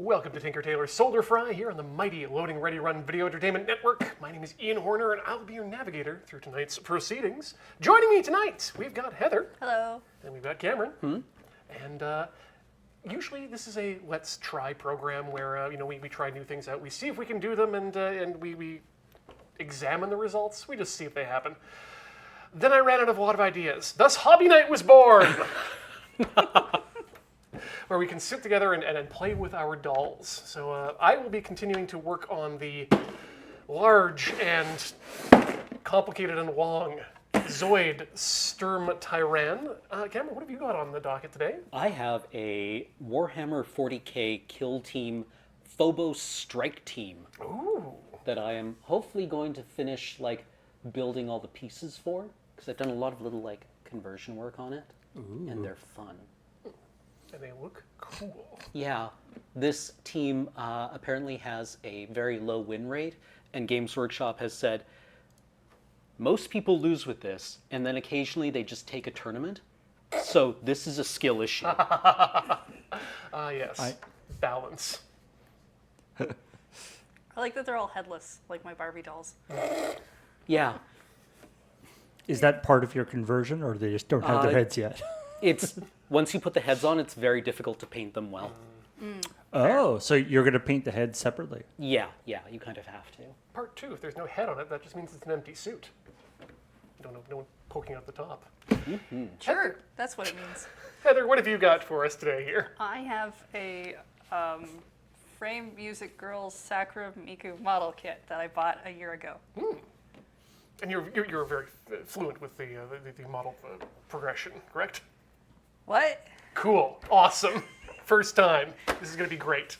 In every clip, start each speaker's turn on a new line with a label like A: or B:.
A: Welcome to Tinker Tailor's Soldier Fry here on the mighty Loading Ready Run Video Entertainment Network. My name is Ian Horner and I'll be your navigator through tonight's proceedings. Joining me tonight, we've got Heather.
B: Hello.
A: And we've got Cameron. And usually this is a let's try program where we try new things out. We see if we can do them and we examine the results. We just see if they happen. Then I ran out of a lot of ideas. Thus Hobby Night was born! Where we can sit together and play with our dolls. So I will be continuing to work on the large and complicated and long Zoid Sturm Tyran. Cameron, what have you got on the docket today?
C: I have a Warhammer 40k kill team Phobos strike team.
A: Ooh.
C: That I am hopefully going to finish building all the pieces for, because I've done a lot of little conversion work on it. Ooh. And they're fun.
A: And they look cool.
C: Yeah, this team apparently has a very low win rate, and Games Workshop has said most people lose with this, and then occasionally they just take a tournament. So this is a skill issue.
A: Yes. Balance.
B: I like that they're all headless, like my Barbie dolls.
C: Yeah.
D: Is that part of your conversion, or they just don't have their heads yet?
C: It's once you put the heads on, it's very difficult to paint them well.
D: Oh, so you're going to paint the head separately?
C: Yeah, you kind of have to.
A: Part 2, if there's no head on it, that just means it's an empty suit. No one poking out the top.
C: Mm-hmm.
B: Sure, that's what it means.
A: Heather, what have you got for us today here?
B: I have a Frame Music Girls Sakura Miku model kit that I bought a year ago.
A: And you're very fluent with the model progression, correct?
B: What?
A: Cool. Awesome. First time. This is going to be great.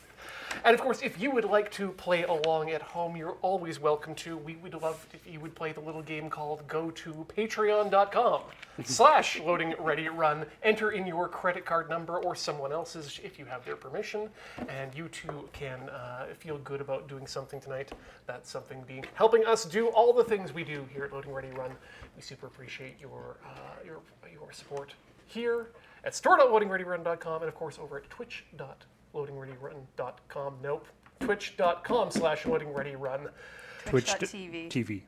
A: And of course, if you would like to play along at home, you're always welcome to. We would love if you would play the little game called go to patreon.com/loadingreadyrun. Enter in your credit card number or someone else's if you have their permission. And you too can feel good about doing something tonight. That's something being helping us do all the things we do here at Loading Ready Run. We super appreciate your support here at store.loadingreadyrun.com and of course over at twitch.loadingreadyrun.com. Nope. Twitch.com/loadingreadyrun.
B: Twitch.tv.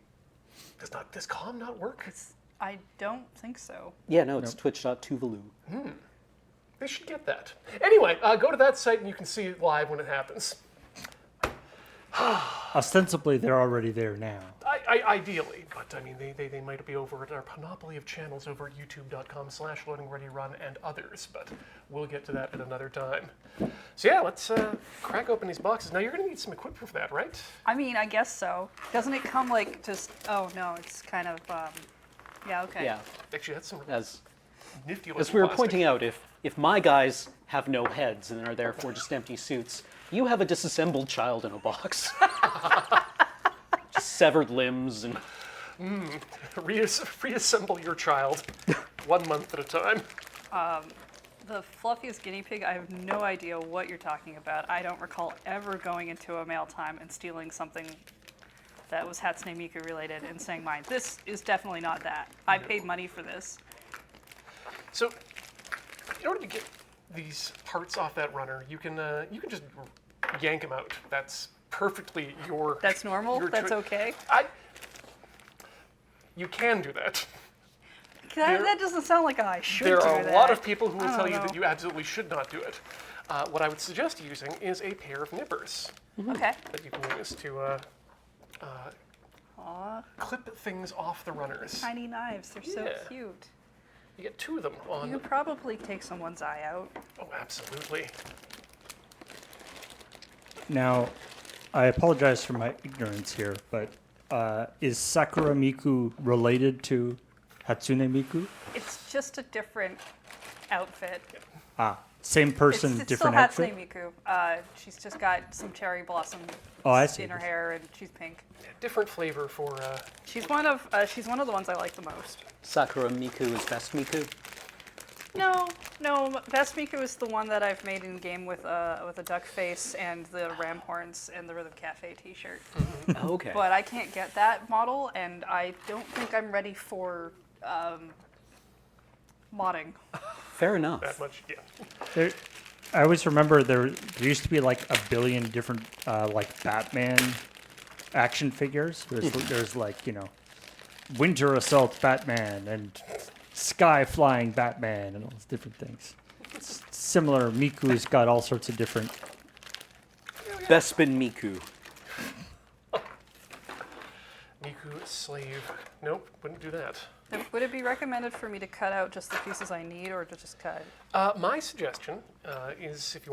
A: Does com not work?
B: I don't think so.
C: Yeah, no, it's twitch.tuvalu.
A: They should get that. Anyway, go to that site and you can see it live when it happens.
D: Ostensibly, they're already there now.
A: Ideally, but I mean, they might be over at our panoply of channels over at youtube.com/loadingreadyrun and others, but we'll get to that at another time. So yeah, let's crack open these boxes. Now you're going to need some equipment for that, right?
B: I mean, I guess so. Doesn't it come just, oh no, it's kind of, yeah, okay.
C: Yeah.
A: Actually, that's some
C: As
A: nifty looking
C: As we were
A: plastic.
C: pointing out, if my guys have no heads and are therefore just empty suits, you have a disassembled child in a box. Just severed limbs and...
A: Reassemble your child 1 month at a time.
B: The fluffiest guinea pig, I have no idea what you're talking about. I don't recall ever going into a mail time and stealing something that was Hatsune Miku related and saying mine. This is definitely not that. I paid money for this.
A: So, in order to get these parts off that runner, you can just yank them out. That's perfectly your.
B: That's normal? That's okay?
A: You can do that.
B: That doesn't sound like I should do
A: There
B: that.
A: are a lot of people who will tell you
B: know.
A: that you absolutely should not do it. What I would suggest using is a pair of nippers
B: Okay.
A: that you can use to clip things off the runners.
B: Tiny knives, they're so
A: Yeah.
B: cute.
A: You get 2 of them on.
B: You could probably take someone's eye out.
A: Oh, absolutely.
D: Now, I apologize for my ignorance here, but is Sakura Miku related to Hatsune Miku?
B: It's just a different outfit.
D: Same person,
B: it's
D: different
B: still
D: outfit?
B: Hatsune Miku. She's just got some cherry blossom
D: I see.
B: in her hair, and she's pink.
A: Different flavor for.
B: She's one of the ones I like the most.
C: Sakura Miku is best Miku.
B: No, Best Miku is the one that I've made in game with a duck face and the ram horns and the Rhythm Cafe T-shirt.
C: Okay.
B: But I can't get that model, and I don't think I'm ready for modding.
C: Fair enough.
A: That much, yeah.
D: I always remember there used to be like a billion different like Batman action figures. There's like, you know, Winter Assault Batman and Sky Flying Batman and all those different things. Similar, Miku's got all sorts of different.
C: Bespin Miku.
A: Miku slave. Nope, wouldn't do that.
B: Would it be recommended for me to cut out just the pieces I need, or to just cut?
A: My suggestion is if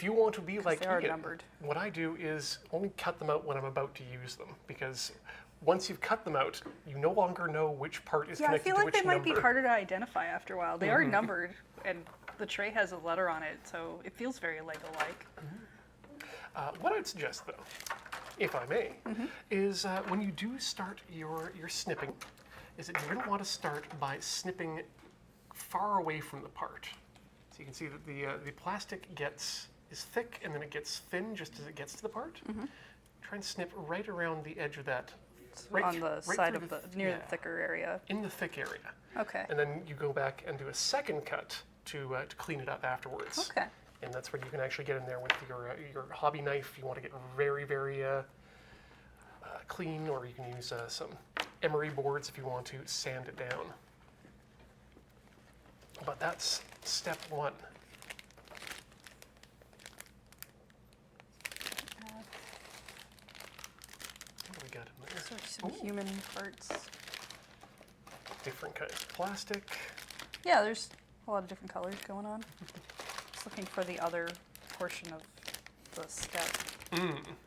A: you want to be like
B: they are
A: Ian,
B: numbered.
A: what I do is only cut them out when I'm about to use them, because once you've cut them out, you no longer know which part is
B: Yeah, I
A: connected
B: feel
A: to
B: like
A: which
B: they might
A: number.
B: be harder to identify after a while. They are numbered, and the tray has a letter on it, so it feels very Lego-like.
A: What I'd suggest, though, if I may, is when you do start your snipping, is that you're going to want to start by snipping far away from the part. So you can see that the plastic is thick and then it gets thin just as it gets to the part. Try and snip right around the edge of that. Right
B: On the side
A: through
B: of near the thicker area.
A: in the thick area.
B: Okay.
A: And then you go back and do a second cut to clean it up afterwards.
B: Okay.
A: And that's when you can actually get in there with your hobby knife. You want to get very, very clean, or you can use some emery boards if you want to sand it down. But that's step one. What do we got in there?
B: So some human parts.
A: Different kinds of plastic.
B: Yeah, there's a lot of different colors going on. Just looking for the other portion of the step.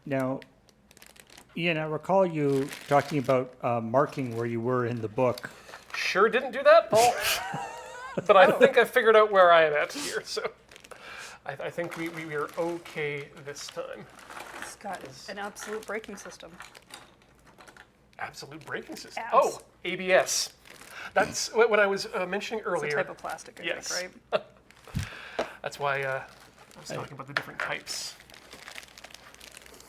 D: Now, Ian, I recall you talking about marking where you were in the book.
A: Sure didn't do that, Paul. But I think I figured out where I am at here, so I think we are okay this time.
B: It's got an absolute braking system.
A: Absolute braking system.
B: Abs.
A: Oh, ABS. That's what I was mentioning
B: It's a
A: earlier.
B: type of plastic, I
A: Yes.
B: think, right?
A: That's why I was talking about the different types.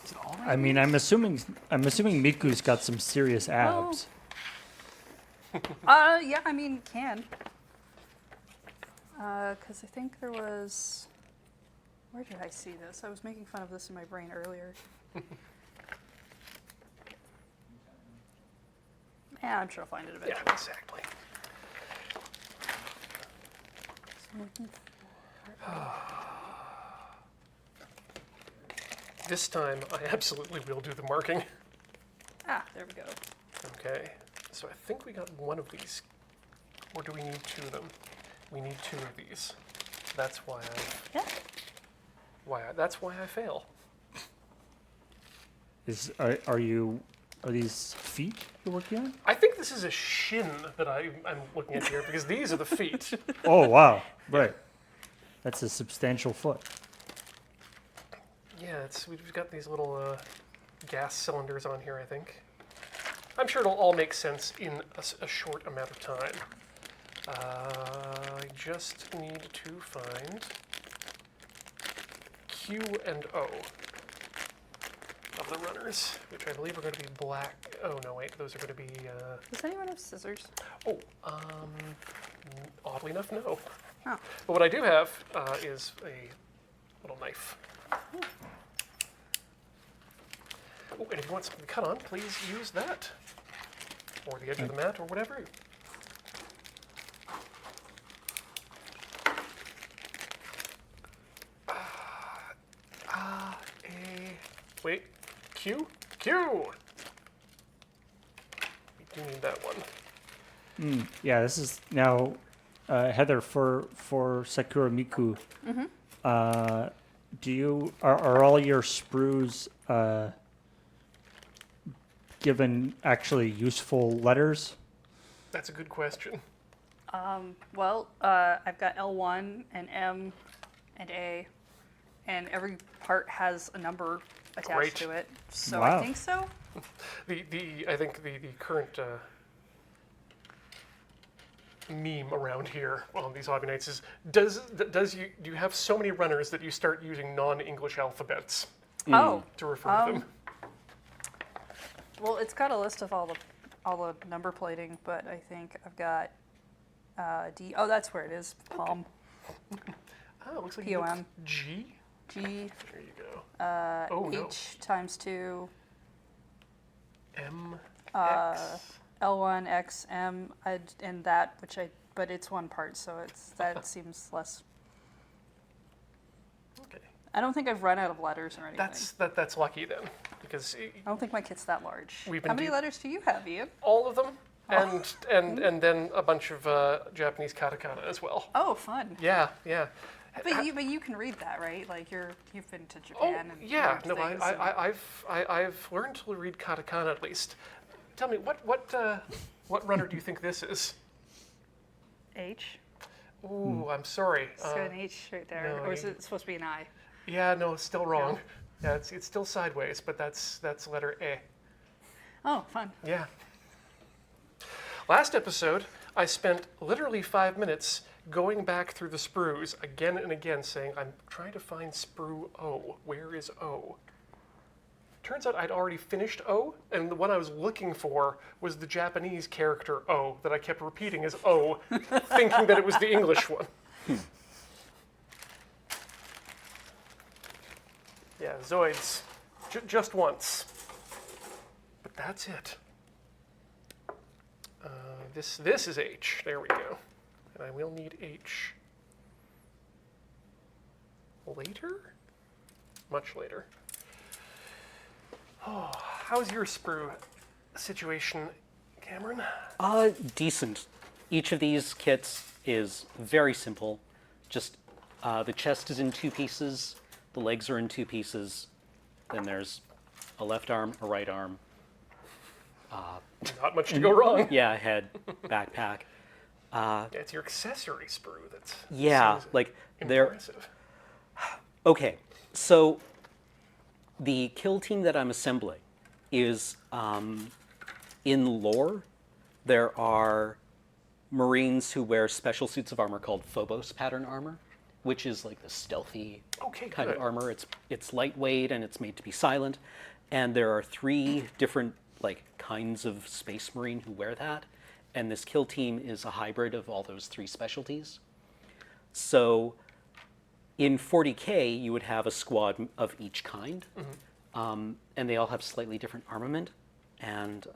A: Is it all right?
D: I mean, I'm assuming Miku's got some serious abs.
B: Yeah, I mean, can. Because I think there was... Where did I see this? I was making fun of this in my brain earlier. Yeah, I'm sure I'll find it eventually.
A: Yeah, exactly. This time, I absolutely will do the marking.
B: Ah, there we go.
A: Okay, so I think we got one of these. Or do we need two of them? We need two of these. That's why
B: Yeah.
A: that's why I fail.
D: Are these feet you're working on?
A: I think this is a shin that I'm looking at here, because these are the feet.
D: Oh wow, right. That's a substantial foot.
A: Yeah, we've got these little gas cylinders on here, I think. I'm sure it'll all make sense in a short amount of time. I just need to find Q and O of the runners, which I believe are going to be black. Oh, no, wait, those are going to be...
B: Does anyone have scissors?
A: Oddly enough, no.
B: Oh.
A: But what I do have is a little knife. Oh, and if you want something to cut on, please use that. Or the edge of the mat, or whatever. Wait, Q? Q! We do need that one.
D: Yeah, this is now Heather for Sakura Miku. Are all your sprues given actually useful letters?
A: That's a good question.
B: Well, I've got L1 and M and A, and every part has a number attached
A: Great.
B: to it. So
D: Wow.
B: I think so.
A: I think the current meme around here on these hobby nights is do you have so many runners that you start using non-English alphabets
B: Oh,
A: to refer to them?
B: well, it's got a list of all the number plating, but I think I've got D. Oh, that's where it is. Palm.
A: Oh, it looks like you
B: POM.
A: hit G.
B: G,
A: There you go. Oh, no.
B: H times 2,
A: M,
B: Uh,
A: X.
B: L1, X, M, and that, but it's one part, so that seems less.
A: Okay.
B: I don't think I've run out of letters or anything.
A: That's lucky then, because
B: I don't think my kit's that large.
A: We've been
B: How many letters do you have, Ian?
A: all of them, and then a bunch of Japanese katakana as well.
B: Oh, fun.
A: Yeah, yeah.
B: But you can read that, right? Like you've been to
A: Oh,
B: Japan and
A: yeah.
B: learned
A: No,
B: things
A: I've learned to read katakana at least. Tell me, what runner do you think this is?
B: H.
A: Ooh, I'm sorry.
B: So an H right there,
A: no,
B: or is it supposed to be an I?
A: Yeah, no, it's still wrong. Yeah, it's still sideways, but that's letter A.
B: Oh, fun.
A: Yeah. Last episode, I spent literally 5 minutes going back through the sprues again and again, saying, I'm trying to find sprue O. Where is O? Turns out I'd already finished O, and the one I was looking for was the Japanese character O that I kept repeating as O, thinking that it was the English one. Yeah, Zoids, just once. But that's it. This is H. There we go. And I will need H later? Much later. Oh, how's your sprue situation, Cameron?
C: Decent. Each of these kits is very simple. Just the chest is in 2 pieces, the legs are in 2 pieces, then there's a left arm, a right arm.
A: Not much to go wrong.
C: Yeah, head, backpack.
A: Yeah, it's your accessory sprue that's
C: Yeah,
A: seems
C: like they're
A: impressive.
C: okay. So the kill team that I'm assembling is in lore. There are Marines who wear special suits of armor called Phobos pattern armor, which is like the stealthy
A: Okay,
C: kind
A: good.
C: of armor. It's lightweight and it's made to be silent. And there are 3 different like kinds of Space Marine who wear that. And this kill team is a hybrid of all those 3 specialties. So in 40K, you would have a squad of each kind, and they all have slightly different armament and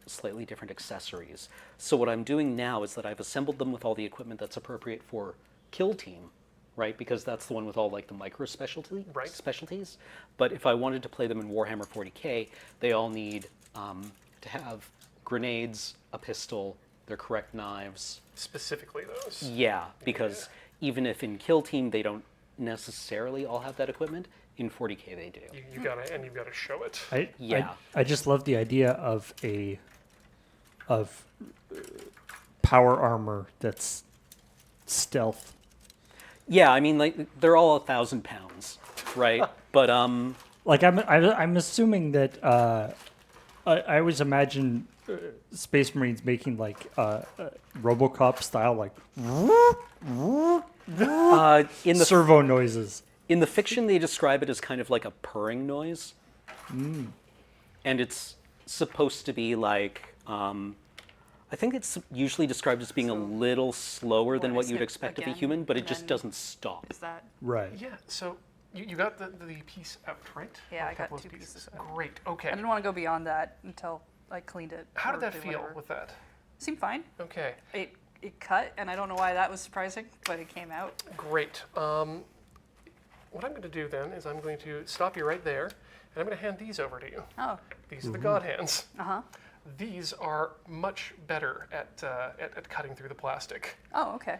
C: slightly different accessories. So what I'm doing now is that I've assembled them with all the equipment that's appropriate for kill team, right? Because that's the one with all like the micro specialties. But if I wanted to play them in Warhammer 40K, they all need to have grenades, a pistol, their correct knives.
A: Specifically those.
C: Yeah, because even if in kill team they don't necessarily all have that equipment, in 40K they do.
A: You've got to show it.
D: I just love the idea of power armor that's stealth.
C: Yeah, I mean, like they're all 1,000 pounds, right? But
D: Like I'm assuming that I always imagine Space Marines making like RoboCop style like
C: in the
D: servo noises.
C: in the fiction they describe it as kind of like a purring noise, and it's supposed to be like I think it's usually described as being a little slower than what you'd expect of a
B: again,
C: human, but it
B: and
C: just
B: then-
C: doesn't stop.
B: Is that?
D: Right.
A: Yeah, so you got the piece out, right?
B: Yeah,
A: Or a
B: I got
A: couple of
B: 2 pieces out.
A: Great, okay.
B: I didn't want to go beyond that until I cleaned it.
A: How did
B: or
A: that
B: did
A: feel
B: whatever.
A: with that?
B: Seemed fine.
A: Okay,
B: It cut, and I don't know why that was surprising, but it came out.
A: great. What I'm going to do then is I'm going to stop you right there, and I'm going to hand these over to you.
B: Oh,
A: These are the God hands.
B: uh-huh.
A: These are much better at cutting through the plastic.
B: Oh, okay.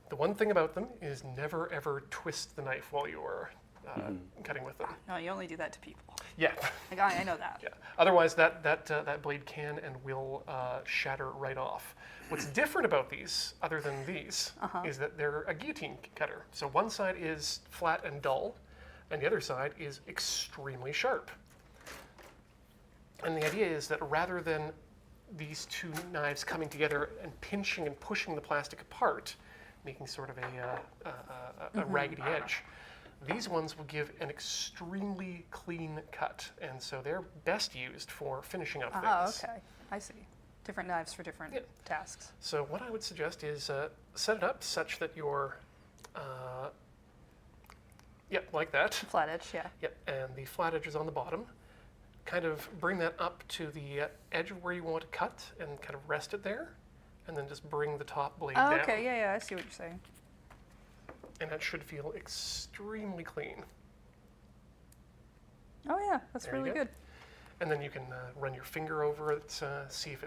A: The one thing about them is never ever twist the knife while you are cutting with them.
B: No, you only do that to people.
A: Yeah,
B: Like, I know that.
A: yeah. Otherwise, that blade can and will shatter right off. What's different about these, other than these, is that they're a guillotine cutter. So one side is flat and dull, and the other side is extremely sharp. And the idea is that rather than these 2 knives coming together and pinching and pushing the plastic apart, making sort of a raggedy edge, these ones will give an extremely clean cut, and so they're best used for finishing up
B: Oh,
A: things.
B: okay. I see. Different knives for different
A: Yep.
B: tasks.
A: So what I would suggest is set it up such that your Yep, like that.
B: Flat edge, yeah.
A: Yep, and the flat edge is on the bottom. Kind of bring that up to the edge of where you want to cut and kind of rest it there. And then just bring the top blade
B: Oh,
A: down.
B: okay, yeah, I see what you're saying.
A: And that should feel extremely clean.
B: Oh yeah, that's
A: There you
B: really
A: go.
B: good.
A: And then you can run your finger over it, see if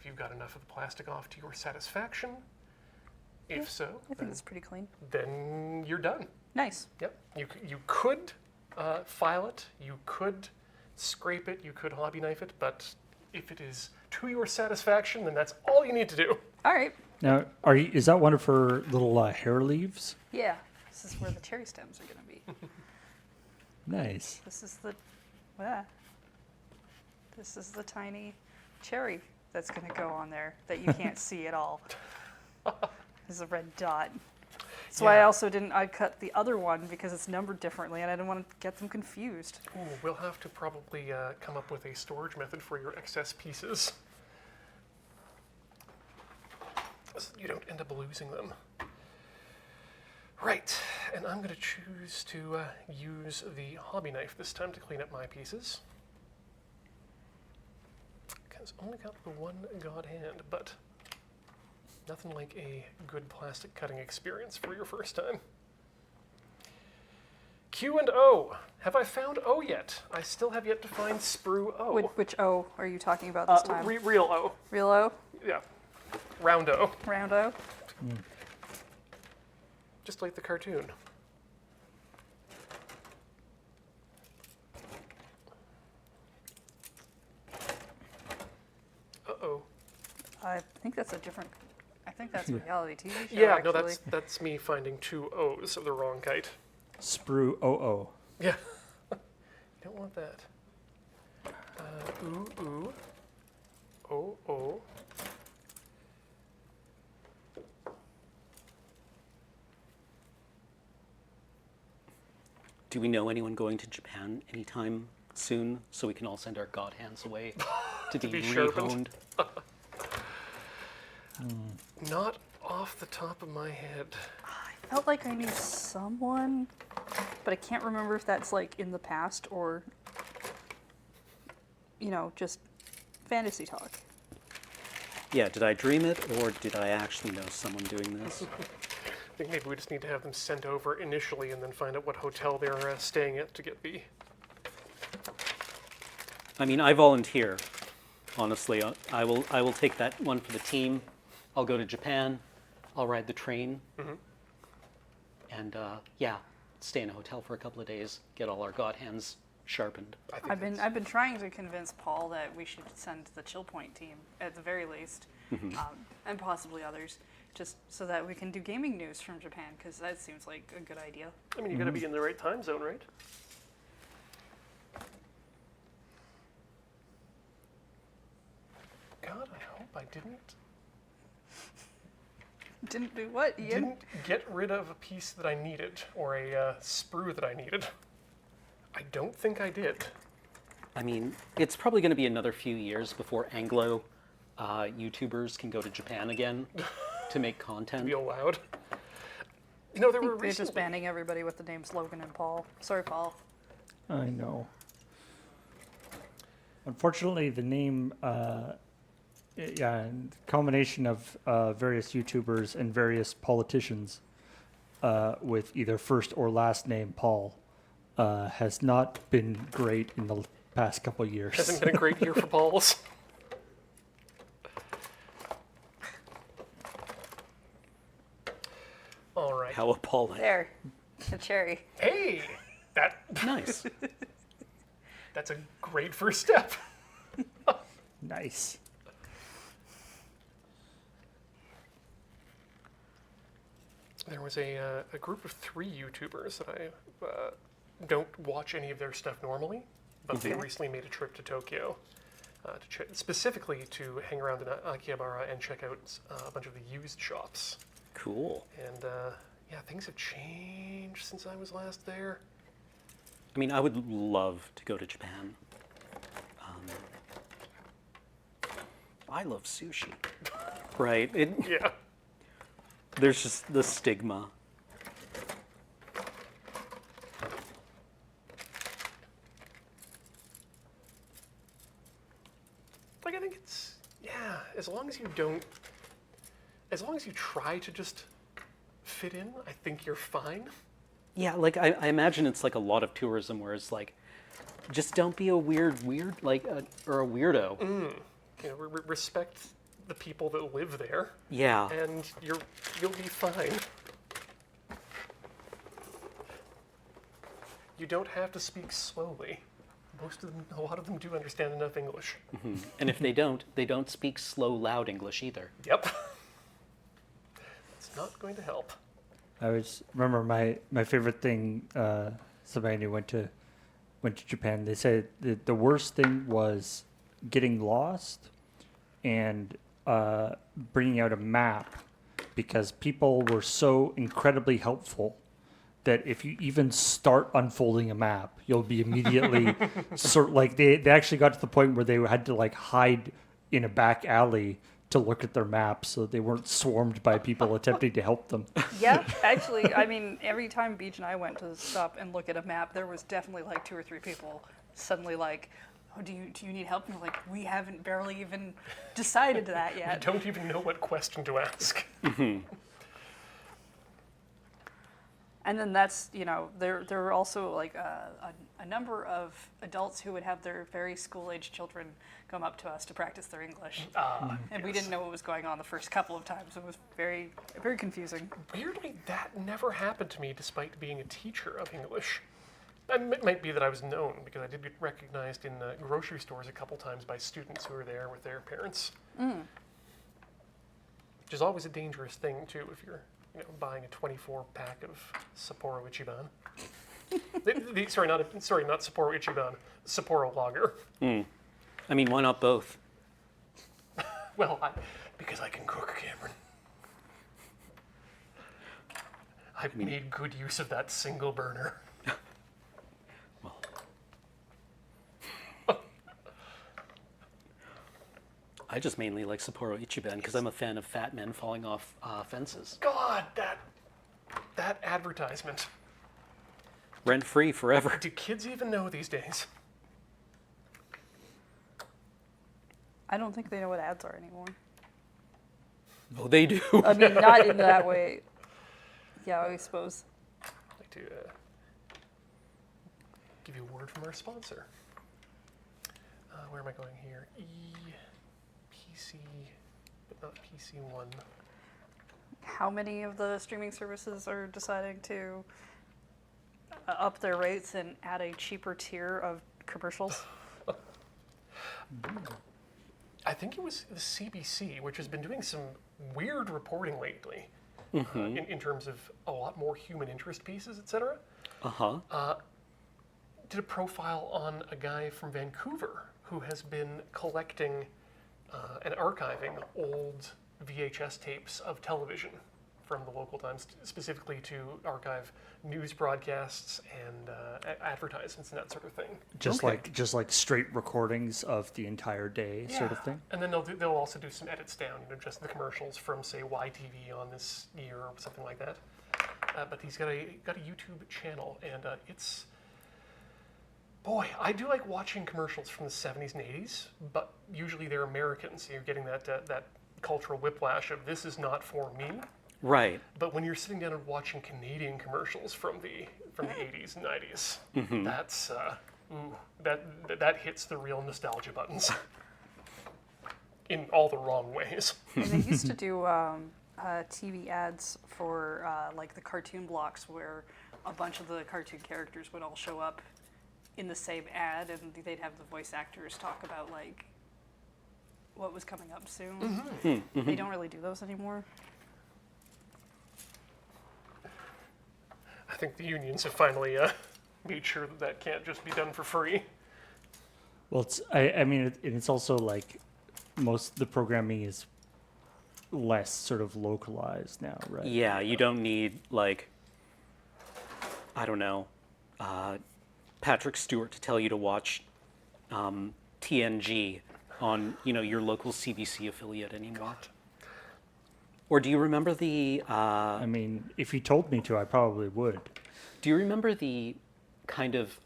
A: you've got enough of the plastic off to your satisfaction. If so,
B: I think it's pretty clean.
A: then you're done.
B: Nice.
A: Yep. You could file it, you could scrape it, you could hobby knife it, but if it is to your satisfaction, then that's all you need to do.
B: All right.
D: Now, is that one of her little hair leaves?
B: Yeah. This is where the cherry stems are going to be.
D: Nice.
B: This is the, ah, this is the tiny cherry that's going to go on there that you can't see at all. There's a red dot. That's why I
A: Yeah.
B: also I cut the other one because it's numbered differently and I didn't want to get them confused.
A: Ooh, we'll have to probably come up with a storage method for your excess pieces. So you don't end up losing them. Right, and I'm going to choose to use the hobby knife this time to clean up my pieces. Because I only got the one god hand, but nothing like a good plastic cutting experience for your first time. Q and O. Have I found O yet? I still have yet to find Sprue O.
B: Which O are you talking about this time?
A: Real O.
B: Real O?
A: Yeah. Round O.
B: Round O?
A: Just like the cartoon. Uh-oh.
B: I think that's a different, I think that's a reality TV show,
A: Yeah,
B: actually.
A: no, that's me finding two O's of the wrong kite.
D: Sprue OO.
A: Yeah. You don't want that. Ooh. Oh.
C: Do we know anyone going to Japan anytime soon so we can all send our god hands away to be
A: sharpened.
C: rehoned?
A: Not off the top of my head.
B: I felt like I knew someone, but I can't remember if that's like in the past or, just fantasy talk.
C: Yeah, did I dream it or did I actually know someone doing this?
A: I think maybe we just need to have them sent over initially and then find out what hotel they're staying at to get the...
C: I mean, I volunteer. Honestly, I will take that one for the team. I'll go to Japan. I'll ride the train. And stay in a hotel for a couple of days. Get all our god hands sharpened.
A: I think
B: I've been trying to convince Paul that we should send the Chill Point team at the very least, and possibly others, just so that we can do gaming news from Japan, because that seems like a good idea.
A: I mean, you got to be in the right time zone, right? God, I hope I
B: Didn't do what, Ian?
A: didn't get rid of a piece that I needed, or a sprue that I needed. I don't think I did.
C: I mean, it's probably going to be another few years before Anglo YouTubers can go to Japan again to make content.
A: Be allowed. You know, there were
B: They're just
A: recently...
B: banning everybody with the names Logan and Paul. Sorry, Paul.
D: I know. Unfortunately, the name, combination of various YouTubers and various politicians with either first or last name Paul has not been great in the past couple of years.
A: Hasn't been a great year for balls. All right.
C: How appalling.
B: There, the cherry.
A: Hey,
C: Nice.
A: that's a great first step.
D: Nice.
A: There was a group of 3 YouTubers that I don't watch any of their stuff normally, but they recently made a trip to Tokyo, specifically to hang around in Akihabara and check out a bunch of the used shops.
C: Cool.
A: And things have changed since I was last there.
C: I mean, I would love to go to Japan. I love sushi. Right?
A: Yeah.
C: There's just the stigma.
A: as long as you don't, as long as you try to just fit in, I think you're fine.
C: Yeah, like I imagine it's like a lot of tourism where it's like, just don't be a weird, like, or a weirdo.
A: You know, respect the people that live there,
C: Yeah.
A: and you'll be fine. You don't have to speak slowly. A lot of them do understand enough English.
C: And if they don't speak slow, loud English either.
A: Yep. It's not going to help.
D: I always remember my favorite thing. Somebody who went to Japan. They said the worst thing was getting lost and bringing out a map, because people were so incredibly helpful that if you even start unfolding a map, you'll be immediately like they actually got to the point where they had to like hide in a back alley to look at their maps so they weren't swarmed by people attempting to help them.
B: Yeah, actually, I mean, every time Beach and I went to stop and look at a map, there was definitely like 2 or 3 people suddenly like, oh, do you need help? And we're like, we haven't barely even decided that
A: You
B: yet.
A: don't even know what question to ask.
B: And then that's, you know, there were also like a number of adults who would have their very school-age children come up to us to practice their English. And we didn't know what was going on the first couple of times. It was very, very confusing.
A: Weirdly, that never happened to me despite being a teacher of English. It might be that I was known, because I did get recognized in grocery stores a couple times by students who were there with their parents. Which is always a dangerous thing, too, if you're buying a 24-pack of Sapporo Ichiban. Sorry, not Sapporo Ichiban, Sapporo Lager.
C: I mean, why not both?
A: Well, because I can cook, Cameron. I've made good use of that single burner.
C: I just mainly like Sapporo Ichiban because I'm a fan of fat men falling off fences.
A: God, that advertisement.
C: Rent free forever.
A: Do kids even know these days?
B: I don't think they know what ads are anymore.
C: Oh, they do.
B: I mean, not in that way. Yeah, I suppose.
A: I'd like to give you a word from our sponsor. Where am I going here? PC, but not PC1.
B: How many of the streaming services are deciding to up their rates and add a cheaper tier of commercials?
A: I think it was the CBC, which has been doing some weird reporting lately in terms of a lot more human interest pieces, etc. Did a profile on a guy from Vancouver who has been collecting and archiving old VHS tapes of television from the local times, specifically to archive news broadcasts and advertisements and that sort of thing.
D: Just like straight recordings of the entire day, sort of thing.
A: And then they'll also do some edits down, just the commercials from, say, YTV on this year or something like that. But he's got a YouTube channel, and it's, boy, I do like watching commercials from the 70s and 80s, but usually they're American, so you're getting that cultural whiplash of this is not for me.
C: Right.
A: But when you're sitting down and watching Canadian commercials from the 80s and 90s, that's that hits the real nostalgia buttons in all the wrong ways.
B: And they used to do TV ads for like the cartoon blocks, where a bunch of the cartoon characters would all show up in the same ad, and they'd have the voice actors talk about like what was coming up soon. They don't really do those anymore.
A: I think the unions have finally made sure that can't just be done for free.
D: Well, I mean, it's also like most of the programming is less sort of localized now, right?
C: Yeah, you don't need, like, I don't know, Patrick Stewart to tell you to watch TNG on, your local CBC affiliate anymore. Or do you remember the...
D: I mean, if you told me to, I probably would.
C: Do you remember the kind of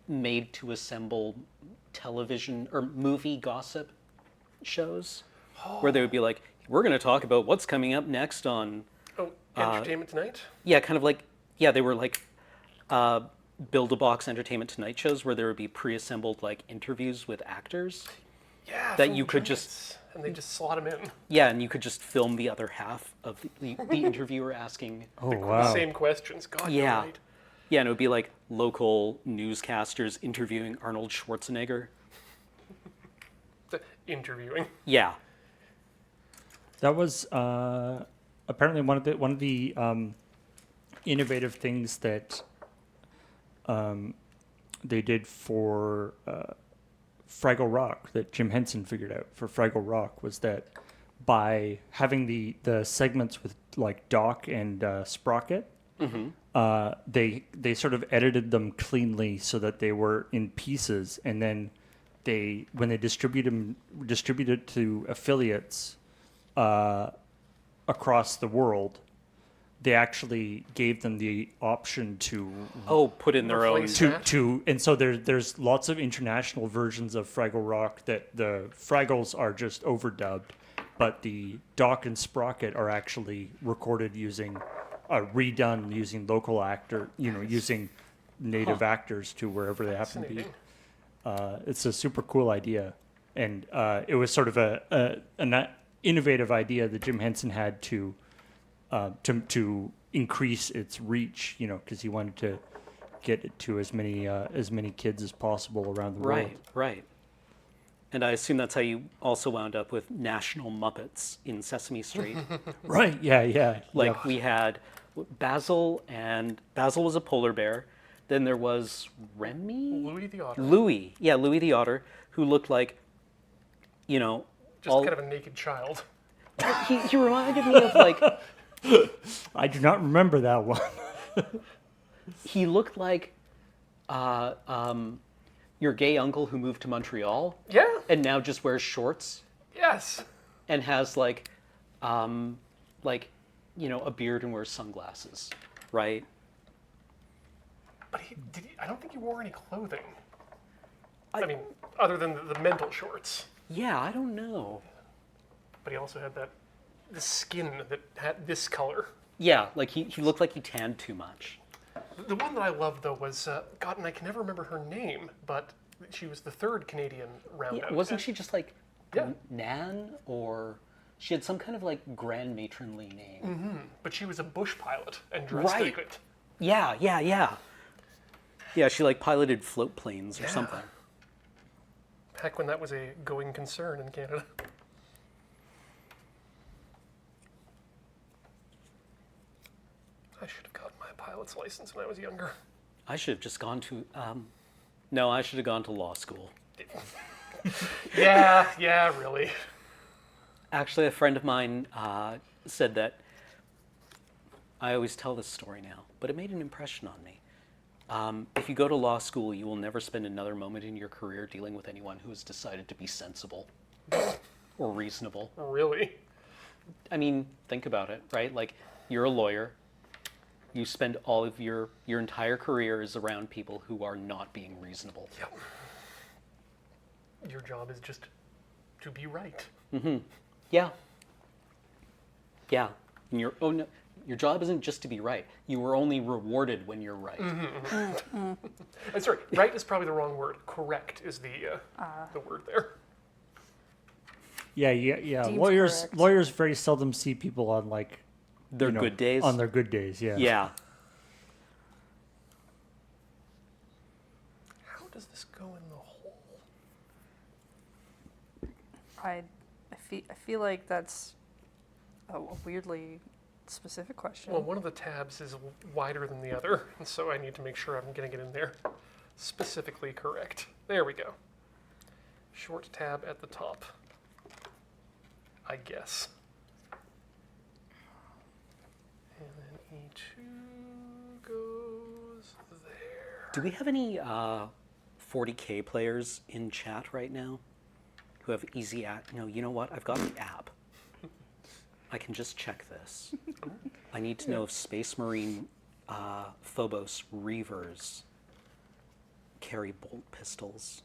C: made-to-assemble television or movie gossip shows? where they would be like, we're going to talk about what's coming up next on,
A: Oh, Entertainment Tonight?
C: yeah, kind of like, yeah, they were like Build-A-Box Entertainment Tonight shows where there would be pre-assembled like interviews with actors.
A: Yeah.
C: That
A: from
C: you could
A: Giants. And they just slot them in.
C: Yeah, and you could just film the other half of the interviewer asking.
D: Oh wow.
A: Same questions. God, you're
C: Yeah.
A: right.
C: Yeah, and it would be like local newscasters interviewing Arnold Schwarzenegger.
A: The interviewing.
C: Yeah.
D: That was apparently one of the innovative things that they did for Fraggle Rock, that Jim Henson figured out for Fraggle Rock, was that by having the segments with like Doc and Sprocket, they sort of edited them cleanly so that they were in pieces, and then when they distributed to affiliates across the world, they actually gave them the option to
C: Put in their own.
A: Replace-
D: and so there's lots of international versions of Fraggle Rock that the Fraggles are just overdubbed, but the Doc and Sprocket are actually recorded redone using local actor, using native actors to wherever they happen to be.
A: Fascinating.
D: It's a super cool idea, and it was sort of an innovative idea that Jim Henson had to increase its reach, because he wanted to get it to as many kids as possible around the world.
C: Right. And I assume that's how you also wound up with National Muppets in Sesame Street.
D: Right? Yeah.
C: Like we had Basil, and Basil was a polar bear. Then there was Remy?
A: Louis the Otter.
C: Louis the Otter, who looked like,
A: Just kind of a naked child.
C: he reminded me of like,
D: I do not remember that one.
C: he looked like your gay uncle who moved to Montreal
A: Yeah.
C: and now just wears shorts
A: Yes.
C: and has a beard and wears sunglasses, right?
A: But I don't think he wore any clothing. I mean, other than the mental shorts.
C: Yeah, I don't know.
A: But he also had the skin that had this color.
C: Yeah, like he looked like he tanned too much.
A: The one that I loved, though, was, God, and I can never remember her name, but she was the third Canadian roundout.
C: Wasn't she just like
A: Yeah.
C: Nan, or she had some kind of like grand matronly name?
A: But she was a bush pilot and dressed
C: Right.
A: like it.
C: Yeah. Yeah, she like piloted float planes or
A: Yeah.
C: something.
A: Back when that was a going concern in Canada. I should have gotten my pilot's license when I was younger.
C: I should have just gone to no, I should have gone to law school.
A: Yeah, really.
C: Actually, a friend of mine said that, I always tell this story now, but it made an impression on me. If you go to law school, you will never spend another moment in your career dealing with anyone who has decided to be sensible or reasonable.
A: Really?
C: I mean, think about it, right? Like, you're a lawyer. You spend all of your entire career is around people who are not being reasonable.
A: Yep. Your job is just to be right.
C: Yeah. Yeah. And your job isn't just to be right. You are only rewarded when you're right.
A: Sorry, right is probably the wrong word. Correct is the word there.
D: Yeah.
B: Deemed
D: Lawyers
B: correct.
D: lawyers very seldom see people on like
C: Their good days.
D: On their good days, yeah.
C: Yeah.
A: How does this go in the hole?
B: I feel like that's a weirdly specific question.
A: Well, one of the tabs is wider than the other, and so I need to make sure I'm getting it in there specifically correct. There we go. Short tab at the top, I guess. And then E2 goes there.
C: Do we have any 40K players in chat right now who have easy act? No, you know what? I've got the app. I can just check this. I need to know if Space Marine Phobos Reavers carry bolt pistols.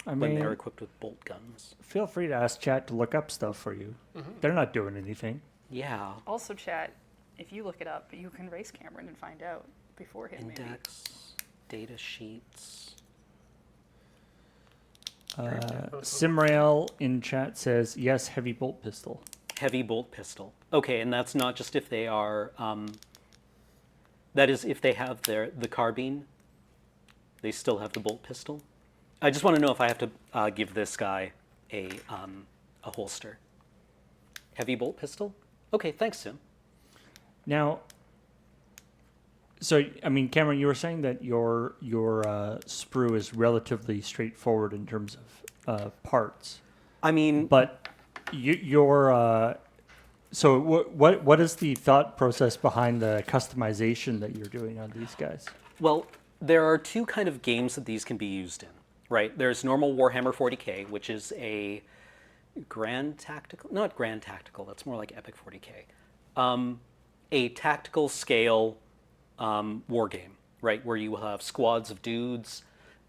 D: I
C: when
D: mean,
C: they're equipped with bolt guns.
D: feel free to ask chat to look up stuff for you. They're not doing anything.
C: Yeah.
B: Also, chat, if you look it up, you can race Cameron and find out beforehand. Maybe.
C: Index, data sheets.
D: Simrail in chat says yes, heavy bolt pistol.
C: Heavy bolt pistol. Okay, and that's not just if they are. That is if they have the carbine. They still have the bolt pistol. I just want to know if I have to give this guy a holster. Heavy bolt pistol. Okay, thanks, Sim.
D: Now, so I mean, Cameron, you were saying that your sprue is relatively straightforward in terms of parts,
C: I mean,
D: but your so what is the thought process behind the customization that you're doing on these guys?
C: well, there are two kind of games that these can be used in, right? There's normal Warhammer 40K, which is a grand tactical, not grand tactical, that's more like epic 40K. A tactical scale war game, right? Where you will have squads of dudes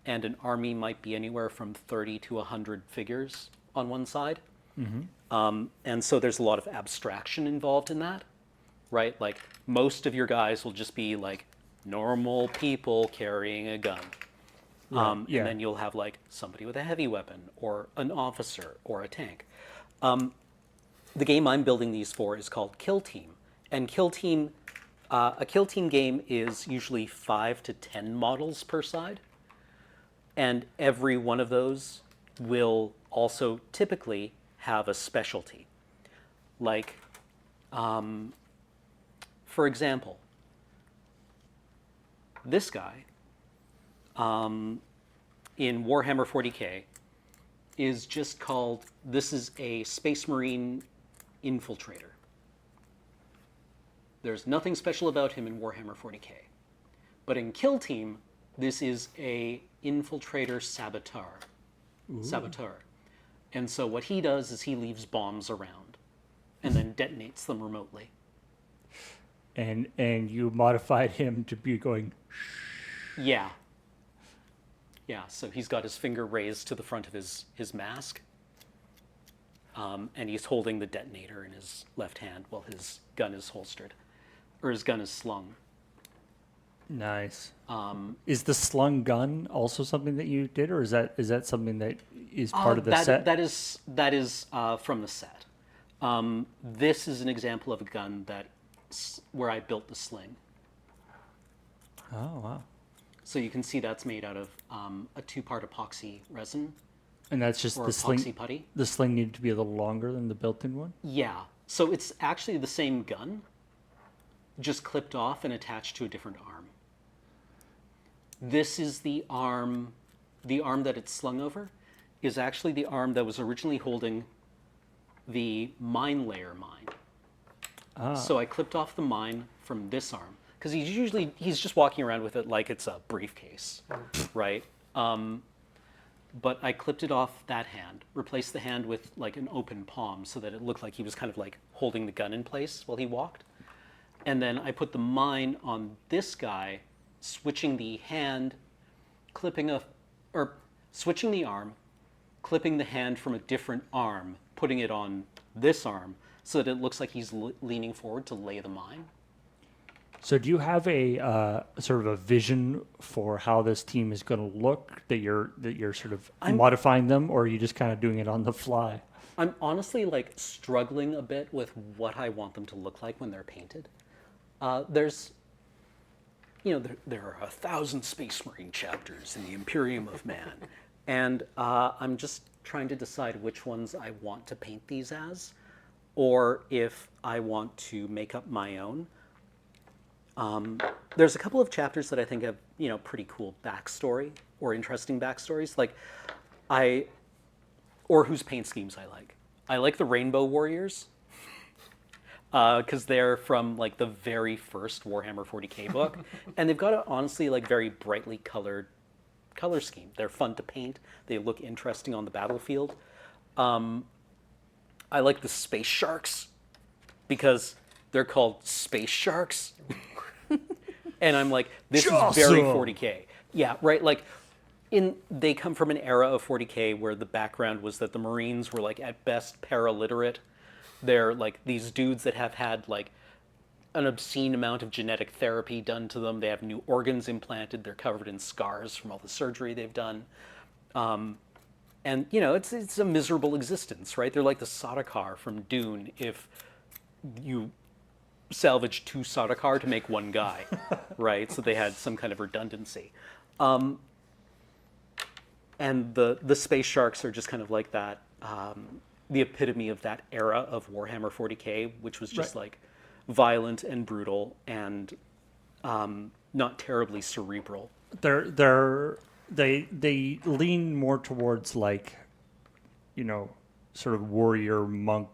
C: and an army might be anywhere from 30 to 100 figures on one side. And so there's a lot of abstraction involved in that, right? Like most of your guys will just be like normal people carrying a gun.
D: Yeah.
C: And then you'll have like somebody with a heavy weapon or an officer or a tank. The game I'm building these for is called Kill Team. And a Kill Team game is usually 5 to 10 models per side. And every one of those will also typically have a specialty. Like, for example, this guy in Warhammer 40K is just called, this is a Space Marine infiltrator. There's nothing special about him in Warhammer 40K. But in Kill Team, this is a infiltrator saboteur. And so what he does is he leaves bombs around and then detonates them remotely.
D: And you modified him to be going.
C: Yeah. Yeah, so he's got his finger raised to the front of his mask. And he's holding the detonator in his left hand while his gun is holstered. Or his gun is slung.
D: Nice. Is the slung gun also something that you did, or is that something that is part of the set?
C: That is from the set. This is an example of a gun where I built the sling.
D: Oh wow!
C: So you can see that's made out of a 2-part epoxy resin
D: And that's just
C: or
D: the
C: epoxy
D: sling.
C: putty.
D: The sling needed to be a little longer than the built-in one.
C: Yeah. So it's actually the same gun, just clipped off and attached to a different arm. This is the arm that it's slung over is actually the arm that was originally holding the mine layer mine. So I clipped off the mine from this arm because he's just walking around with it like it's a briefcase, right? But I clipped it off that hand, replaced the hand with like an open palm so that it looked like he was kind of like holding the gun in place while he walked. And then I put the mine on this guy, switching the hand, switching the arm, clipping the hand from a different arm, putting it on this arm so that it looks like he's leaning forward to lay the mine.
D: So do you have a sort of a vision for how this team is going to look that you're sort of modifying them, or are you just kind of doing it on the fly?
C: I'm honestly like struggling a bit with what I want them to look like when they're painted. There are 1,000 Space Marine chapters in the Imperium of Man, and I'm just trying to decide which ones I want to paint these as, or if I want to make up my own. There's a couple of chapters that I think have, pretty cool backstory or interesting backstories, or whose paint schemes I like. I like the Rainbow Warriors, because they're from like the very first Warhammer 40K book, and they've got a honestly like very brightly colored color scheme. They're fun to paint. They look interesting on the battlefield. I like the Space Sharks because they're called Space Sharks. And I'm like, this is very 40K. Yeah, right? Like, They come from an era of 40K where the background was that the Marines were like at best paraliterate. They're like these dudes that have had like an obscene amount of genetic therapy done to them. They have new organs implanted. They're covered in scars from all the surgery they've done. And you know, it's a miserable existence, right? They're like the Sardaukar from Dune if you salvage 2 Sardaukar to make 1 guy, right? So they had some kind of redundancy. And the space sharks are just kind of like that, the epitome of that era of Warhammer 40K, which was just like violent and brutal and not terribly cerebral.
D: They lean more towards like, you know, sort of warrior monk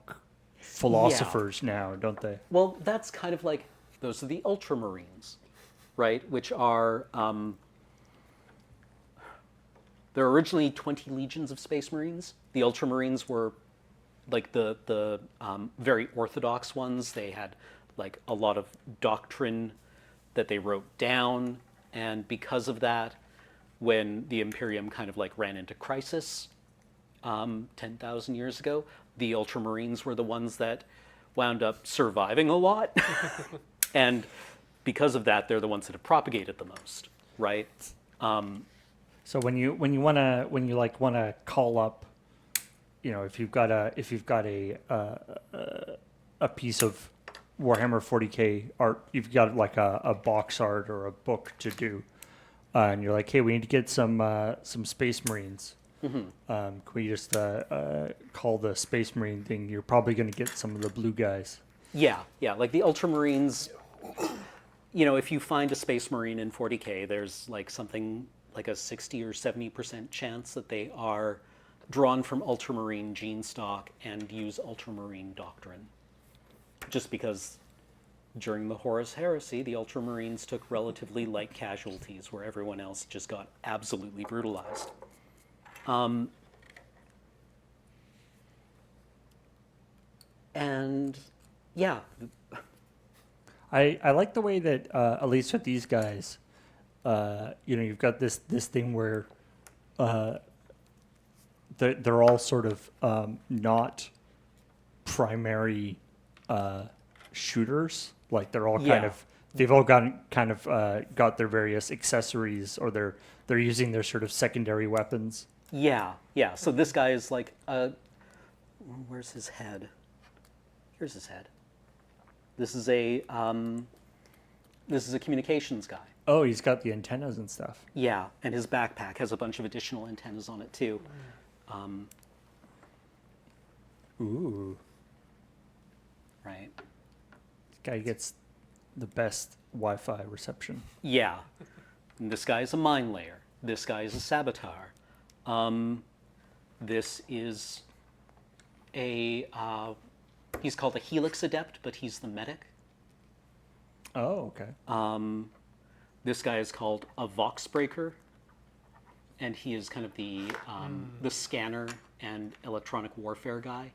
D: philosophers now, don't they?
C: Well, that's kind of like, those are the Ultramarines, right? Which are, there are originally 20 legions of Space Marines. The Ultramarines were like the very orthodox ones. They had like a lot of doctrine that they wrote down, and because of that, when the Imperium kind of like ran into crisis 10,000 years ago, the Ultramarines were the ones that wound up surviving a lot. And because of that, they're the ones that have propagated the most, right?
D: So when you wanna call up, you know, if you've got a piece of Warhammer 40K art, you've got like a box art or a book to do, and you're like, hey, we need to get some Space Marines. Can we just call the Space Marine thing? You're probably going to get some of the blue guys.
C: Yeah, like the Ultramarines, you know, if you find a Space Marine in 40K, there's like something like a 60 or 70% chance that they are drawn from Ultramarine gene stock and use Ultramarine doctrine. Just because during the Horus Heresy, the Ultramarines took relatively light casualties where everyone else just got absolutely brutalized. And yeah.
D: I like the way that, at least with these guys, you know, you've got this thing where they're all sort of not primary shooters. Like they're all they've all got their various accessories, or they're using their sort of secondary weapons.
C: Yeah. So this guy is like, where's his head? Here's his head. This is a communications guy.
D: Oh, he's got the antennas and stuff.
C: Yeah, and his backpack has a bunch of additional antennas on it too.
D: Ooh.
C: Right.
D: This guy gets the best Wi-Fi reception.
C: Yeah. And this guy is a mine layer. This guy is a saboteur. This is a he's called a Helix Adept, but he's the medic.
D: Oh, okay.
C: This guy is called a Vox Breaker, and he is kind of the scanner and electronic warfare guy.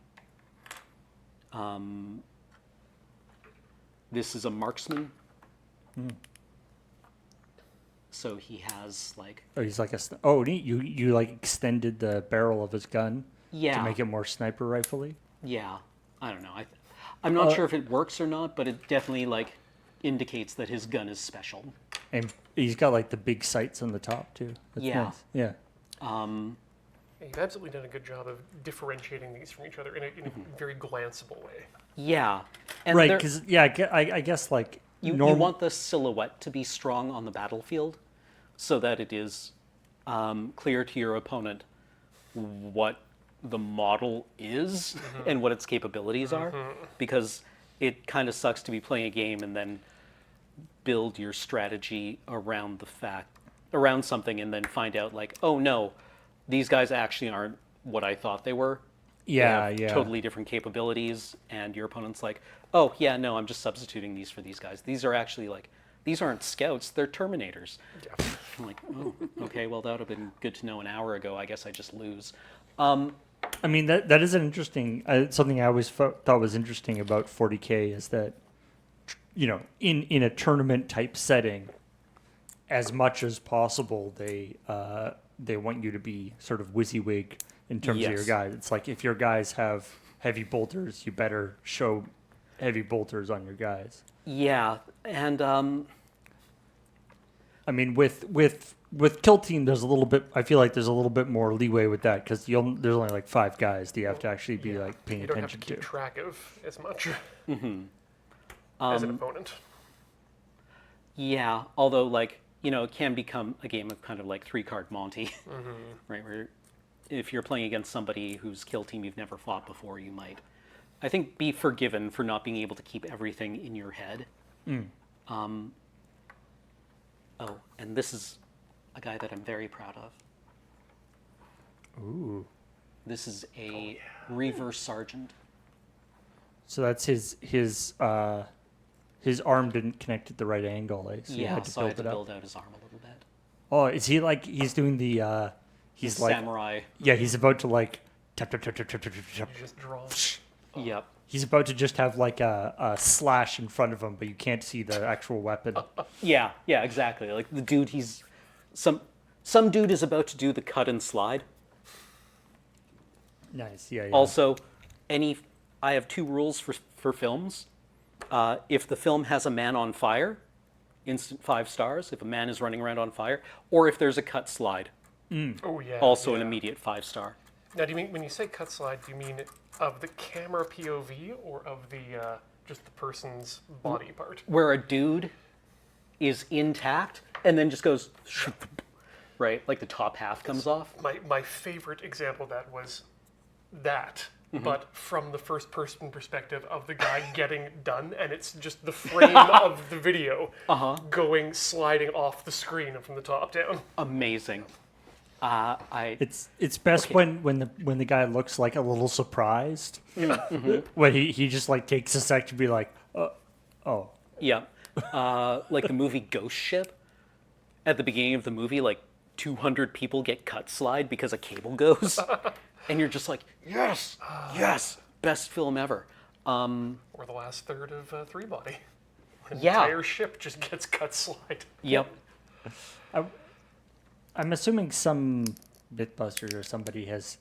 C: This is a marksman. So he has like.
D: Oh, he's like neat. You like extended the barrel of his gun.
C: Yeah.
D: To make it more sniper rifle-y.
C: Yeah, I don't know. I'm not sure if it works or not, but it definitely like indicates that his gun is special.
D: And he's got like the big sights on the top too. That's nice. Yeah.
A: You've absolutely done a good job of differentiating these from each other in a very glanceable way.
C: Yeah. And
D: right, because I guess like
C: you want the silhouette to be strong on the battlefield, so that it is clear to your opponent what the model is and what its capabilities are, because it kind of sucks to be playing a game and then build your strategy around something and then find out like, oh no, these guys actually aren't what I thought they were.
D: Yeah,
C: they have totally different capabilities, and your opponent's like, oh yeah, no, I'm just substituting these for these guys. These are actually like, these aren't scouts, they're Terminators. Yeah. I'm like, oh, okay, well that would have been good to know an hour ago. I guess I just lose.
D: I mean, that is an interesting, something I always thought was interesting about 40K is that, you know, in a tournament type setting, as much as possible, they they want you to be sort of WYSIWYG in terms of your
C: Yes.
D: guys. It's like if your guys have heavy bolters, you better show heavy bolters on your guys.
C: Yeah, and
D: I mean, with Kill Team, there's a little bit. I feel like there's a little bit more leeway with that because there's only like 5 guys that you have to actually be like paying
A: You don't have to
D: attention
A: keep
D: to.
A: track of as much
C: Mm-hmm.
A: as an opponent.
C: yeah, although like it can become a game of kind of like 3-card Monty, right? Where if you're playing against somebody whose kill team you've never fought before, you might, I think, be forgiven for not being able to keep everything in your head. Oh, and this is a guy that I'm very proud of.
D: Ooh.
C: This is a reverse sergeant.
D: So that's his arm didn't connect at the right angle. So you
C: Yeah,
D: had to
C: so I
D: build
C: had to
D: it up.
C: build out his arm a little bit.
D: Oh, is he like he's doing the he's like
C: Samurai.
D: yeah, he's about to like tap tap tap tap tap tap tap tap.
A: You just draw.
C: Yep.
D: He's about to just have like a slash in front of him, but you can't see the actual weapon.
C: Yeah, exactly. Like the dude, he's some dude is about to do the cut and slide.
D: Nice, yeah.
C: Also, I have 2 rules for films. If the film has a man on fire, instant 5 stars. If a man is running around on fire, or if there's a cut slide,
A: Oh yeah.
C: also an
A: yeah.
C: immediate 5 star.
A: Now, do you mean when you say cut slide? Do you mean of the camera POV or of the just the person's body part?
C: Where a dude is intact and then just goes, right, like the top half comes off.
A: My favorite example of that was that, but from the first person perspective of the guy getting done, and it's just the frame of the video sliding off the screen from the top down.
C: Amazing.
D: It's best when the guy looks like a little surprised. When he just like takes a sec to be like, oh.
C: Yeah. Like the movie Ghost Ship. At the beginning of the movie, like 200 people get cut slide because a cable goes. And you're just like, yes, best film ever.
A: Or the last third of Three Body. An
C: Yeah.
A: entire ship just gets cut slide.
C: Yep.
D: I'm assuming some Mythbusters or somebody has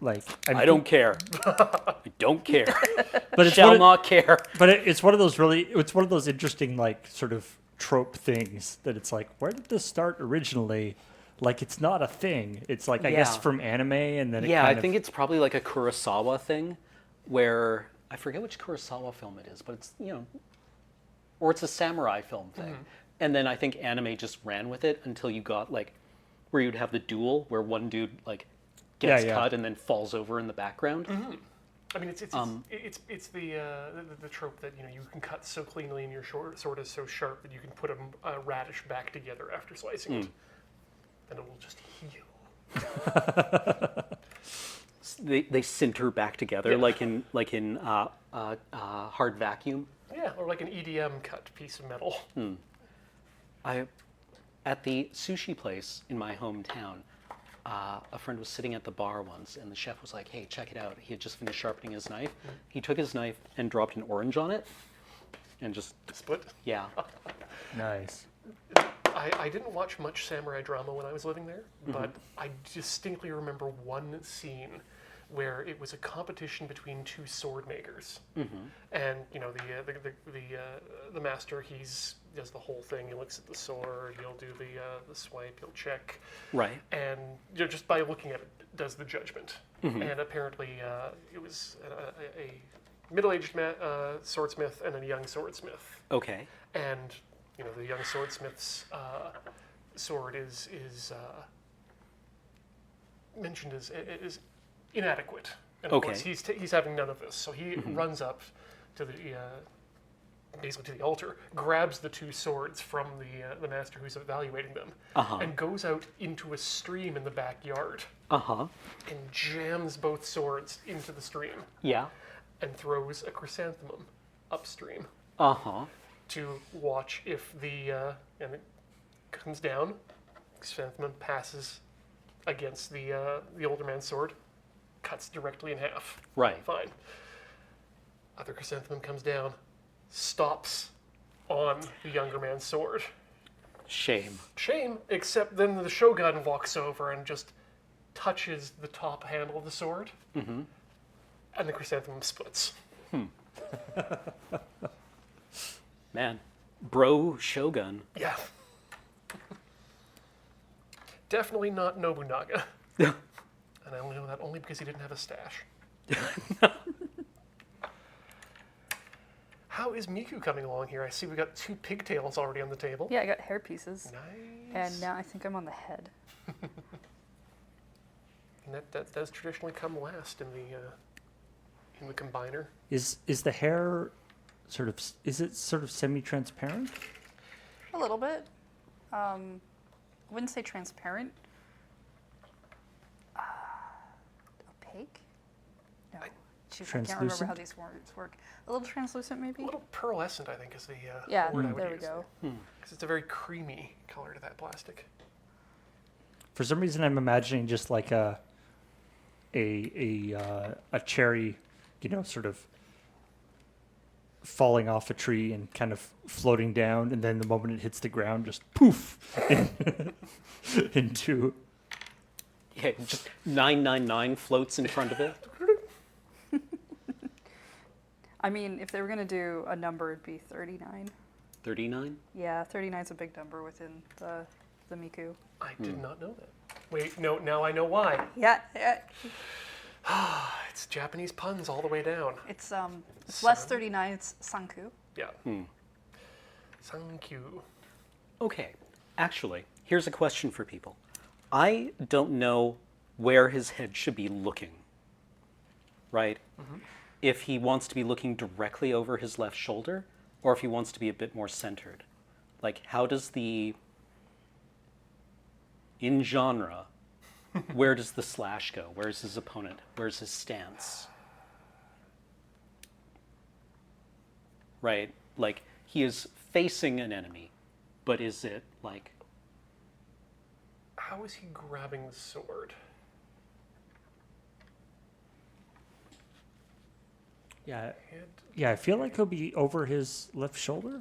D: like
C: I don't care. I don't care.
D: but it's
C: Shall not care.
D: But it's one of those interesting like sort of trope things that it's like, where did this start originally? Like it's not a thing. It's like I guess
C: Yeah.
D: from anime, and then
C: Yeah, I think it's probably like a Kurosawa thing, where I forget which Kurosawa film it is, but it's or it's a samurai film thing. And then I think anime just ran with it until you got like where you'd have the duel where one dude like gets
D: Yeah.
C: cut and then falls over in the background.
A: I mean, it's the trope that you can cut so cleanly and your sword is so sharp that you can put a radish back together after slicing it, and it will just heal.
C: They sinter back together like in hard vacuum.
A: Yeah, or like an EDM cut piece of metal.
C: At the sushi place in my hometown, a friend was sitting at the bar once, and the chef was like, "Hey, check it out." He had just finished sharpening his knife. He took his knife and dropped an orange on it, and just
A: Split.
C: yeah.
D: nice.
A: I didn't watch much samurai drama when I was living there, but I distinctly remember one scene where it was a competition between 2 sword makers, and the master does the whole thing. He looks at the sword, he'll do the swipe, he'll check,
C: Right.
A: and just by looking at it, does the judgment. And apparently, it was a middle-aged swordsmith and a young swordsmith,
C: Okay.
A: and the young swordsmith's sword is mentioned as inadequate, and of
C: Okay.
A: course he's having none of this. So he runs up to the basically to the altar, grabs the 2 swords from the master who's evaluating them, and goes out into a stream in the backyard and jams both swords into the stream
C: Yeah.
A: and throws a chrysanthemum upstream to watch if and it comes down. Chrysanthemum passes against the older man's sword, cuts directly in half.
C: Right.
A: Fine. Other chrysanthemum comes down, stops on the younger man's sword.
C: Shame.
A: Shame, except then the Shogun walks over and just touches the top handle of the sword, and the chrysanthemum splits.
C: Man, bro Shogun.
A: Yeah. Definitely not Nobunaga.
C: Yeah.
A: And I only know that only because he didn't have a stash. How is Miku coming along here? I see we got 2 pigtails already on the table.
B: Yeah, I got hair pieces.
A: Nice.
B: And now I think I'm on the head.
A: And that does traditionally come last in the combiner.
D: Is the hair sort of semi-transparent?
B: A little bit. I wouldn't say transparent. Opaque? No. Shoot, I can't remember how
D: Translucent?
B: these words work. A little translucent, maybe?
A: A little pearlescent, I think, is the
B: Yeah,
A: word I would
B: there we
A: use.
B: go.
A: Because it's a very creamy color to that plastic.
D: For some reason, I'm imagining just like a cherry, sort of falling off a tree and kind of floating down, and then the moment it hits the ground, just poof into.
C: Yeah, just 999 floats in front of it.
B: I mean, if they were going to do a number, it'd be 39.
C: 39?
B: Yeah, 39's a big number within the Miku.
A: I did not know that. Wait, no, now I know why.
B: Yeah,
A: It's Japanese puns all the way down.
B: it's less
A: San.
B: 39, it's Sanku.
A: Yeah. Thank you.
C: Okay, actually, here's a question for people. I don't know where his head should be looking, right? If he wants to be looking directly over his left shoulder, or if he wants to be a bit more centered. Like, how does in genre, where does the slash go? Where's his opponent? Where's his stance? Right? Like, he is facing an enemy, but is it like...
A: How is he grabbing the sword?
D: Yeah,
A: Head.
D: yeah. I feel like he'll be over his left shoulder.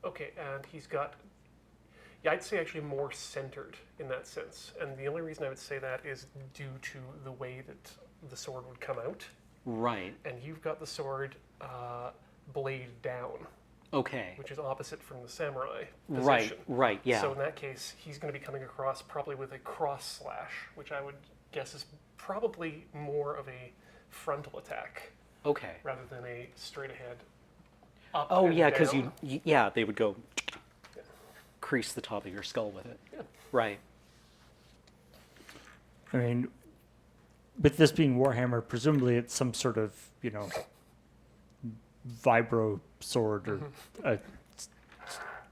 A: Okay, and he's got... Yeah, I'd say actually more centered in that sense. And the only reason I would say that is due to the way that the sword would come out.
C: Right.
A: And you've got the sword blade down,
C: Okay.
A: which is opposite from the samurai
C: Right,
A: position.
C: right, yeah.
A: So in that case, he's going to be coming across probably with a cross slash, which I would guess is probably more of a frontal attack
C: Okay.
A: rather than a straight ahead up
C: Oh,
A: and
C: yeah, because
A: down.
C: yeah, they would go crease the top of your skull with it.
A: Yeah.
C: Right.
D: I mean, with this being Warhammer, presumably it's some sort of, vibro sword or a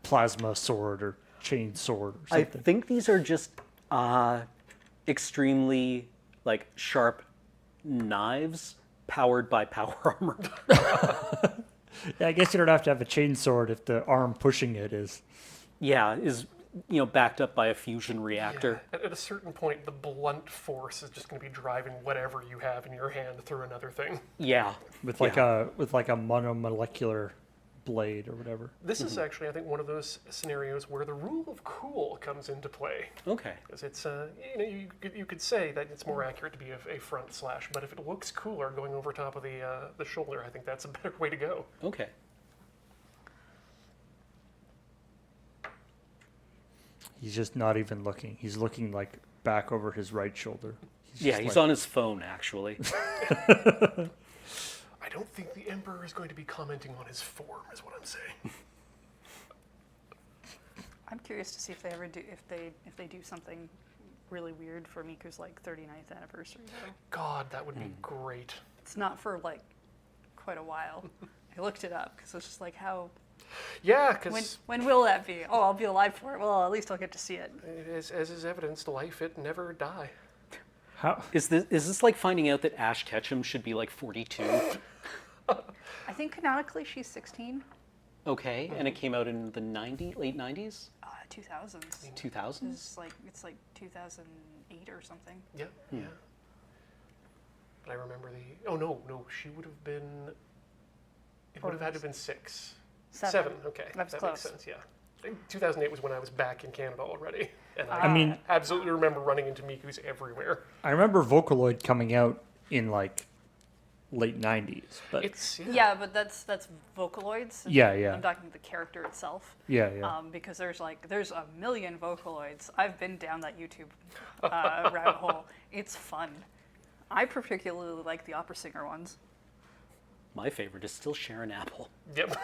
D: plasma sword or chain sword or
C: I
D: something.
C: think these are just extremely like sharp knives powered by power armor.
D: Yeah, I guess you don't have to have a chain sword if the arm pushing it is.
C: Yeah, is backed up by a fusion reactor.
A: Yeah. At a certain point, the blunt force is just going to be driving whatever you have in your hand through another thing.
C: Yeah.
D: With like a monomolecular blade or whatever.
A: This is actually, I think, one of those scenarios where the rule of cool comes into play.
C: Okay.
A: Because it's, you could say that it's more accurate to be a front slash, but if it looks cooler going over top of the shoulder, I think that's a better way to go.
C: Okay.
D: He's just not even looking. He's looking like back over his right shoulder.
C: Yeah, he's on his phone actually.
A: I don't think the Emperor is going to be commenting on his form, is what I'm saying.
B: I'm curious to see if they ever do if they do something really weird for Miku's like 39th anniversary though.
A: God, that would be great.
B: It's not for like quite a while. I looked it up because it's just like how
A: Yeah, because
B: when will that be? Oh, I'll be alive for it. Well, at least I'll get to see it.
A: as is evidenced, life it never die.
D: How?
C: Is this like finding out that Ash Ketchum should be like 42?
B: I think canonically she's 16.
C: Okay, and it came out in the late 90s?
B: 2000s.
C: 2000s?
B: It's like 2008 or something.
A: Yeah, yeah. But I remember oh no, she would have been, it would have had to have been 6. 7. Okay,
B: That's
A: that
B: close.
A: makes sense. Yeah, I think 2008 was when I was back in Canada already, and
D: I mean,
A: absolutely remember running into Mikus everywhere.
D: I remember Vocaloid coming out in like late 90s, but
A: It's
B: Yeah, but that's Vocaloids.
D: Yeah.
B: I'm talking the character itself.
D: yeah.
B: Because there's a million Vocaloids. I've been down that YouTube rabbit hole. It's fun. I particularly like the opera singer ones.
C: My favorite is still Sharon Apple
A: Yep.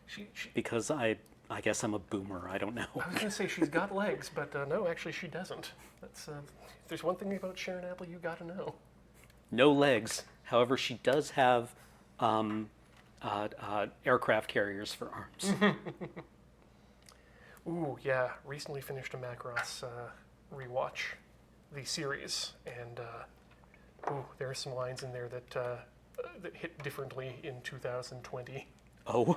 A: she
C: because I guess I'm a boomer. I don't know.
A: I was gonna say she's got legs, but no, actually she doesn't. That's if there's one thing about Sharon Apple you gotta know.
C: No legs. However, she does have aircraft carriers for arms.
A: Ooh, yeah. Recently finished a Macross rewatch, the series, and there are some lines in there that hit differently in 2020.
C: Oh,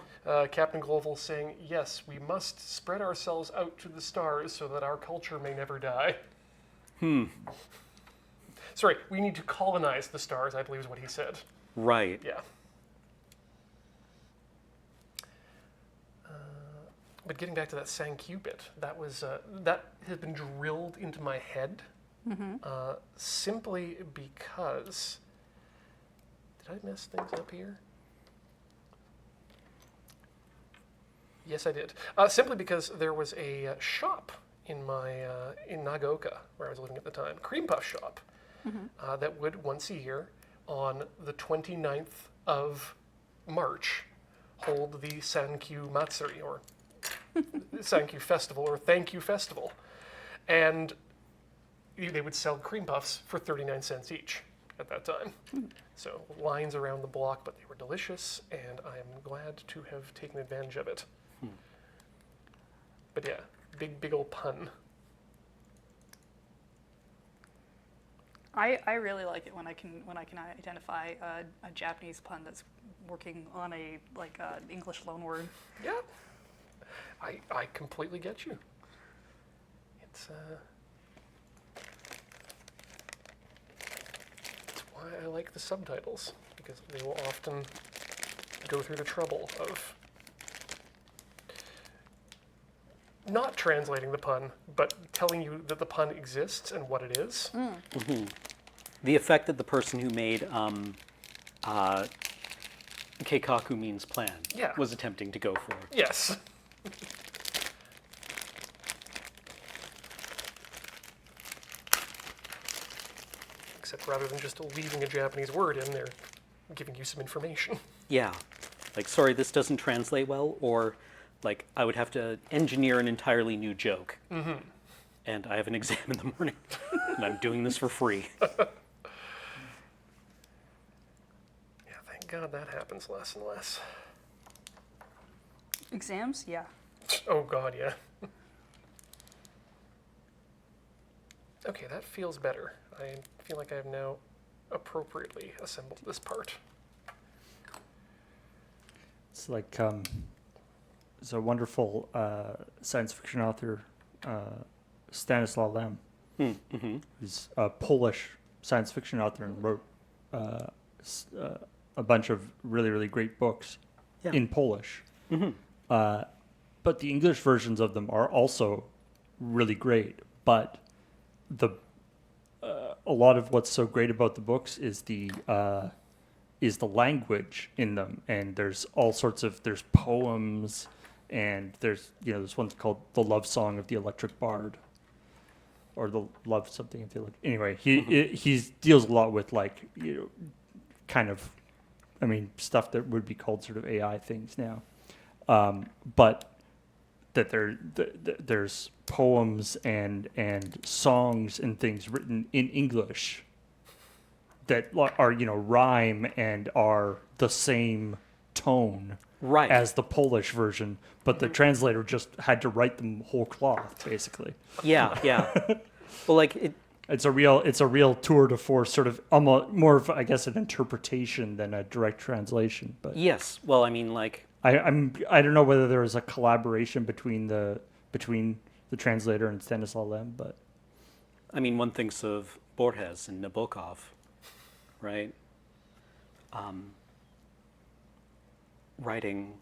A: Captain Gloval saying, "Yes, we must spread ourselves out to the stars so that our culture may never die." Sorry, we need to colonize the stars, I believe is what he said.
C: right.
A: Yeah. But getting back to that Sang-Q bit, that was that has been drilled into my head simply because. Did I mess things up here? Yes, I did. Simply because there was a shop in my in Nagaoka, where I was living at the time, cream puff shop, that would once a year on the 29th of March hold the Sankyu Matsuri, or Sankyu Festival, or Thank You Festival. And they would sell cream puffs for 39 cents each at that time. So lines around the block, but they were delicious, and I am glad to have taken advantage of it. But yeah, big old pun.
B: I really like it when I can identify a Japanese pun that's working on a English loanword.
A: Yeah, I completely get you. It's why I like the subtitles, because they will often go through the trouble of not translating the pun, but telling you that the pun exists and what it is.
C: The effect that the person who made Keikaku means plan
A: Yeah.
C: was attempting to go for.
A: Yes. Except rather than just leaving a Japanese word in, they're giving you some information.
C: Yeah. Like, sorry, this doesn't translate well, or like I would have to engineer an entirely new joke. And I have an exam in the morning, and I'm doing this for free.
A: Yeah, thank God that happens less and less.
B: Exams? Yeah.
A: Oh God, yeah. Okay, that feels better. I feel like I have now appropriately assembled this part.
D: It's like there's a wonderful science fiction author, Stanislaw Lem, who's a Polish science fiction author and wrote a bunch of really great books in Polish. But the English versions of them are also really great. But a lot of what's so great about the books is the language in them, and there's all sorts of poems, and there's this one's called The Love Song of the Electric Bard, or the love something of the electric. Anyway, he deals a lot with kind of, stuff that would be called sort of AI things now, but that there's poems and songs and things written in English that are rhyme and are the same tone
C: Right.
D: as the Polish version, but the translator just had to write them whole cloth, basically.
C: Yeah. Well, like
D: It's a real tour de force, sort of almost more of, I guess, an interpretation than a direct translation. But
C: yes. Well, I mean, like
D: I don't know whether there was a collaboration between the translator and Stanislaw Lem, but
C: I mean, one thinks of Borges and Nabokov, right? writing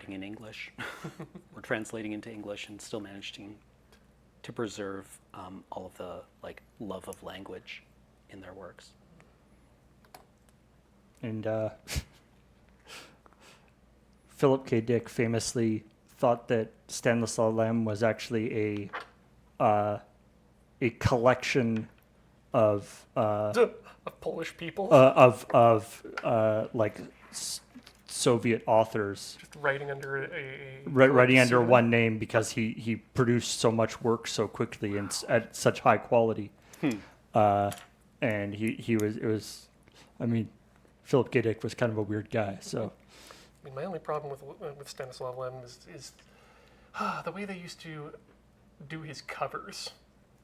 C: in English or translating into English and still managing to preserve all of the love of language in their works.
D: And Philip K. Dick famously thought that Stanislaw Lem was actually a collection of
A: Of Polish people
D: Soviet authors
A: just writing under a
D: writing under
A: pseudonym.
D: one name because he produced so much work so quickly and at such high quality. And I mean, Philip K. Dick was kind of a weird guy. So
A: I mean, my only problem with Stanislaw Lem is the way they used to do his covers,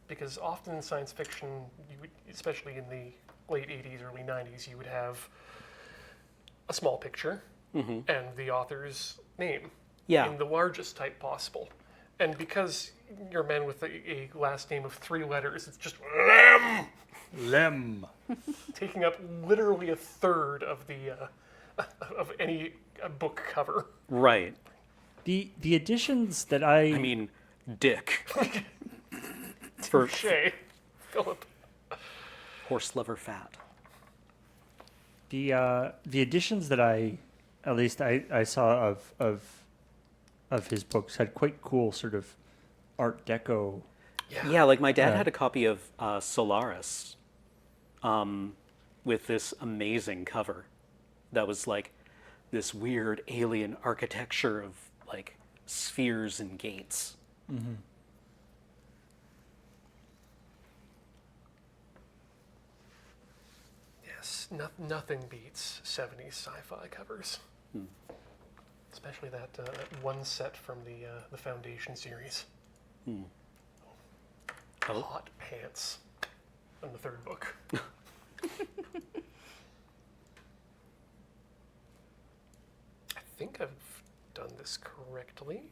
A: because often in science fiction, especially in the late 80s, early 90s, you would have a small picture and the author's name in the largest type possible. And because you're a man with a last name of 3 letters, it's just Lem, taking up literally a third of the of any book cover.
C: Right.
D: the additions that I
C: mean, Dick. For
A: Shay, Philip.
C: horse lover fat.
D: the editions that I saw of his books had quite cool sort of Art Deco.
C: Yeah, like my dad had a copy of Solaris with this amazing cover that was like this weird alien architecture of like spheres and gates.
A: Yes, nothing beats 70s sci-fi covers. Especially that one set from the Foundation series.
C: Oh.
A: Hot Pants in the 3rd book. I think I've done this correctly.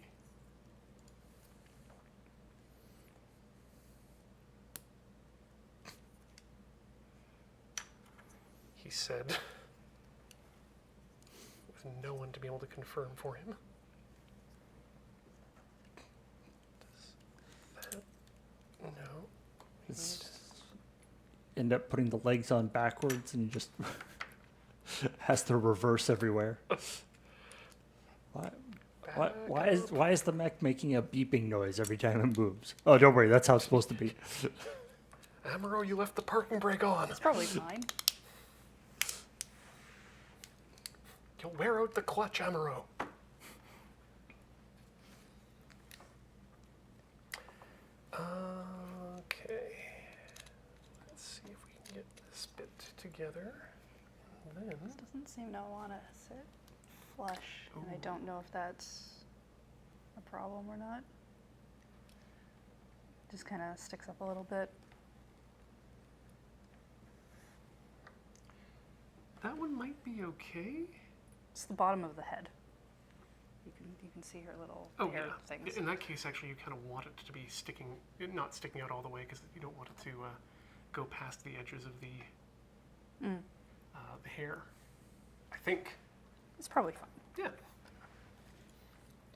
A: He said, with no one to be able to confirm for him. Does that? No.
D: End up putting the legs on backwards and just has to reverse everywhere. Why is the mech making a beeping noise every time it moves? Oh, don't worry, that's how it's supposed to be.
A: Amaro, you left the parking brake on.
B: It's probably fine.
A: You'll wear out the clutch, Amaro. Okay. Let's see if we can get this bit together. And then,
B: Doesn't seem to want to sit flush, and I don't know if that's a problem or not. Just kind of sticks up a little bit.
A: that one might be okay.
B: It's the bottom of the head. You can see her little hair things.
A: In that case, actually, you kind of want it to be not sticking out all the way, because you don't want it to go past the edges of the hair. I think.
B: It's probably fine.
A: Yeah.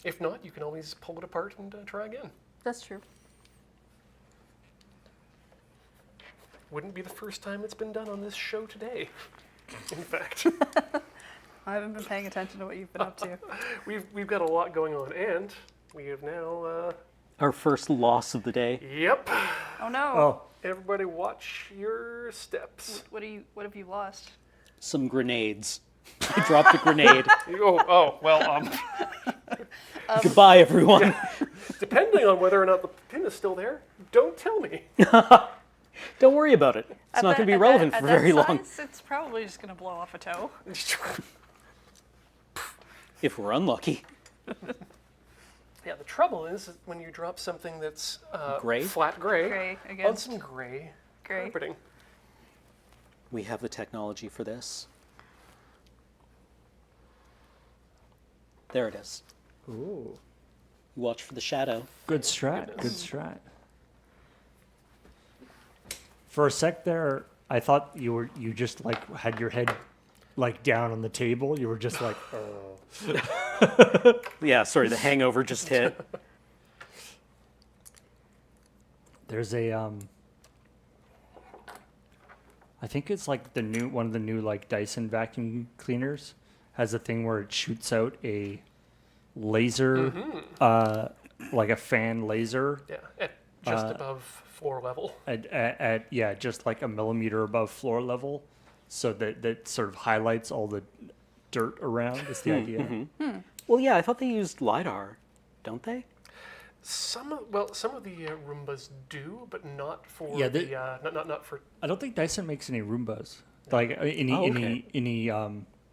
A: If not, you can always pull it apart and try again.
B: That's true.
A: Wouldn't be the first time it's been done on this show today. In fact,
B: I haven't been paying attention to what you've been up to.
A: we've got a lot going on, and we have now.
C: Our first loss of the day.
A: Yep.
B: Oh no!
D: Oh,
A: Everybody, watch your steps.
B: What have you lost?
C: Some grenades. I dropped a grenade.
A: Well,
C: Goodbye, everyone.
A: depending on whether or not the pin is still there, don't tell me.
C: Don't worry about it. It's not going to be relevant for very long.
B: It's probably just going to blow off a toe.
C: If we're unlucky.
A: Yeah, the trouble is when you drop something that's
C: Gray?
A: flat gray,
B: Gray
A: on
B: against
A: some gray
B: gray.
A: carpeting.
C: We have the technology for this. There it is.
D: ooh,
C: Watch for the shadow.
D: good strat, good strat. For a sec there, I thought you just like had your head like down on the table. You were just like, oh.
C: Yeah, sorry, the hangover just hit.
D: There's a I think it's like one of the new like Dyson vacuum cleaners has a thing where it shoots out a laser, like a fan laser
A: Yeah, at just above floor level.
D: at yeah, just like a millimeter above floor level, so that sort of highlights all the dirt around. Is the idea?
C: Well, yeah, I thought they used LiDAR, don't they?
A: Some of the Roombas do, but not for
D: Yeah,
A: not for.
D: I don't think Dyson makes any Roombas, like any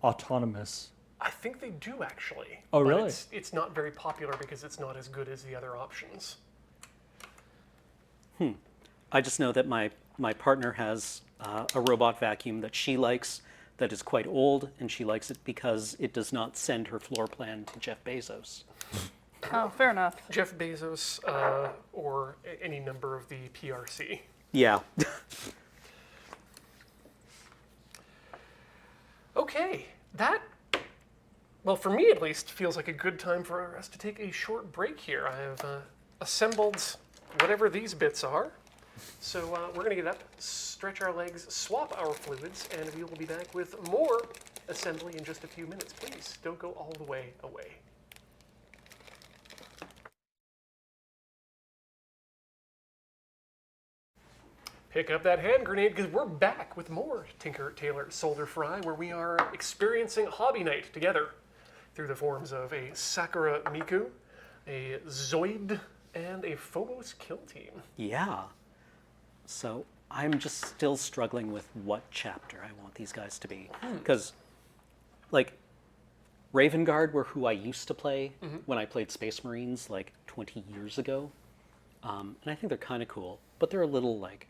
D: autonomous.
A: I think they do actually.
D: Oh,
A: but
D: really?
A: It's not very popular because it's not as good as the other options.
C: I just know that my partner has a robot vacuum that she likes that is quite old, and she likes it because it does not send her floor plan to Jeff Bezos.
B: Oh, fair enough.
A: Jeff Bezos or any number of the PRC.
C: Yeah.
A: Okay, that, well, for me at least, feels like a good time for us to take a short break here. I have assembled whatever these bits are. So we're going to get up, stretch our legs, swap our fluids, and we will be back with more assembly in just a few minutes. Please don't go all the way away. Pick up that hand grenade because we're back with more Tinker, Tailor, Solder, Fry, where we are experiencing Hobby Night together through the forms of a Sakura Miku, a Zoid, and a Phobos Kill Team.
C: Yeah. So I'm just still struggling with what chapter I want these guys to be. Because, like, Raven Guard were who I used to play when I played Space Marines, like, 20 years ago. And I think they're kind of cool. But they're a little, like,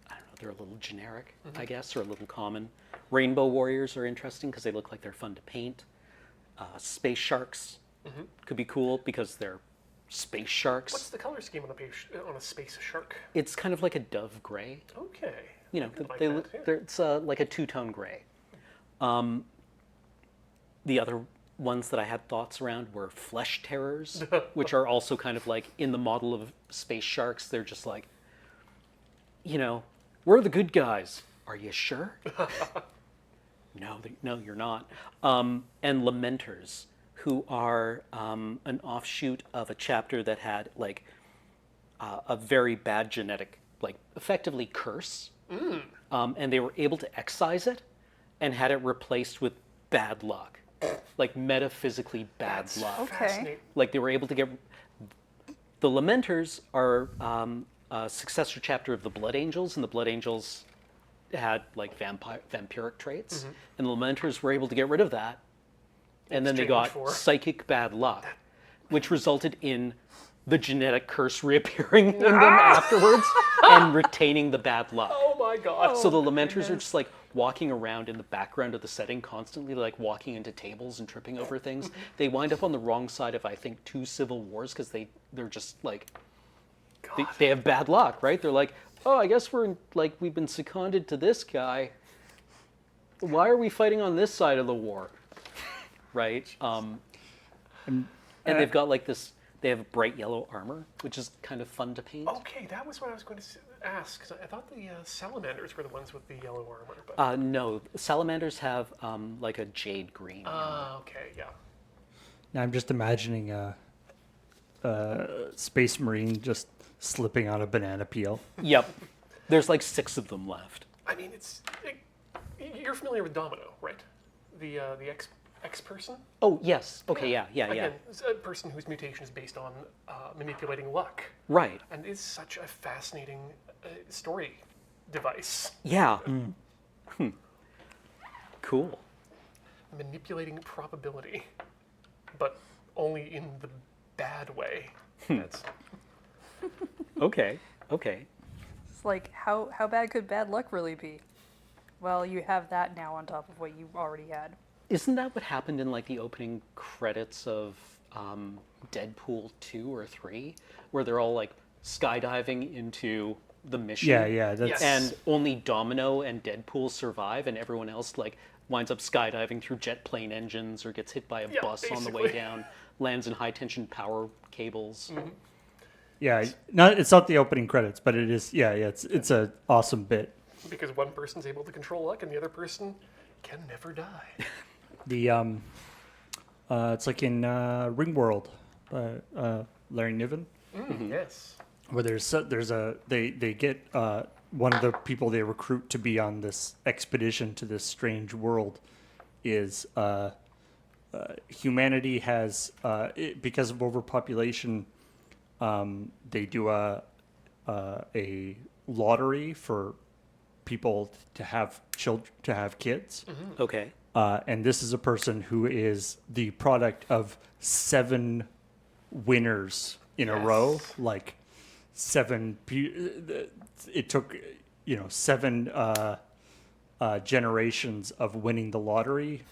C: I don't know, they're a little generic, I guess, or a little common. Rainbow Warriors are interesting because they look like they're fun to paint. Space Sharks could be cool because they're space sharks.
A: What's the color scheme on a space shark?
C: It's kind of like a dove gray.
A: Okay.
C: You know,
A: I like
C: they
A: that,
C: look.
A: yeah.
C: It's like a two-tone gray. The other ones that I had thoughts around were flesh terrors, which are also kind of like in the model of space sharks. They're just like, you know, we're the good guys. Are you sure? No, you're not. And Lamenters, who are an offshoot of a chapter that had like a very bad genetic, like effectively curse, and they were able to excise it and had it replaced with bad luck, like metaphysically bad luck.
B: Okay.
A: Fascinating.
C: Like they were able to get. The Lamenters are a successor chapter of the Blood Angels, and the Blood Angels had like vampiric traits, and the Lamenters were able to get rid of that. And then they got psychic bad luck, which resulted in the genetic curse reappearing in them afterwards and retaining the bad luck.
A: Oh my god.
C: So the Lamenters are just like walking around in the background of the setting constantly, like walking into tables and tripping over things. They wind up on the wrong side of, I think, 2 civil wars because they're just like, they have bad luck, right? They're like, oh, I guess we've been seconded to this guy. Why are we fighting on this side of the war? Right? And they've got like this, they have bright yellow armor, which is kind of fun to paint.
A: Okay, that was what I was going to ask. 'Cause I thought the salamanders were the ones with the yellow armor. But...
C: No, salamanders have like a jade green.
A: okay, yeah.
D: Now I'm just imagining a Space Marine just slipping on a banana peel.
C: Yep. There's like 6 of them left.
A: I mean, you're familiar with Domino, right? The X person?
C: Oh, yes. Okay, yeah.
A: Again, it's a person whose mutation is based on manipulating luck.
C: Right.
A: And it's such a fascinating story device.
C: Yeah. Cool.
A: Manipulating probability, but only in the bad way. That's
C: Okay.
B: It's like, how bad could bad luck really be? Well, you have that now on top of what you already had.
C: Isn't that what happened in like the opening credits of Deadpool 2 or 3, where they're all like skydiving into the mission.
D: Yeah. That's
A: Yes.
C: And only Domino and Deadpool survive, and everyone else like winds up skydiving through jet plane engines or gets hit by a
A: Yeah,
C: bus on the way
A: basically.
C: down, lands in high tension power cables.
D: yeah. Not it's not the opening credits, but it is. Yeah. It's a awesome bit.
A: Because one person's able to control luck and the other person can never die.
D: The it's like in Ringworld, Larry Niven,
A: Yes.
D: where they get one of the people they recruit to be on this expedition to this strange world is humanity has because of overpopulation, they do a lottery for people to have kids.
C: Okay.
D: And this is a person who is the product of 7 winners in a row. Like it took 7 generations of winning the lottery.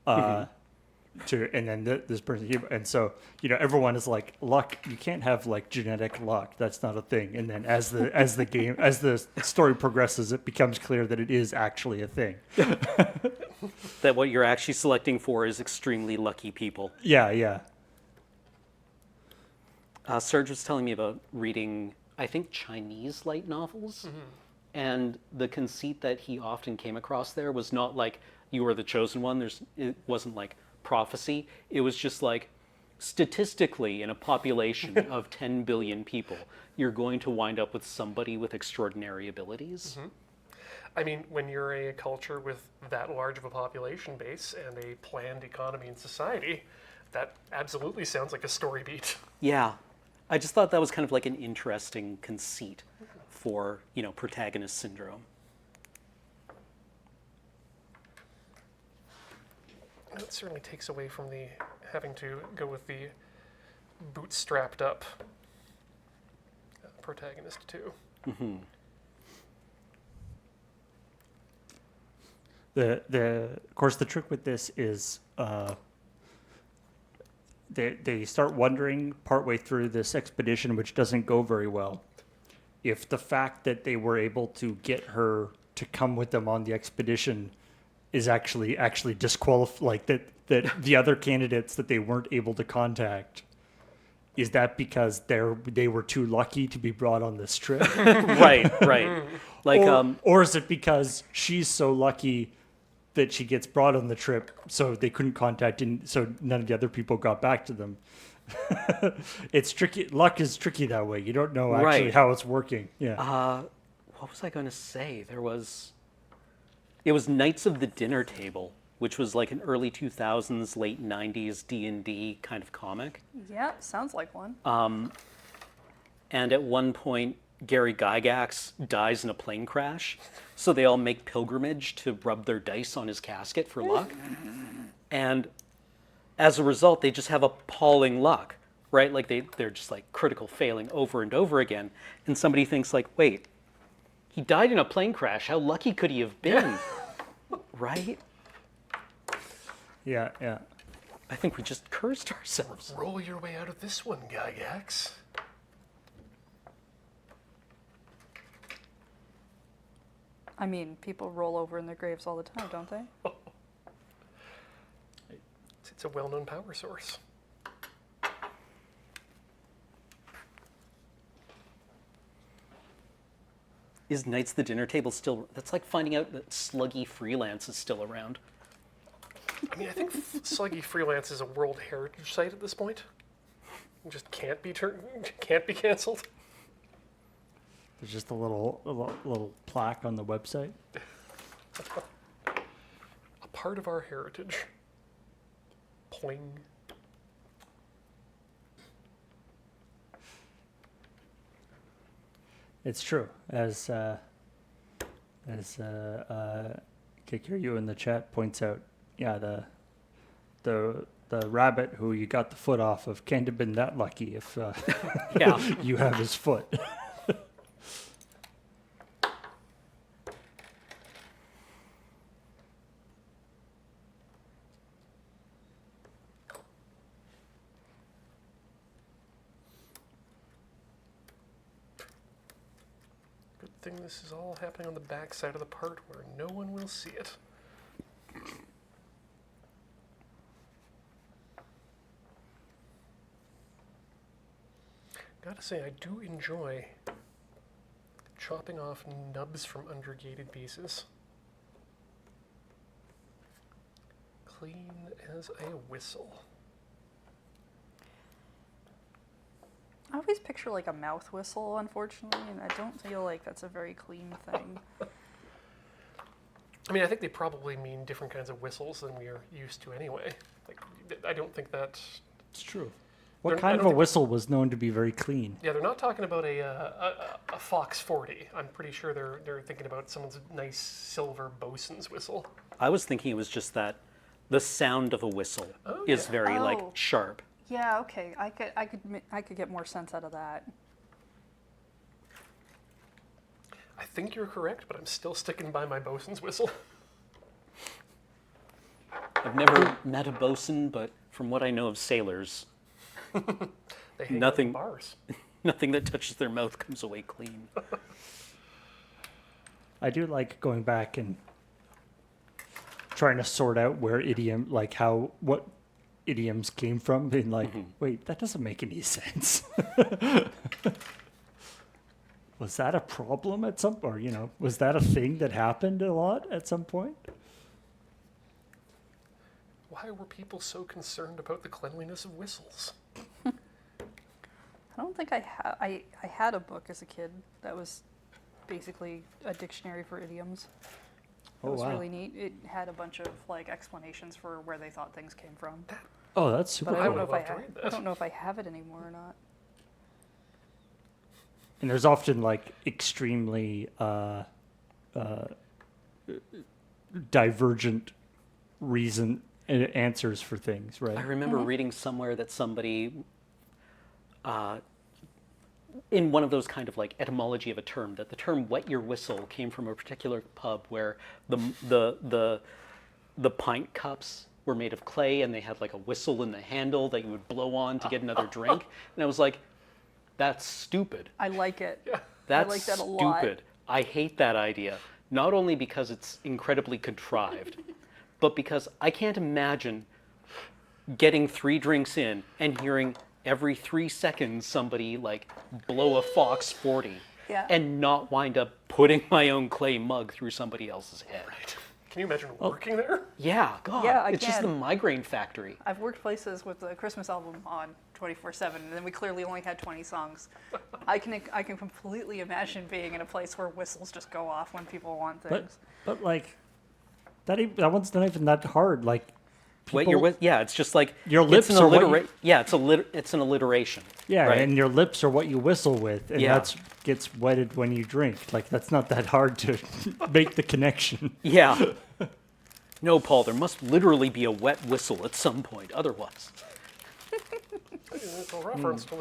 D: And then this person here, and so everyone is like, luck. You can't have like genetic luck. That's not a thing. And then as the story progresses, it becomes clear that it is actually a thing.
C: That what you're actually selecting for is extremely lucky people.
D: Yeah.
C: Serge was telling me about reading, I think, Chinese light novels. And the conceit that he often came across there was not like you were the chosen one. It wasn't like prophecy. It was just like statistically in a population of 10 billion people, you're going to wind up with somebody with extraordinary abilities.
A: I mean, when you're a culture with that large of a population base and a planned economy and society, that absolutely sounds like a story beat.
C: Yeah. I just thought that was kind of like an interesting conceit for, protagonist syndrome.
A: That certainly takes away from the having to go with the bootstrapped up protagonist too.
D: Of course the trick with this is they start wondering partway through this expedition, which doesn't go very well, if the fact that they were able to get her to come with them on the expedition is actually disqualify, like that the other candidates that they weren't able to contact, is that because they were too lucky to be brought on this trip?
C: Right. Like,
D: or is it because she's so lucky that she gets brought on the trip, so they couldn't contact, and so none of the other people got back to them? It's tricky. Luck is tricky that way. You don't know actually
C: Right.
D: how it's working. Yeah.
C: what was I going to say? It was Knights of the Dinner Table, which was like an early 2000s, late 90s D&D kind of comic.
B: Yeah, sounds like one.
C: And at one point, Gary Gygax dies in a plane crash, so they all make pilgrimage to rub their dice on his casket for luck. And as a result, they just have appalling luck, right? Like they're just like critical failing over and over again. And somebody thinks like, wait, he died in a plane crash. How lucky could he have been? Right?
D: Yeah.
C: I think we just cursed ourselves.
A: Roll your way out of this one, Gygax.
B: I mean, people roll over in their graves all the time, don't they?
A: It's a well-known power source.
C: Is Knights of the Dinner Table still... That's like finding out that Sluggy Freelance is still around.
A: I mean, I think Sluggy Freelance is a World Heritage Site at this point. It just can't be canceled.
D: There's just a little plaque on the website.
A: A part of our heritage. Pling.
D: It's true, as Kikiryu in the chat points out. Yeah, the rabbit who you got the foot off of can't have been that lucky if
C: Yeah.
D: you have his foot.
A: thing this is all happening on the back side of the part where no one will see it. Gotta say, I do enjoy chopping off nubs from undergated pieces. Clean as a whistle.
B: I always picture like a mouth whistle, unfortunately, and I don't feel like that's a very clean thing.
A: I mean, I think they probably mean different kinds of whistles than we are used to anyway. Like, I don't think that...
D: It's true.
A: They're-
D: What
A: I
D: kind
A: don't
D: of a
A: think-
D: whistle was known to be very clean?
A: Yeah, they're not talking about a Fox 40. I'm pretty sure they're thinking about someone's nice silver bosun's whistle.
C: I was thinking it was just that the sound of a whistle is
A: yeah.
C: very like
B: Oh.
C: sharp.
B: Yeah, okay, I could get more sense out of that.
A: I think you're correct, but I'm still sticking by my bosun's whistle.
C: I've never met a bosun, but from what I know of sailors,
A: They hang
C: Nothing.
A: out in bars.
C: nothing that touches their mouth comes away clean.
D: I do like going back and trying to sort out where what idioms came from, and like, wait, that doesn't make any sense. Was that a problem at some, or was that a thing that happened a lot at some point?
A: Why were people so concerned about the cleanliness of whistles?
B: I don't think I had a book as a kid that was basically a dictionary for idioms. It
D: Oh,
B: was
D: wow.
B: really neat. It had a bunch of like explanations for where they thought things came from.
D: Oh, that's super
B: But I
A: I
B: don't
D: cool.
B: know
A: would
B: if
A: love to read
B: I
A: that.
B: don't know if I have it anymore or not.
D: And there's often like extremely divergent answers for things, right?
C: I remember reading somewhere that somebody, in one of those kind of like etymology of a term, that the term "wet your whistle" came from a particular pub where the pint cups were made of clay and they had like a whistle in the handle that you would blow on to get another drink. And I was like, that's stupid.
B: I like it.
C: That's
B: like that a lot.
C: stupid. I hate that idea. Not only because it's incredibly contrived, but because I can't imagine getting 3 drinks in and hearing every 3 seconds somebody like blow a Fox 40
B: Yeah.
C: and not wind up putting my own clay mug through somebody else's head.
A: Can you imagine working there?
C: Yeah, God,
B: Yeah, I
C: it's just the
B: can.
C: migraine factory.
B: I've worked places with the Christmas album on 24/7, and then we clearly only had 20 songs. I can completely imagine being in a place where whistles just go off when people want things.
D: But like that one's not even that hard. Like
C: Wait, you're with, yeah, it's just like
D: Your
C: it's
D: lips
C: an
D: are what you-
C: yeah, it's an alliteration.
D: yeah,
C: right?
D: and your lips are what you whistle with, and
C: Yeah.
D: that's gets wetted when you drink. Like that's not that hard to make the connection.
C: Yeah. No, Paul, there must literally be a wet whistle at some point, otherwise.
A: It's a reference to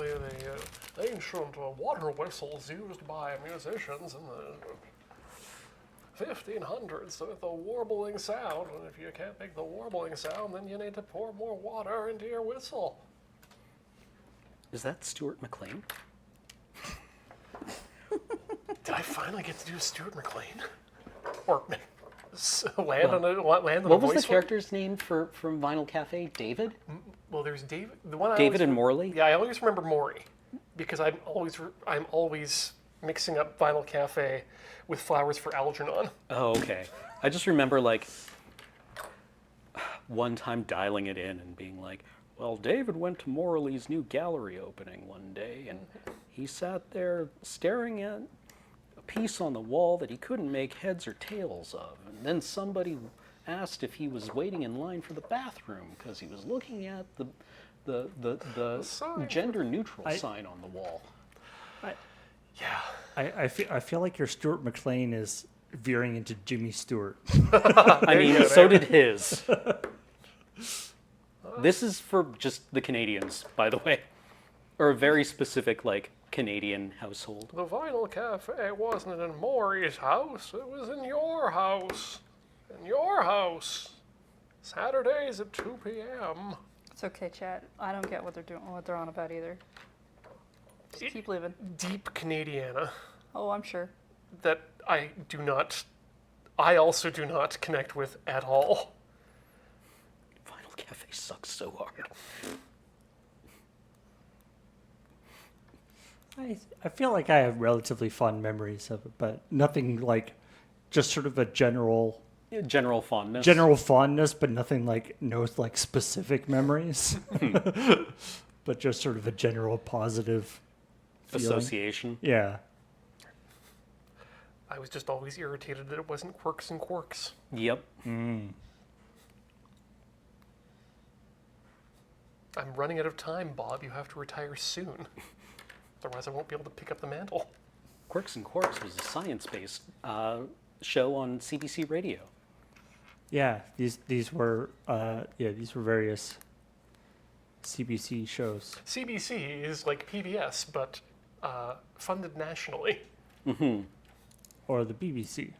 A: the ancient water whistles used by musicians in the 1500s with a warbling sound. And if you can't make the warbling sound, then you need to pour more water into your whistle.
C: Is that Stuart McLean?
A: Did I finally get to do Stuart McLean? Or land on a
C: What
A: voice
C: was the
A: one?
C: character's name from Vinyl Cafe? David?
A: Well, there's David. The one I
C: David
A: always
C: and Morley?
A: Yeah, I always remember Maury because I'm always mixing up Vinyl Cafe with Flowers for Algernon.
C: Oh, okay. I just remember like one time dialing it in and being like, well, David went to Morley's new gallery opening one day and he sat there staring at a piece on the wall that he couldn't make heads or tails of. And then somebody asked if he was waiting in line for the bathroom because he was looking at the
A: sign.
C: gender neutral sign on the wall.
A: Yeah.
D: I feel like your Stuart McLean is veering into Jimmy Stewart.
C: I mean,
A: you go,
C: so
A: there.
C: did his. This is for just the Canadians, by the way, or a very specific like Canadian household.
A: The Vinyl Cafe wasn't in Maury's house, it was in your house. In your house. Saturdays at 2 p.m.
B: It's okay, chat. I don't get what they're doing, what they're on about either. Just keep living.
A: Deep Canadiana.
B: Oh, I'm sure.
A: that I also do not connect with at all.
C: Final Cafe sucks so hard.
D: I feel like I have relatively fond memories of it, but nothing like just sort of a general
C: General fondness.
D: fondness, but nothing like no like specific memories. But just sort of a general positive feeling.
C: Association.
D: Yeah.
A: I was just always irritated that it wasn't Quirks and Quarks.
C: Yep.
A: I'm running out of time, Bob. You have to retire soon. Otherwise, I won't be able to pick up the mantle.
C: Quirks and Quarks was a science-based show on CBC Radio.
D: Yeah, these were various CBC shows.
A: CBC is like PBS, but funded nationally.
D: Or the BBC.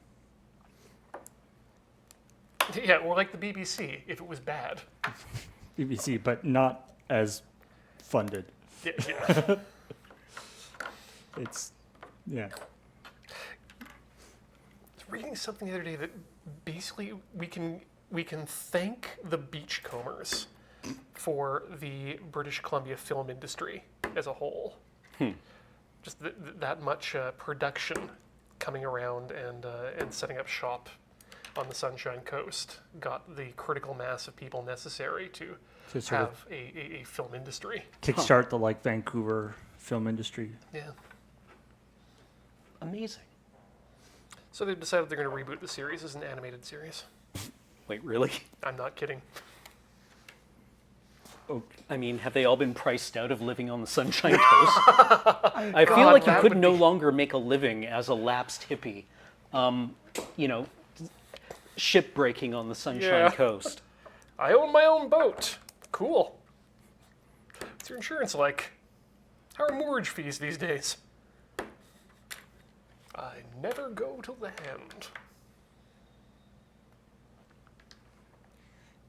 A: Yeah, or like the BBC, if it was bad.
D: BBC, but not as funded.
A: Yeah.
D: It's, yeah.
A: I was reading something the other day that basically we can thank the Beachcombers for the British Columbia film industry as a whole. Just that much production coming around and setting up shop on the Sunshine Coast got the critical mass of people necessary to
D: sort of
A: have a film industry.
D: kickstart the like Vancouver film industry.
A: Yeah.
C: Amazing.
A: So they've decided they're going to reboot the series as an animated series.
C: Wait, really?
A: I'm not kidding.
C: I mean, have they all been priced out of living on the Sunshine Coast? I feel like you
A: that
C: could
A: would
C: no
A: be-
C: longer make a living as a lapsed hippie. Shipbreaking on the Sunshine
A: Yeah.
C: Coast.
A: I own my own boat. Cool. What's your insurance like? How are mortgage fees these days? I never go till the end.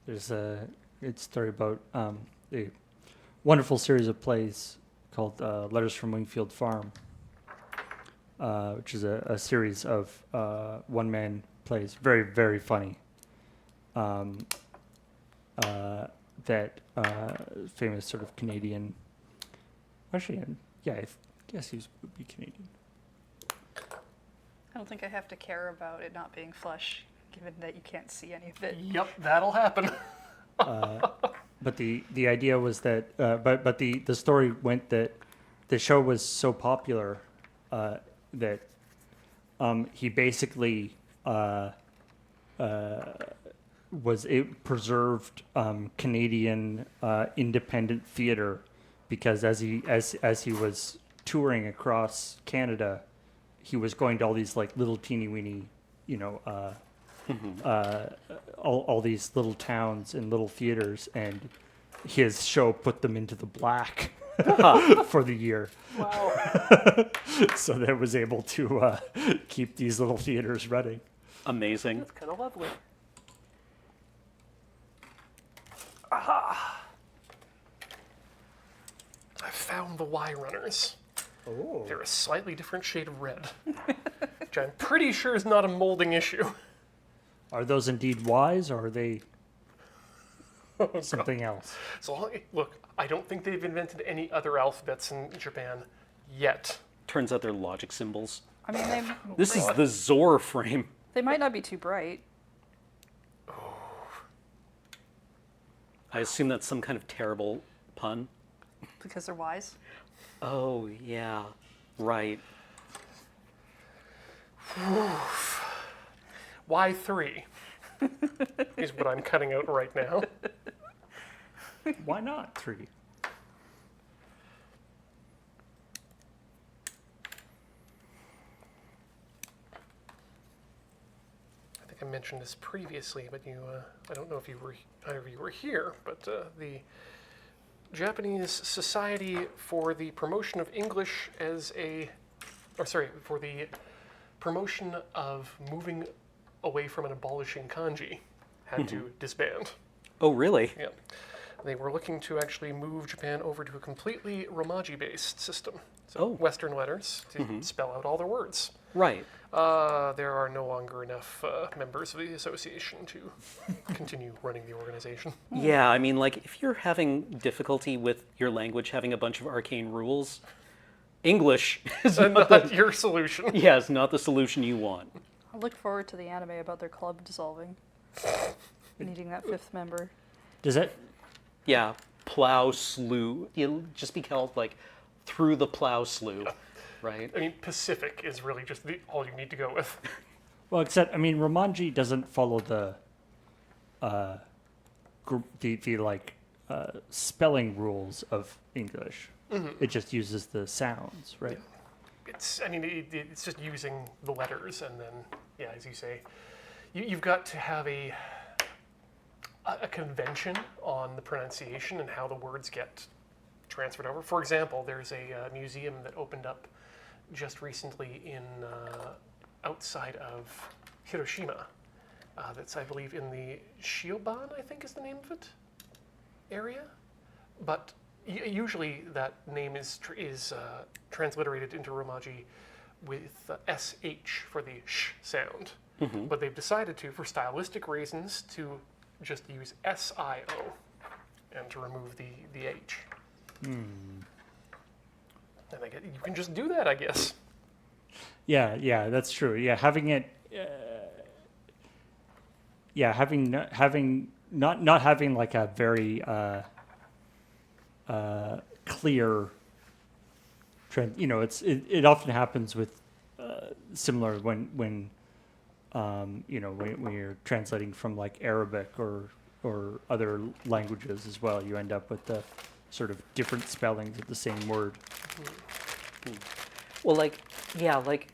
D: There's a good story about a wonderful series of plays called Letters from Wingfield Farm, which is a series of one-man plays, very, very funny. That famous sort of Canadian, actually, yeah, I guess he would be Canadian.
B: I don't think I have to care about it not being flush, given that you can't see any of it.
A: Yep, that'll happen.
D: But the idea was that, but the story went that the show was so popular that he basically it preserved Canadian independent theater, because as he was touring across Canada, he was going to all these like little teeny weeny, all these little towns and little theaters, and his show put them into the black for the year.
A: Wow.
D: So that was able to keep these little theaters running.
C: Amazing.
A: That's kind of lovely. Aha! I found the Y runners.
D: Oh.
A: They're a slightly different shade of red, which I'm pretty sure is not a molding issue.
D: Are those indeed Ys, or are they something else?
A: So look, I don't think they've invented any other alphabets in Japan yet.
C: Turns out they're logic symbols.
B: I mean,
C: This is the Zor frame.
B: they might not be too bright.
C: I assume that's some kind of terrible pun.
B: Because they're wise.
C: Oh, yeah. Right.
A: Y3 is what I'm cutting out right now.
D: Why not 3?
A: I think I mentioned this previously, but I don't know if either of you were here, but the Japanese Society for the Promotion of English for the promotion of moving away from and abolishing kanji had to disband.
C: Oh, really?
A: Yeah. They were looking to actually move Japan over to a completely Romaji-based system. So
C: Oh.
A: Western letters to spell out all their words.
C: Right.
A: There are no longer enough members of the association to continue running the organization.
C: Yeah, I mean, like, if you're having difficulty with your language having a bunch of arcane rules, English is
A: And
C: not
A: not your solution.
C: yeah, it's not the solution you want.
B: I look forward to the anime about their club dissolving. Needing that fifth member.
D: Does it?
C: Yeah, plow slough. It'll just be called, like, through the plow slough, right?
A: I mean, Pacific is really just all you need to go with.
D: Well, except I mean, Romanji doesn't follow the spelling rules of English. It just uses the sounds, right?
A: It's just using the letters, and then, yeah, as you say, you've got to have a convention on the pronunciation and how the words get transferred over. For example, there's a museum that opened up just recently in outside of Hiroshima. That's, I believe, in the Shioban, I think is the name of it, area. But usually that name is transliterated into Romaji with SH for the sh sound. But they've decided to, for stylistic reasons, to just use SIO and to remove the H. And you can just do that, I guess.
D: Yeah, that's true. Yeah, having it. Not having like a very clear trend. You know, it often happens with similar when you're translating from like Arabic or other languages as well. You end up with the sort of different spellings of the same word.
C: Well, like, yeah, like,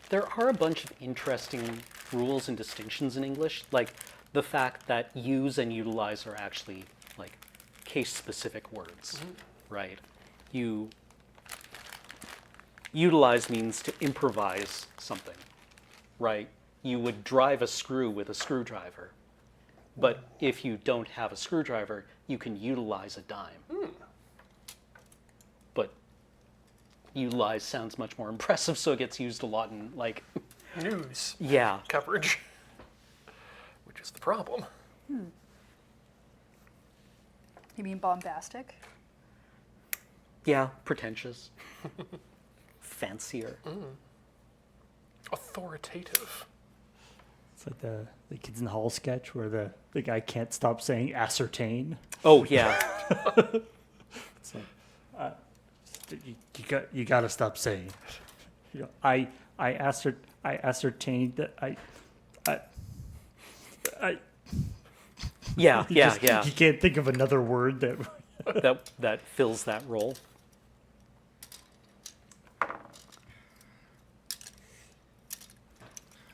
C: there are a bunch of interesting rules and distinctions in English, like the fact that use and utilize are actually, like, case-specific words, right? Utilize means to improvise something, right? You would drive a screw with a screwdriver, but if you don't have a screwdriver, you can utilize a dime. But utilize sounds much more impressive, so it gets used a lot in, like,
A: News
C: yeah.
A: coverage, which is the problem.
B: You mean bombastic?
C: Yeah, pretentious. Fancier.
A: Authoritative.
D: It's like the Kids in the Hall sketch where the guy can't stop saying ascertain.
C: Oh, yeah.
D: It's like, you got to stop saying. You know, I ascertained that I
C: Yeah, yeah,
D: just,
C: yeah.
D: You can't think of another word that.
C: That fills that role.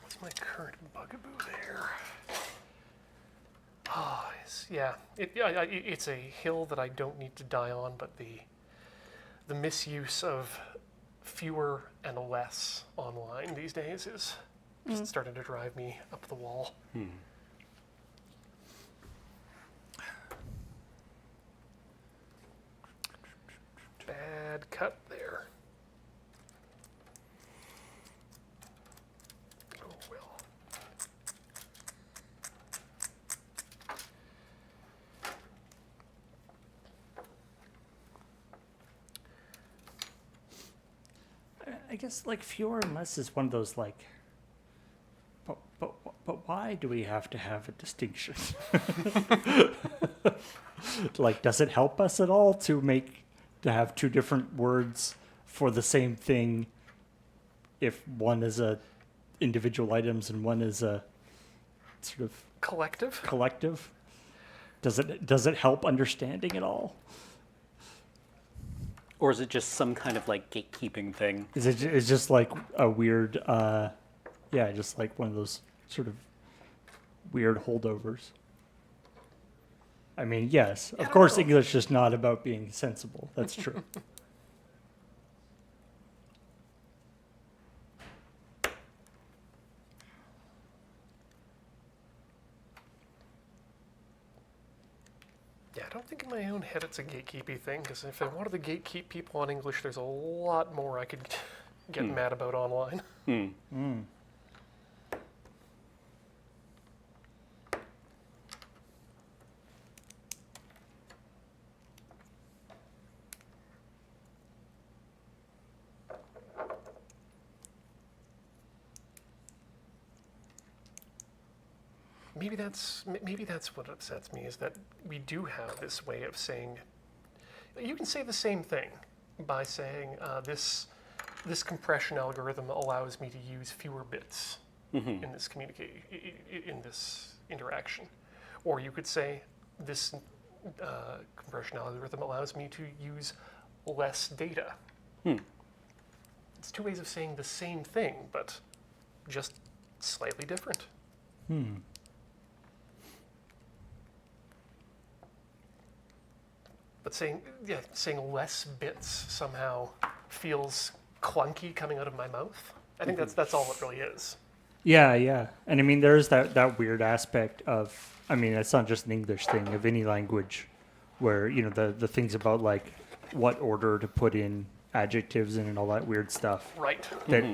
A: What's my current bugaboo there? Oh, it's a hill that I don't need to die on, but the misuse of fewer and less online these days is just starting to drive me up the wall. Bad cut there. Oh well.
D: I guess like fewer and less is one of those like. But why do we have to have a distinction? Like, does it help us at all to have two different words for the same thing if one is a individual items and one is a sort of
A: Collective?
D: Does it help understanding at all?
C: Or is it just some kind of, like, gatekeeping thing?
D: It's just like a weird, just like one of those sort of weird holdovers. I mean, yes, of course, English is not about being sensible. That's true.
A: Yeah, I don't think in my own head it's a gatekeepy thing, because if I wanted to gatekeep people on English, there's a lot more I could get mad about online. Maybe that's what upsets me, is that we do have this way of saying. You can say the same thing by saying this compression algorithm allows me to use fewer bits in this in this interaction, or you could say this compression algorithm allows me to use less data. It's two ways of saying the same thing, but just slightly different. But saying less bits somehow feels clunky coming out of my mouth. I think that's all it really is.
D: Yeah, yeah. And I mean, there's that weird aspect of, I mean, it's not just an English thing, of any language, where, you know, the things about, like, what order to put in adjectives in and all that weird stuff.
A: Right.
D: That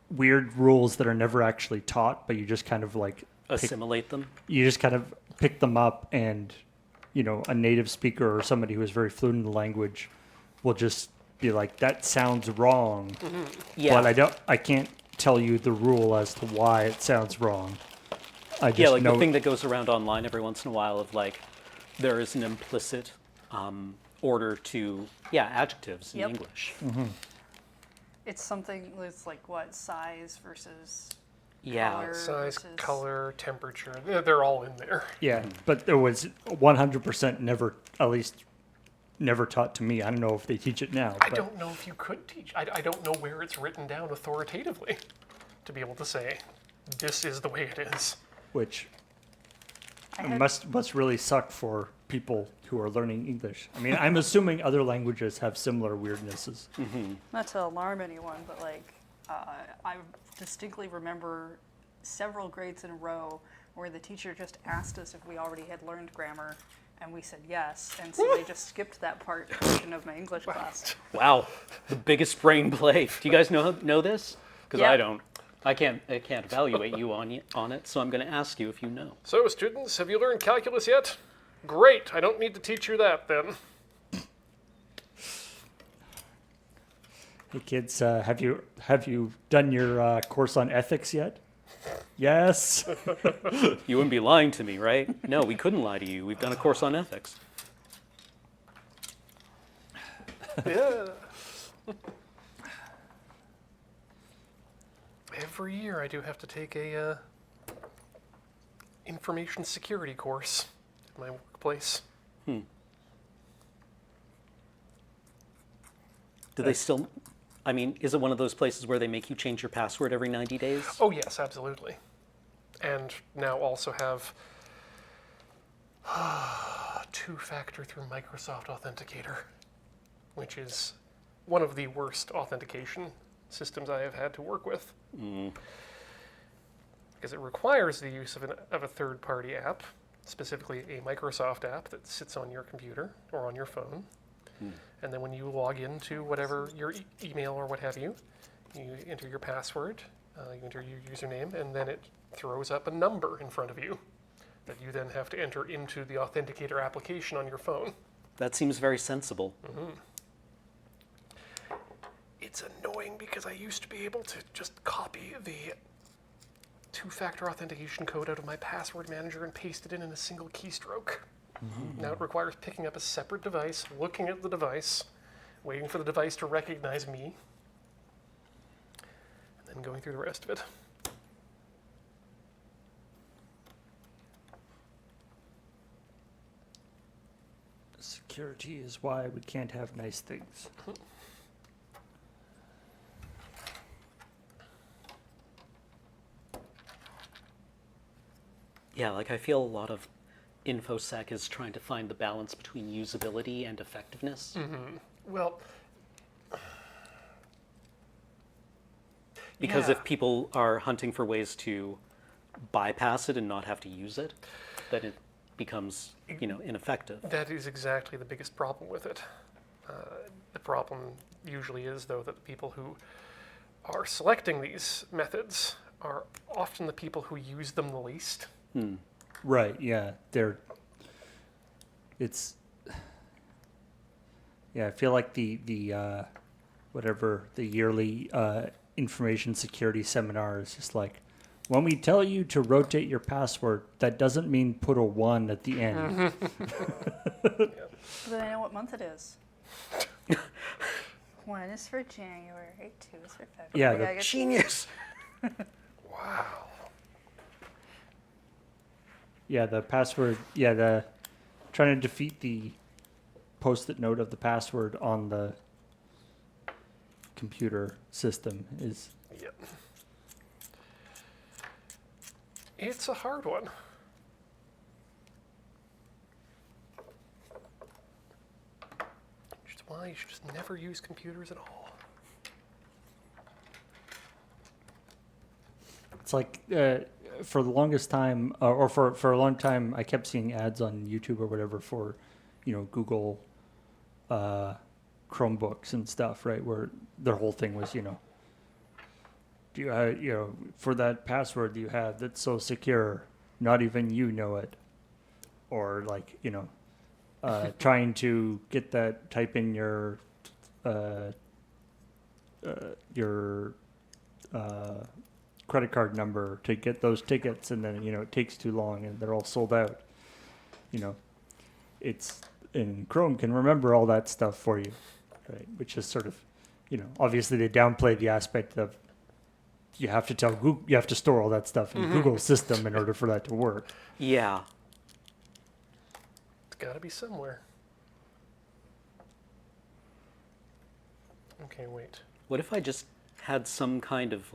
D: weird rules that are never actually taught, but you just kind of, like,
C: Assimilate them.
D: you just kind of pick them up, and, you know, a native speaker or somebody who is very fluent in the language will just be like, that sounds wrong.
C: Yeah.
D: But I can't tell you the rule as to why it sounds wrong. I just
C: Yeah, like
D: know
C: the thing that goes around online every once in a while of, like, there is an implicit order to, adjectives in
B: Yep.
C: English.
B: It's something that's like what, size versus
C: Yeah.
B: color
A: Size,
B: versus...
A: color, temperature, they're all in there.
D: Yeah, but there was 100% never, at least never taught to me. I don't know if they teach it now.
A: I
D: but
A: don't know if you could teach. I don't know where it's written down authoritatively to be able to say, this is the way it is.
D: Which
B: I had-
D: must really suck for people who are learning English. I mean, I'm assuming other languages have similar weirdnesses.
B: Not to alarm anyone, but like, I distinctly remember several grades in a row where the teacher just asked us if we already had learned grammar, and we said yes, and so they just skipped that portion of my English class.
C: Wow. The biggest brain play. Do you guys know this? Because
B: Yeah.
C: I don't. I can't evaluate you on it, so I'm going to ask you if you know.
A: So, students, have you learned calculus yet? Great. I don't need to teach you that then.
D: Hey kids, have you done your course on ethics yet? Yes.
C: You wouldn't be lying to me, right? No, we couldn't lie to you. We've done a course on ethics.
A: Yeah. Every year I do have to take a information security course at my workplace.
C: Do they still? I mean, is it one of those places where they make you change your password every 90 days?
A: Oh yes, absolutely. And now also have two-factor through Microsoft Authenticator, which is one of the worst authentication systems I have had to work with. Because it requires the use of a third-party app, specifically a Microsoft app that sits on your computer or on your phone. And then when you log into whatever your email or what have you, you enter your password, you enter your username, and then it throws up a number in front of you that you then have to enter into the Authenticator application on your phone.
C: That seems very sensible.
A: It's annoying because I used to be able to just copy the two-factor authentication code out of my password manager and paste it in a single keystroke. Now it requires picking up a separate device, looking at the device, waiting for the device to recognize me, and then going through the rest of it.
D: Security is why we can't have nice things.
C: Yeah, like I feel a lot of InfoSec is trying to find the balance between usability and effectiveness.
A: Well,
C: Because
A: yeah.
C: if people are hunting for ways to bypass it and not have to use it, then becomes, ineffective.
A: That is exactly the biggest problem with it. The problem usually is, though, that the people who are selecting these methods are often the people who use them the least.
D: Right. Yeah. It's. Yeah, I feel like the whatever the yearly information security seminar is just like, when we tell you to rotate your password, that doesn't mean put a 1 at the end.
B: Then I know what month it is. 1 is for January, 2 is for February.
D: Yeah,
B: I get-
C: Genius!
A: Wow.
D: Yeah, the password. Yeah, the trying to defeat the post-it note of the password on the computer system is.
A: Yep. It's a hard one. Which is why you should just never use computers at all.
D: It's like for the longest time, or for a long time, I kept seeing ads on YouTube or whatever for, Google Chromebooks and stuff, right? Where their whole thing was, do you, for that password you have that's so secure, not even you know it, or like, trying to get that, type in your credit card number to get those tickets, and then it takes too long and they're all sold out. It's and Chrome can remember all that stuff for you, right? Which is sort of, obviously they downplay the aspect of you have to tell Google, you have to store all that stuff in Google's system in order for that to work.
C: Yeah.
A: It's got to be somewhere. Okay, wait.
C: What if I just had some kind of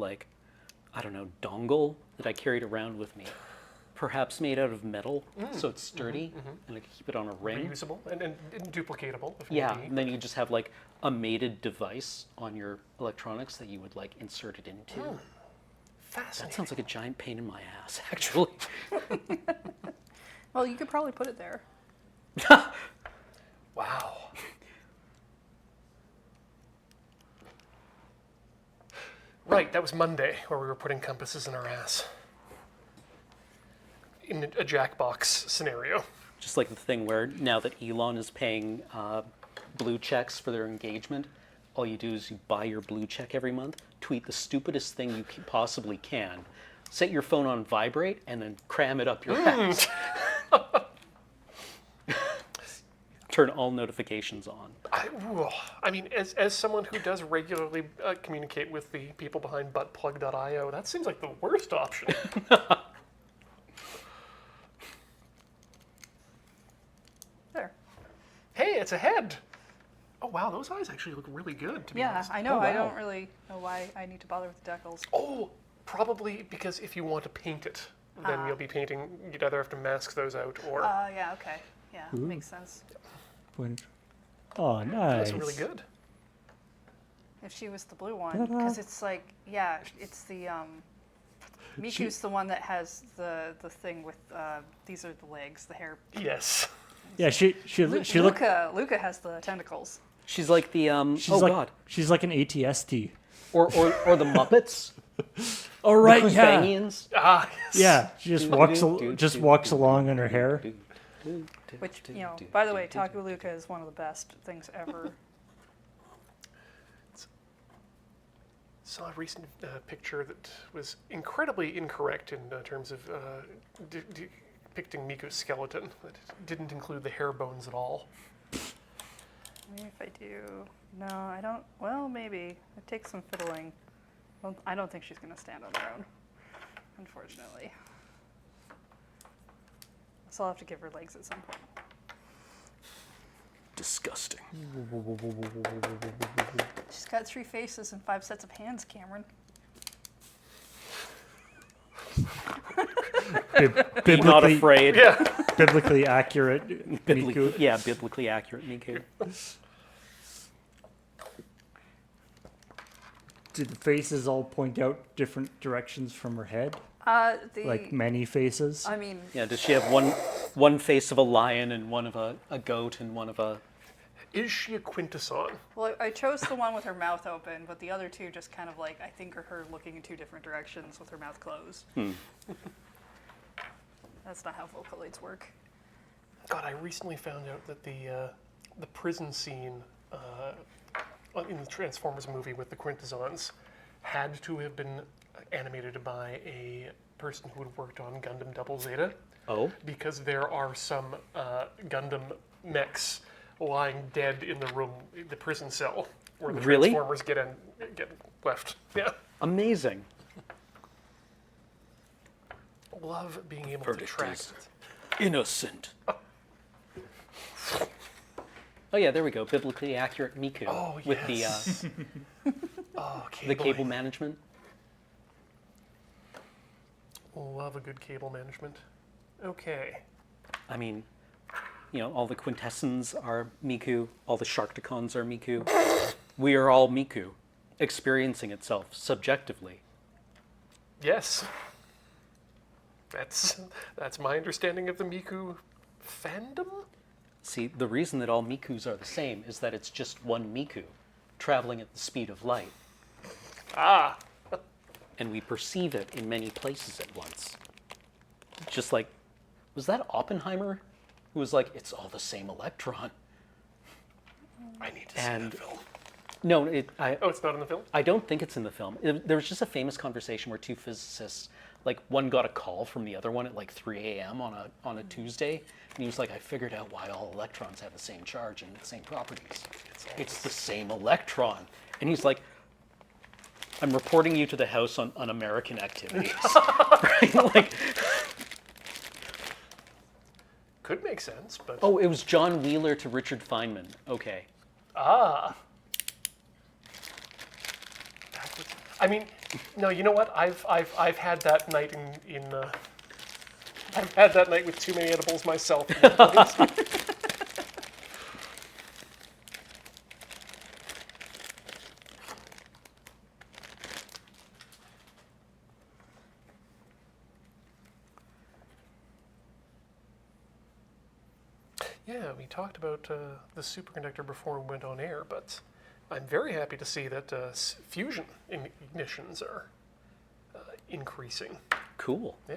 C: dongle that I carried around with me? Perhaps made out of metal, so it's sturdy, and I could keep it on a ring.
A: Reusable and duplicatable if
C: Yeah,
A: need be.
C: and then you just have a mated device on your electronics that you would insert it into. That
A: Fascinating.
C: sounds like a giant pain in my ass, actually.
B: Well, you could probably put it there.
A: Wow. Right, that was Monday where we were putting compasses in our ass. In a Jackbox scenario.
C: Just like the thing where now that Elon is paying blue checks for their engagement, all you do is you buy your blue check every month, tweet the stupidest thing you possibly can, set your phone on vibrate, and then cram it up your ass. Turn all notifications on.
A: I mean, as someone who does regularly communicate with the people behind buttplug.io, that seems like the worst option.
B: There.
A: Hey, it's a head. Oh, wow, those eyes actually look really good, to be
B: Yeah,
A: honest.
B: I know.
C: Oh,
B: I
C: wow.
B: don't really know why I need to bother with the decals.
A: Oh, probably because if you want to paint it, then you'll be painting, you'd either have to mask those out or...
B: Yeah, okay. Yeah, makes sense.
D: Oh, nice.
A: That's really good.
B: If she was the blue one, because it's it's the Miku's the one that has the thing with these are the legs, the hair.
A: Yes.
D: Yeah, she looked.
B: Luca has the tentacles.
C: She's like the God,
D: She's like an ATST.
C: or the Muppets.
D: Oh right,
C: the
D: yeah,
C: Koofangians.
A: Ah, yes.
D: yeah. She just walks along on her hair.
B: Which by the way, Taku Luca is one of the best things ever.
A: Saw a recent picture that was incredibly incorrect in terms of depicting Miku's skeleton. That didn't include the hair bones at all.
B: Maybe if I do. No, I don't. Well, maybe. It takes some fiddling. Well, I don't think she's going to stand on her own, unfortunately. So I'll have to give her legs at some point.
C: Disgusting.
B: She's got 3 faces and 5 sets of hands, Cameron.
C: Be not afraid.
A: Yeah.
D: Biblically accurate. Miku.
C: Yeah, biblically accurate Miku.
D: Do the faces all point out different directions from her head?
B: The
D: Like many faces?
B: I mean,
C: Yeah, does she have one one face of a lion and one of a goat and one of a...
A: Is she a quintesson?
B: Well, I chose the one with her mouth open, but the other two just kind of like, I think, are her looking in two different directions with her mouth closed. That's not how Vocaloids work.
A: God, I recently found out that the prison scene in the Transformers movie with the quintessons had to have been animated by a person who had worked on Gundam Double Zeta.
C: Oh?
A: Because there are some Gundam mechs lying dead in the room, the prison cell, where the
C: Really?
A: Transformers get left. Yeah.
C: Amazing.
A: Love being able to track it.
C: Innocent. Oh yeah, there we go. Biblically accurate Miku
A: Oh,
C: with
A: yes.
C: the cable management.
A: Love a good cable management. Okay.
C: I mean, all the quintessons are Miku, all the Sharkticons are Miku. We are all Miku, experiencing itself subjectively.
A: Yes. That's my understanding of the Miku fandom.
C: See, the reason that all Mikus are the same is that it's just one Miku, traveling at the speed of light.
A: Ah.
C: And we perceive it in many places at once. Just like, was that Oppenheimer? Who was like, it's all the same electron.
A: I need to see that film.
C: No,
A: Oh, it's not in the film?
C: I don't think it's in the film. There was just a famous conversation where two physicists, like one got a call from the other one at like 3 a.m. on a Tuesday, and he was like, I figured out why all electrons have the same charge and the same properties. It's the same electron. And he's like, I'm reporting you to the House on Un-American activities. Right? Like,
A: Could make sense, but...
C: oh, it was John Wheeler to Richard Feynman. Okay.
A: Ah. I mean, no, you know what? I've had that night I've had that night with too many edibles myself. Yeah, we talked about the superconductor before we went on air, but I'm very happy to see that fusion ignitions are increasing.
C: Cool.
A: Yeah.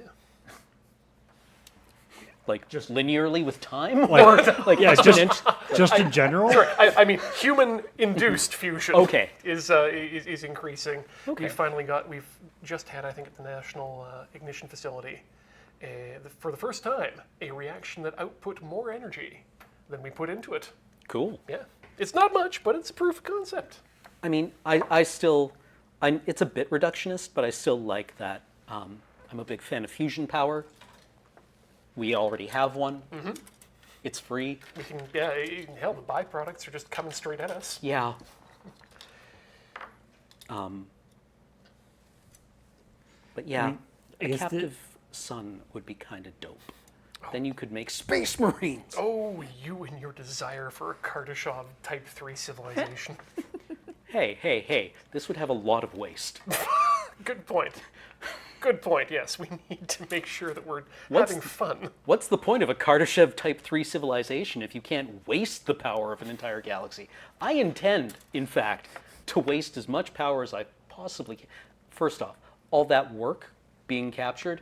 C: Like just linearly with time?
D: Like, yeah,
C: exponential?
D: just in general.
A: Sorry, I mean human-induced fusion.
C: Okay.
A: Is increasing.
C: Okay.
A: We've just had, I think, at the National Ignition Facility, for the first time, a reaction that output more energy than we put into it.
C: Cool.
A: Yeah. It's not much, but it's a proof of concept.
C: I mean, I still, it's a bit reductionist, but I still like that. I'm a big fan of fusion power. We already have one. Mm-hmm. It's free.
A: We can, hell, the byproducts are just coming straight at us.
C: Yeah. But yeah, a captive sun would be kind of dope. Then you could make Space Marines.
A: Oh, you and your desire for a Kardashev Type 3 civilization.
C: Hey, this would have a lot of waste.
A: Good point. Good point, yes. We need to make sure that we're having fun.
C: What's the point of a Kardashev Type 3 civilization if you can't waste the power of an entire galaxy? I intend, in fact, to waste as much power as I possibly can. First off, all that work being captured,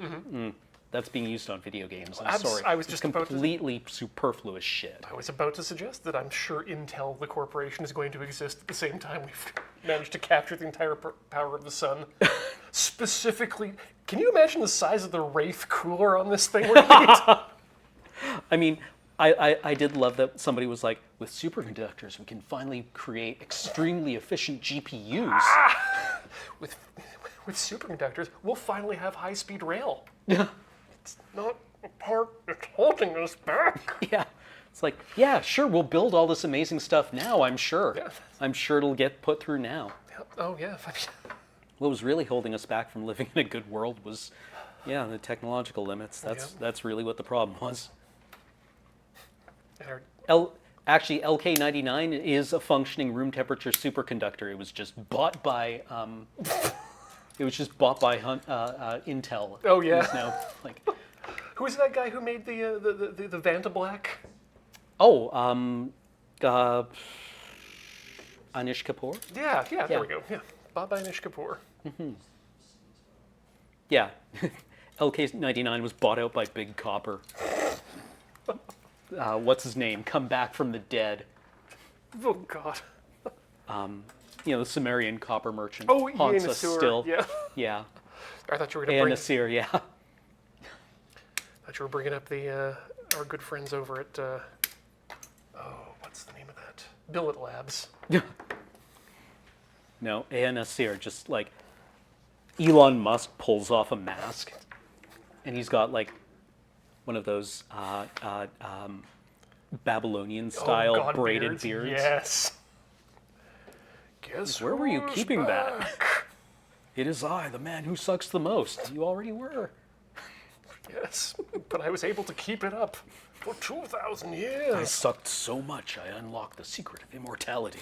C: that's being used on video games. I'm sorry.
A: I was just
C: completely superfluous shit.
A: I was about to suggest that I'm sure Intel, the corporation, is going to exist at the same time we've managed to capture the entire power of the sun. Specifically, can you imagine the size of the Wraith cooler on this thing?
C: I mean, I did love that somebody was like, with superconductors, we can finally create extremely efficient GPUs.
A: With superconductors, we'll finally have high-speed rail.
C: Yeah.
A: It's not a part that's holding us back.
C: Yeah. It's like, yeah, sure, we'll build all this amazing stuff now, I'm sure.
A: Yeah.
C: I'm sure it'll get put through now.
A: Oh, yeah.
C: What was really holding us back from living in a good world was, the technological limits. That's really what the problem was. Actually, LK99 is a functioning room temperature superconductor. It was just bought by Intel.
A: Oh, yeah.
C: It's now like
A: Who's that guy who made the Vanta Black?
C: Oh, Anish Kapoor?
A: Yeah,
C: Yeah.
A: there we go. Yeah, Baba Anish Kapoor.
C: Yeah. LK99 was bought out by Big Copper. What's his name? Come back from the dead.
A: Oh God.
C: The Sumerian copper merchant
A: Oh,
C: haunts
A: Ian
C: us
A: Asur,
C: still.
A: Yeah.
C: Yeah.
A: I thought you were gonna
C: And
A: bring.
C: Nasir, yeah.
A: Thought you were bringing up the our good friends over at what's the name of that? Billet Labs.
C: No, and Nasir, just like Elon Musk pulls off a mask, and he's got like one of those Babylonian-style
A: God,
C: braided beards.
A: Yes. Guess
C: Where were you
A: who's
C: keeping
A: back?
C: that? It is I, the man who sucks the most. You already were.
A: Yes, but I was able to keep it up for 2,000
C: I
A: years.
C: sucked so much, I unlocked the secret of immortality.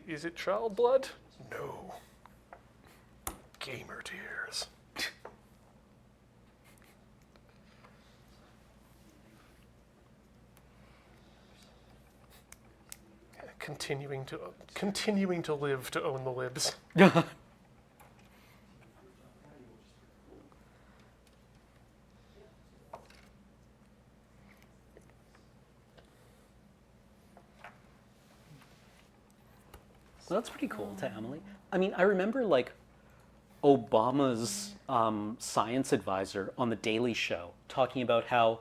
A: Is it child blood? No. Gamer tears. Continuing to live to own the libs.
C: So that's pretty cool, Emily. I mean, I remember like Obama's science advisor on the Daily Show talking about how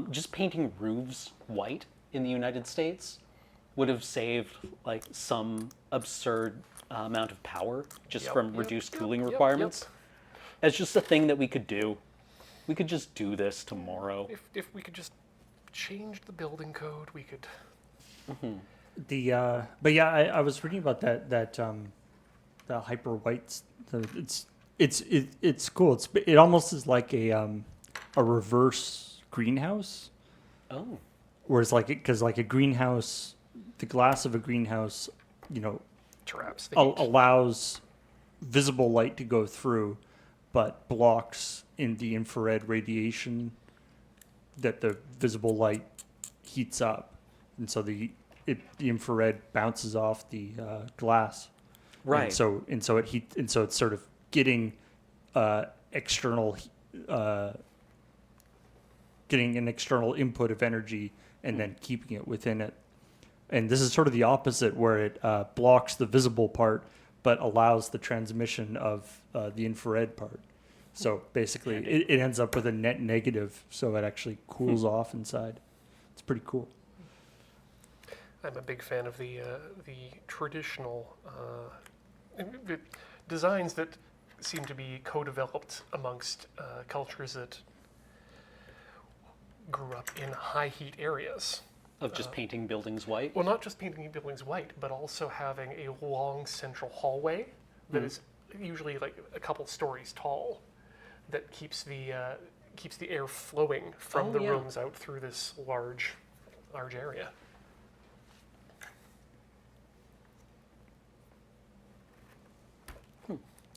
C: just painting roofs white in the United States would have saved like some absurd amount of power just from reduced cooling requirements. It's just a thing that we could do. We could just do this tomorrow.
A: If we could just change the building code, we could.
D: But yeah, I was reading about that the hyper whites. It's cool. It almost is like a reverse greenhouse.
C: Oh.
D: Whereas because like a greenhouse, the glass of a greenhouse,
A: Traps the heat.
D: allows visible light to go through, but blocks in the infrared radiation that the visible light heats up, and so the infrared bounces off the glass.
C: Right.
D: And so it's sort of getting external getting an external input of energy and then keeping it within it. And this is sort of the opposite, where it blocks the visible part but allows the transmission of the infrared part. So basically, it ends up with a net negative, so it actually cools off inside. It's pretty cool.
A: I'm a big fan of the traditional designs that seem to be co-developed amongst cultures that grew up in high heat areas.
C: Of just painting buildings white?
A: Well, not just painting buildings white, but also having a long central hallway that is usually like a couple stories tall, that keeps the air flowing from the rooms out through this large area.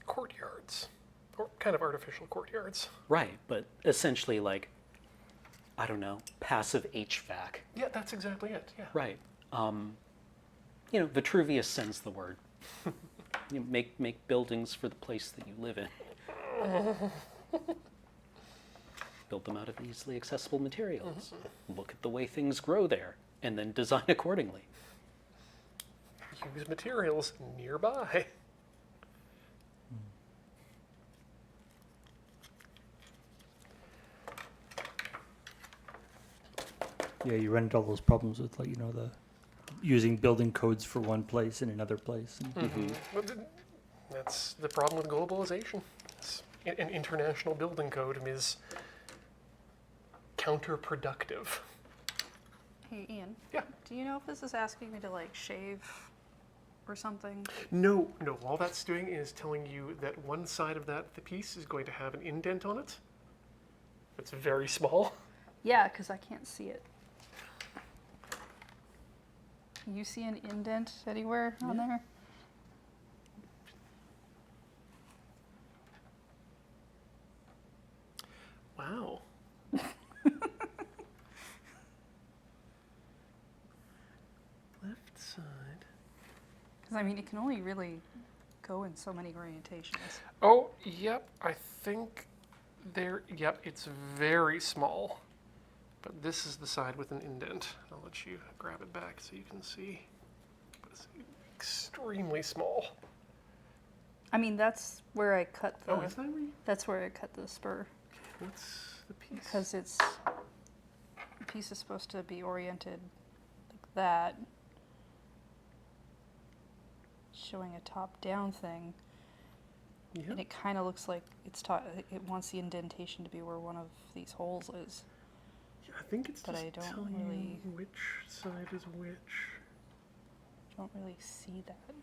A: Courtyards, or kind of artificial courtyards.
C: Right, but essentially like, I don't know, passive HVAC.
A: Yeah, that's exactly it. Yeah.
C: Right. Vitruvius sends the word. Make buildings for the place that you live in. Build them out of easily accessible materials. Look at the way things grow there, and then design accordingly.
A: Use materials nearby.
D: Yeah, you run into all those problems with the using building codes for one place in another place.
A: Well, that's the problem with globalization. An international building code is counterproductive.
B: Hey, Ian.
A: Yeah.
B: Do you know if this is asking me to like shave or something?
A: No. All that's doing is telling you that one side of the piece is going to have an indent on it. It's very small.
B: Yeah, because I can't see it. You see an indent anywhere on there? Because I mean, it can only really go in so many orientations.
A: Oh, yep, I think yep, it's very small. But this is the side with an indent. I'll let you grab it back so you can see. But it's extremely small.
B: I mean, that's where I cut the.
A: Oh, is that where you?
B: That's where I cut the spur.
A: What's the piece?
B: Because the piece is supposed to be oriented like that, showing a top-down thing,
A: Yeah.
B: and it kind of looks like it wants the indentation to be where one of these holes is.
A: Yeah, I think it's
B: But
A: just
B: I don't
A: telling
B: really-
A: you which side is which.
B: Don't really see that.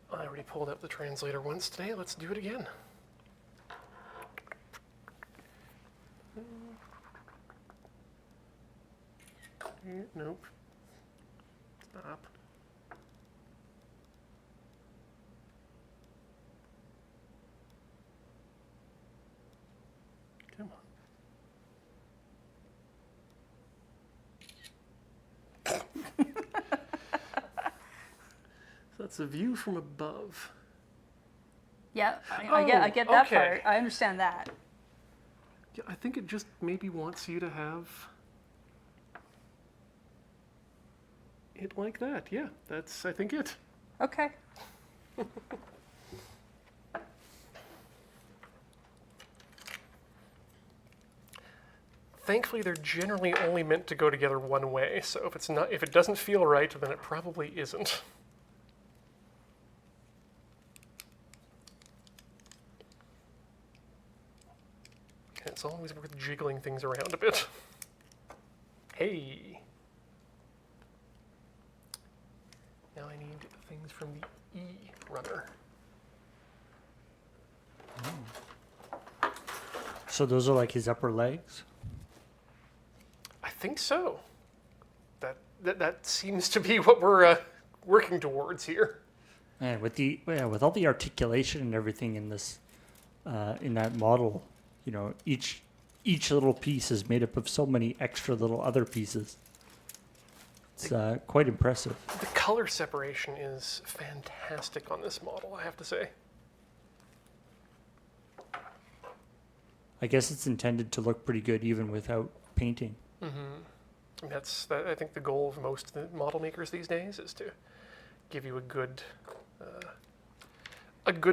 A: I already pulled up the translator once today. Let's do it again. Nope. Stop. Come on. So that's a view from above.
B: Yeah, I get that
A: okay.
B: part. I understand that.
A: Yeah, I think it just maybe wants you to have it like that. Yeah, that's, I think, it.
B: Okay.
A: Thankfully, they're generally only meant to go together one way, so if it doesn't feel right, then it probably isn't. And it's always worth jiggling things around a bit. Hey! Now I need things from the E runner.
D: So those are like his upper legs?
A: I think so. That seems to be what we're working towards here.
D: Man, with all the articulation and everything in this, in that model, you know, each little piece is made up of so many extra little other pieces. It's quite impressive.
A: The color separation is fantastic on this model, I have to say.
D: I guess it's intended to look pretty good even without painting.
A: And I think the goal of most of the model makers these days is to give you a good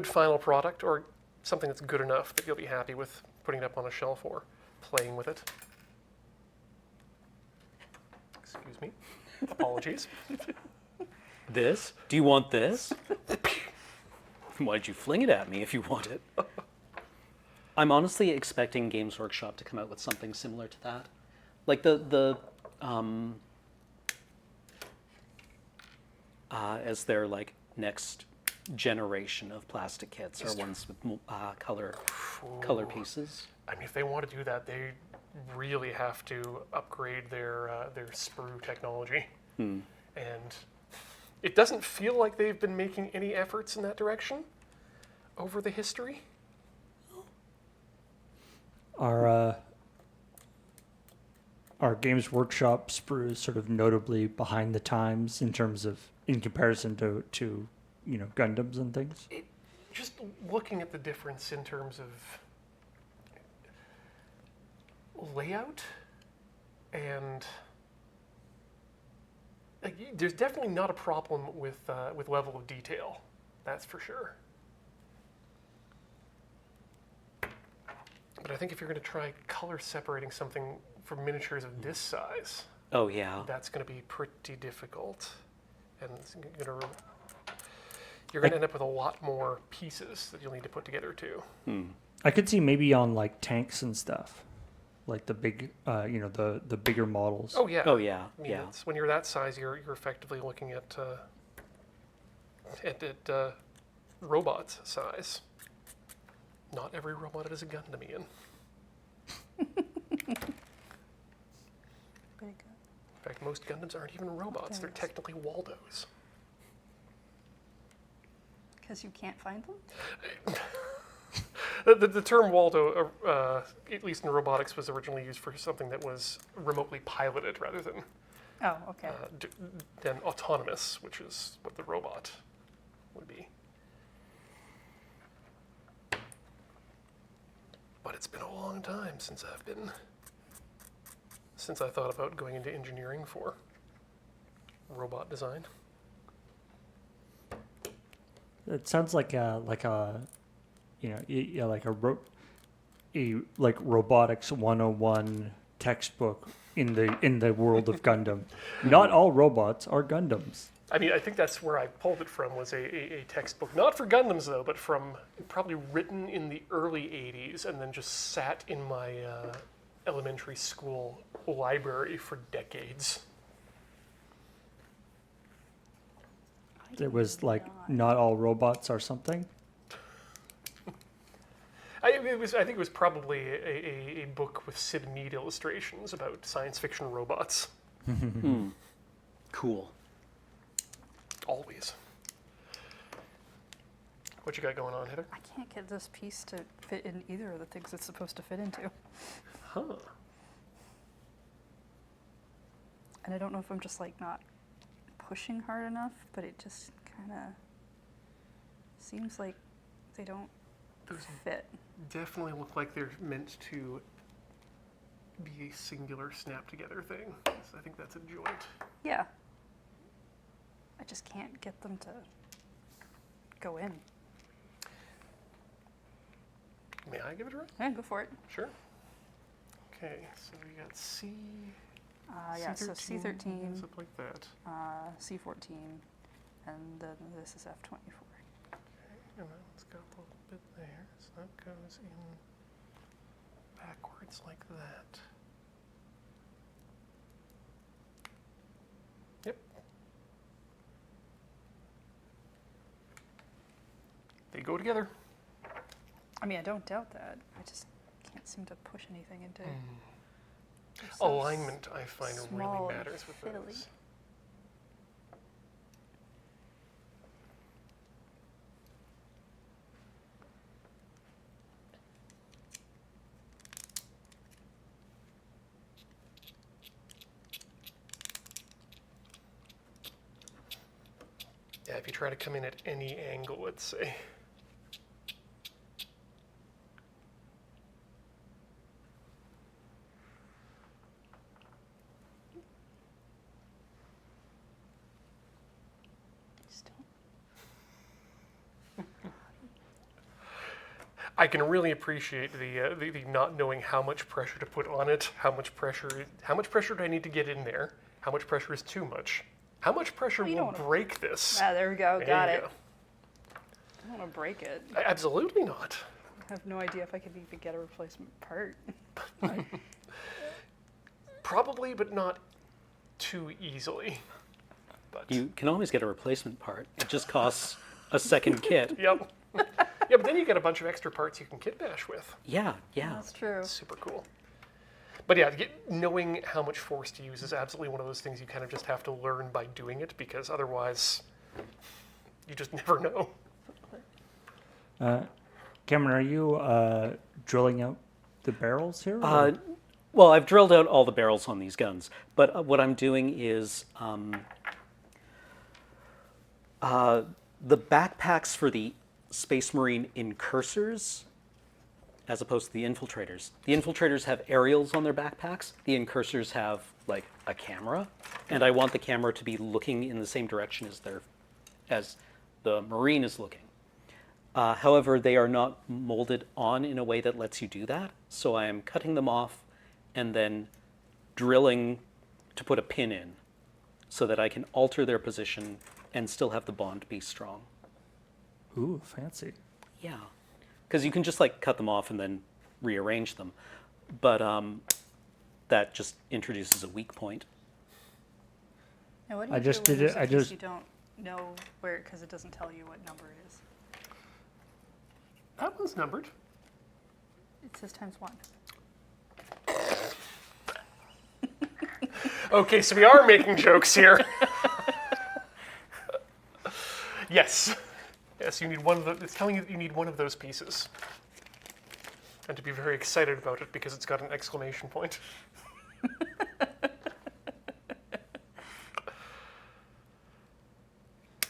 A: final product, or something that's good enough that you'll be happy with putting it up on a shelf or playing with it. Excuse me. Apologies.
C: This? Do you want this? Why'd you fling it at me if you want it? I'm honestly expecting Games Workshop to come out with something similar to that. Like as their like next generation of plastic kits are ones with color pieces.
A: I mean, if they want to do that, they really have to upgrade their sprue technology. And it doesn't feel like they've been making any efforts in that direction over the history.
D: Our Games Workshop sprues sort of notably behind the times in comparison to you know, Gundams and things.
A: Just looking at the difference in terms of layout, and like, there's definitely not a problem with level of detail. That's for sure. But I think if you're going to try color separating something for miniatures of this size,
C: Oh yeah.
A: that's going to be pretty difficult, and you're going to end up with a lot more pieces that you'll need to put together too.
D: I could see maybe on like tanks and stuff, like the big, you know, the bigger models.
A: Oh yeah.
C: Oh yeah.
A: I mean,
C: Yeah.
A: when you're that size, you're effectively looking at robots size. Not every robot is a Gundam, Ian.
B: Very good.
A: In fact, most Gundams aren't even robots. They're technically Waldos.
B: Because you can't find them?
A: The term Waldo, at least in robotics, was originally used for something that was remotely piloted rather than
B: Oh, okay.
A: than autonomous, which is what the robot would be. But it's been a long time since I thought about going into engineering for robot design.
D: It sounds like a like robotics 101 textbook in the world of Gundam. Not all robots are Gundams.
A: I mean, I think that's where I pulled it from, was a textbook. Not for Gundams, though, but from probably written in the early 80s and then just sat in my elementary school library for decades.
D: It was like not all robots are something.
A: I think it was probably a book with Sid Mead illustrations about science fiction robots.
C: Cool.
A: Always. What you got going on, Heather?
B: I can't get this piece to fit in either of the things it's supposed to fit into.
A: Huh.
B: And I don't know if I'm just like not pushing hard enough, but it just kind of seems like they don't
A: Those
B: fit.
A: definitely look like they're meant to be a singular snap together thing. So I think that's a joint.
B: Yeah. I just can't get them to go in.
A: May I give it a try?
B: Yeah, go for it.
A: Sure. Okay, so we got C.
B: Yeah, so C13,
A: Something like that.
B: C14, and then this is F24.
A: Okay, and then it's got a little bit there, so that goes in backwards like that. Yep. They go together.
B: I mean, I don't doubt that. I just can't seem to push anything into it. They're so
A: Alignment, I find,
B: small
A: really
B: and
A: matters with
B: fiddly.
A: those. Yeah, if you try to come in at any angle, let's say.
B: Just don't-
A: I can really appreciate the not knowing how much pressure to put on it, how much pressure do I need to get in there, how much pressure is too much, how much pressure
B: Well, you
A: will
B: don't wanna-
A: break this.
B: Ah, there we go.
A: There
B: Got
A: you
B: it.
A: go.
B: I don't want to break it.
A: Absolutely not.
B: I have no idea if I could even get a replacement part.
A: Probably, but not too easily. But
C: You can always get a replacement part. It just costs a second kit.
A: yep. Yeah, but then you get a bunch of extra parts you can kit bash with.
C: Yeah, yeah.
B: That's true.
A: Super cool. But yeah, knowing how much force to use is absolutely one of those things you kind of just have to learn by doing it, because otherwise you just never know.
D: Cameron, are you drilling out the barrels here?
C: Well, I've drilled out all the barrels on these guns, but what I'm doing is the backpacks for the Space Marine incursors, as opposed to the infiltrators. The infiltrators have aerials on their backpacks. The incursors have like a camera, and I want the camera to be looking in the same direction as the Marine is looking. However, they are not molded on in a way that lets you do that, so I am cutting them off and then drilling to put a pin in so that I can alter their position and still have the bond be strong.
D: Ooh, fancy.
C: Yeah, because you can just like cut them off and then rearrange them, but that just introduces a weak point.
B: Now, what do
D: I
B: you
D: just
B: do when
D: did
B: there's
D: it-
B: a
D: I
B: piece
D: just-
B: you don't know where, because it doesn't tell you what number it is.
A: That one's numbered.
B: It says ×1.
A: Okay, so we are making jokes here. Yes. Yes, you need one of the, it's telling you that you need one of those pieces. And to be very excited about it because it's got an exclamation point.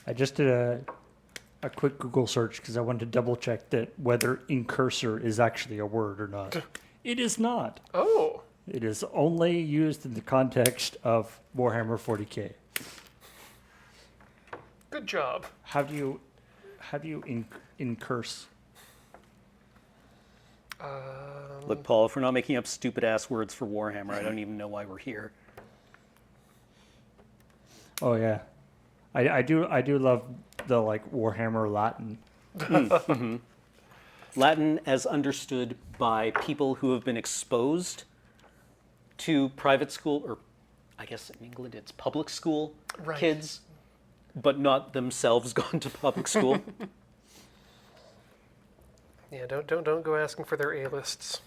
D: I just did a quick Google search because I wanted to double check that whether incursor is actually a word or not. It is not.
A: Oh,
D: It is only used in the context of Warhammer 40k.
A: good job.
D: How do you incurse?
C: Look, Paul, if we're not making up stupid ass words for Warhammer, I don't even know why we're here.
D: Oh yeah, I do love the like Warhammer Latin.
C: Latin as understood by people who have been exposed to private school, or I guess in England it's public school
A: Right.
C: kids, but not themselves gone to public school.
A: Yeah, don't go asking for their A-lists.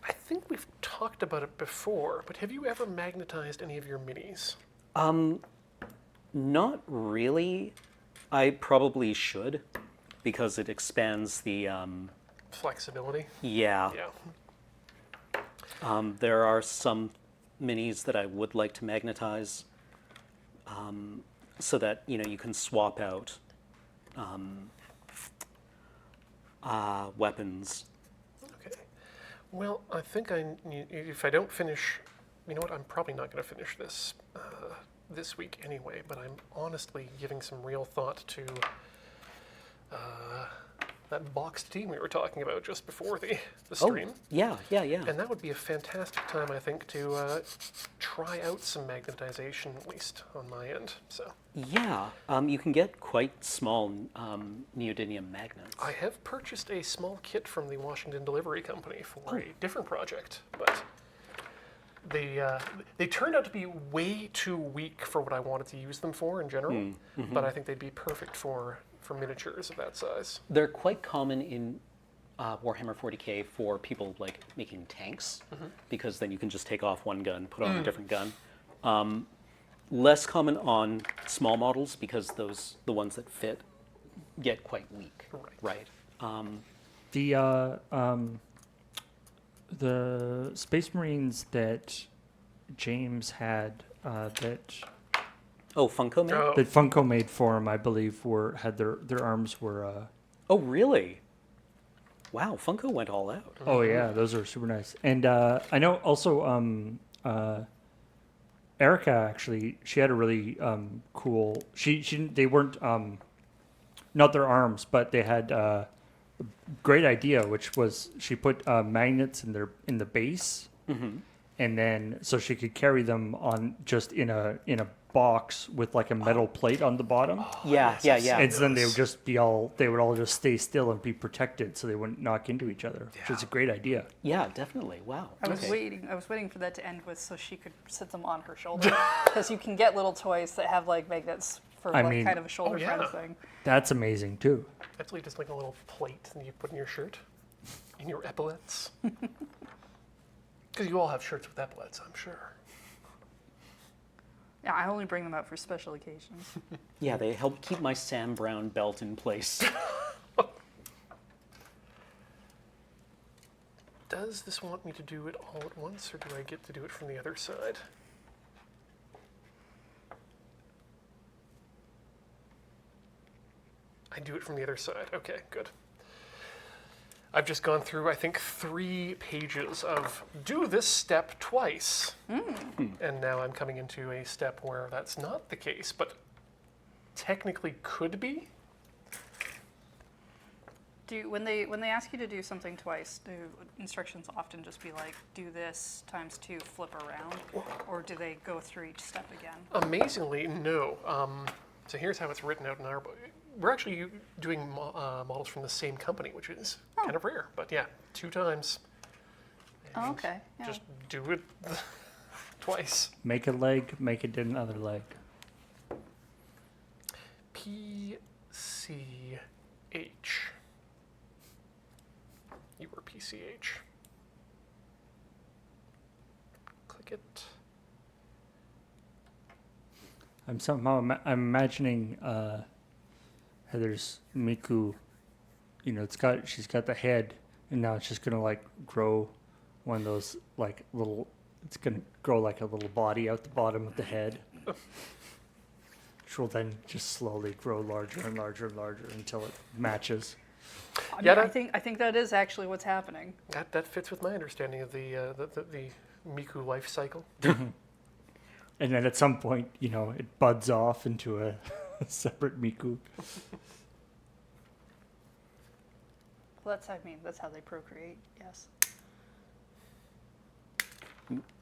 A: I think we've talked about it before, but have you ever magnetized any of your minis?
C: Not really. I probably should, because it expands the,
A: Flexibility?
C: yeah.
A: Yeah.
C: There are some minis that I would like to magnetize, so that, you can swap out weapons.
A: Okay. Well, I think if I don't finish, you know what? I'm probably not going to finish this this week anyway. But I'm honestly giving some real thought to that boxed team we were talking about just before the stream.
C: Yeah.
A: And that would be a fantastic time, I think, to try out some magnetization, at least on my end. So
C: Yeah, you can get quite small neodymium magnets.
A: I have purchased a small kit from the Washington Delivery Company for a different project, but they turned out to be way too weak for what I wanted to use them for in general. But I think they'd be perfect for miniatures of that size.
C: They're quite common in Warhammer 40k for people like making tanks, because then you can just take off one gun, put on a different gun. Less common on small models because the ones that fit get quite weak.
A: Right.
D: The Space Marines that James had that
C: Oh, Funko made?
A: Oh,
D: that Funko made for him, I believe, had their arms were.
C: Oh, really? Wow, Funko went all out.
D: Oh yeah, those are super nice. And I know also Erica actually, she had a really cool. They weren't not their arms, but they had a great idea, which was she put magnets in the base, and then so she could carry them on just in a box with like a metal plate on the bottom.
C: Yeah.
D: And then they would all just stay still and be protected so they wouldn't knock into each other, which is a great idea.
C: Yeah, definitely. Wow.
B: I was waiting for that to end with so she could sit them on her shoulder, because you can get little toys that have like magnets for kind of a shoulder kind of thing.
D: That's amazing too.
A: actually just like a little plate that you put in your shirt, in your epaulets. Because you all have shirts with epaulets, I'm sure.
B: Yeah, I only bring them out for special occasions.
C: Yeah, they help keep my Sam Brown belt in place.
A: Does this want me to do it all at once, or do I get to do it from the other side? I do it from the other side. Okay, good. I've just gone through, I think, 3 pages of do this step twice. And now I'm coming into a step where that's not the case, but technically could be.
B: When they ask you to do something twice, do instructions often just be like, do this times 2, flip around? Or do they go through each step again?
A: Amazingly, no. So here's how it's written out in our book. We're actually doing models from the same company, which is kind of rare. But yeah, 2 times.
B: Oh, okay. Yeah.
A: Just do it twice.
D: Make a leg, make it another leg.
A: PCH. You were PCH. Click it.
D: I'm imagining Heather's Miku. You know, she's got the head, and now it's just gonna like grow one of those like little. It's gonna grow like a little body out the bottom of the head, which will then just slowly grow larger and larger and larger until it matches.
B: I
A: Yeah,
B: mean, I think that is actually what's happening.
A: That fits with my understanding of the Miku life cycle.
D: And then at some point, you know, it buds off into a separate Miku.
B: Well, that's how they procreate. Yes.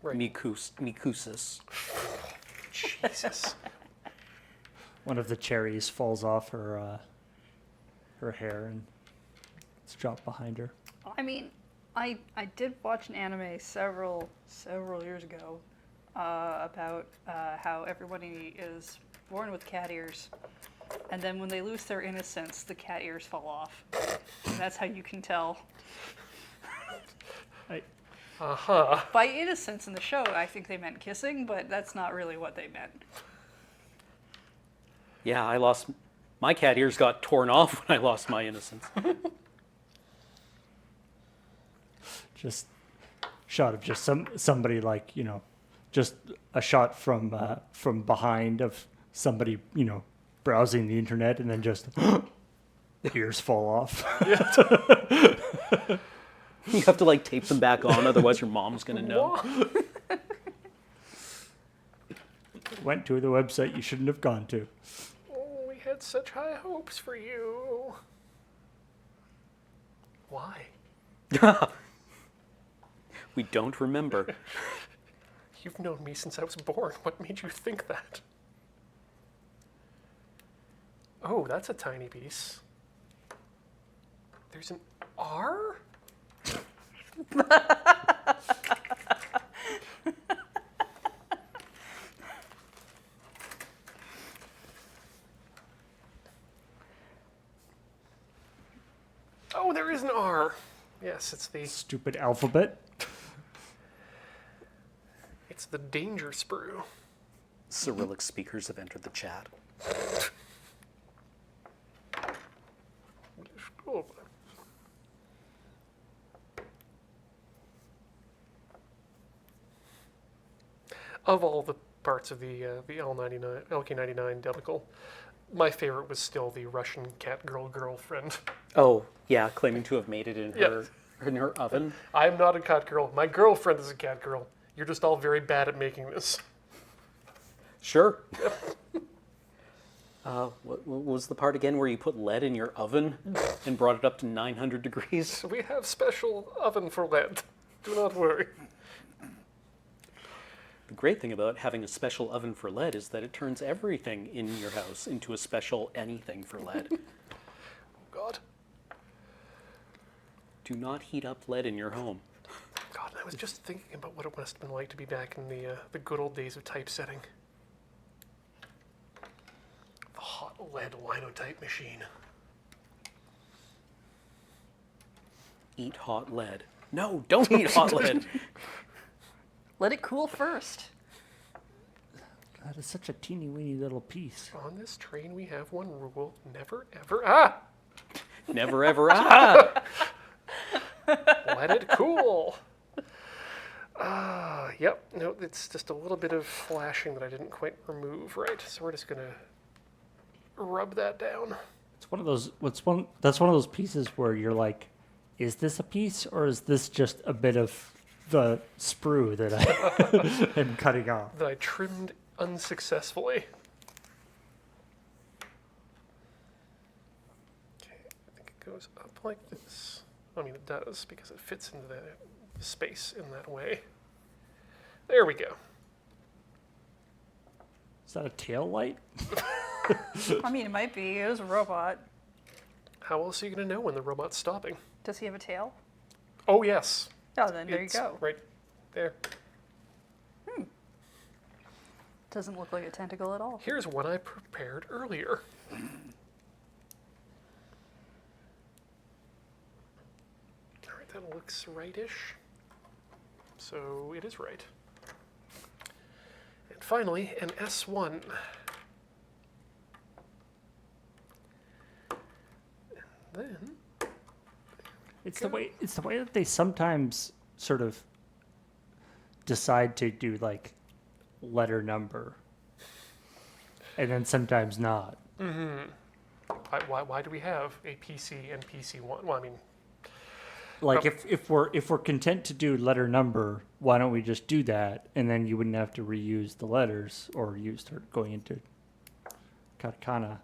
A: Right.
C: Mikusis.
A: Jesus.
D: One of the cherries falls off her hair and it's dropped behind her.
B: I mean, I did watch an anime several years ago about how everybody is born with cat ears, and then when they lose their innocence, the cat ears fall off. And that's how you can tell. By innocence in the show, I think they meant kissing, but that's not really what they meant.
C: Yeah, my cat ears got torn off when I lost my innocence.
D: Just shot of just somebody like, you know, just a shot from behind of somebody, you know, browsing the internet, and then just ears fall off.
C: You have to like tape them back on, otherwise your mom's gonna know.
D: Went to the website you shouldn't have gone to.
A: Oh, we had such high hopes for you. Why?
C: We don't remember.
A: You've known me since I was born. What made you think that? Oh, that's a tiny piece. There's an R? Oh, there is an R. Yes, it's the
D: Stupid alphabet.
A: it's the danger sprue.
C: Cyrillic speakers have entered the chat.
A: Oh. Of all the parts of the L99 LK99 debacle, my favorite was still the Russian cat girlfriend.
C: Oh, yeah, claiming to have made it in
A: Yeah.
C: her oven.
A: I'm not a cat girl. My girlfriend is a cat girl. You're just all very bad at making this.
C: Sure. What was the part again where you put lead in your oven and brought it up to 900 degrees?
A: We have special oven for lead. Do not worry.
C: The great thing about having a special oven for lead is that it turns everything in your house into a special anything for lead.
A: God.
C: Do not heat up lead in your home.
A: God, I was just thinking about what it must have been like to be back in the good old days of typesetting. The hot lead linotype machine.
C: Eat hot lead. No, don't eat hot lead.
B: Let it cool first.
D: That is such a teeny weeny little piece.
A: On this train, we have one rule: never, ever,
C: Never ever, ah!
A: let it cool. Yep. No, it's just a little bit of flashing that I didn't quite remove right. So we're just gonna rub that down.
D: It's one of those. That's one of those pieces where you're like, is this a piece or is this just a bit of the sprue that I am cutting off?
A: That I trimmed unsuccessfully. Okay, I think it goes up like this. I mean, it does because it fits into the space in that way. There we go.
D: Is that a tail light?
B: I mean, it might be. It is a robot.
A: How else are you going to know when the robot's stopping?
B: Does he have a tail?
A: Oh, yes.
B: Oh, then there you
A: It's
B: go.
A: right there.
B: Doesn't look like a tentacle at all.
A: Here's one I prepared earlier. All right, that looks right-ish. So it is right. And finally, an S1. then
D: It's the way that they sometimes sort of decide to do like letter number, and then sometimes not.
A: why do we have a PC and PC1? Well, I mean,
D: Like if we're content to do letter number, why don't we just do that, and then you wouldn't have to reuse the letters or you start going into katakana.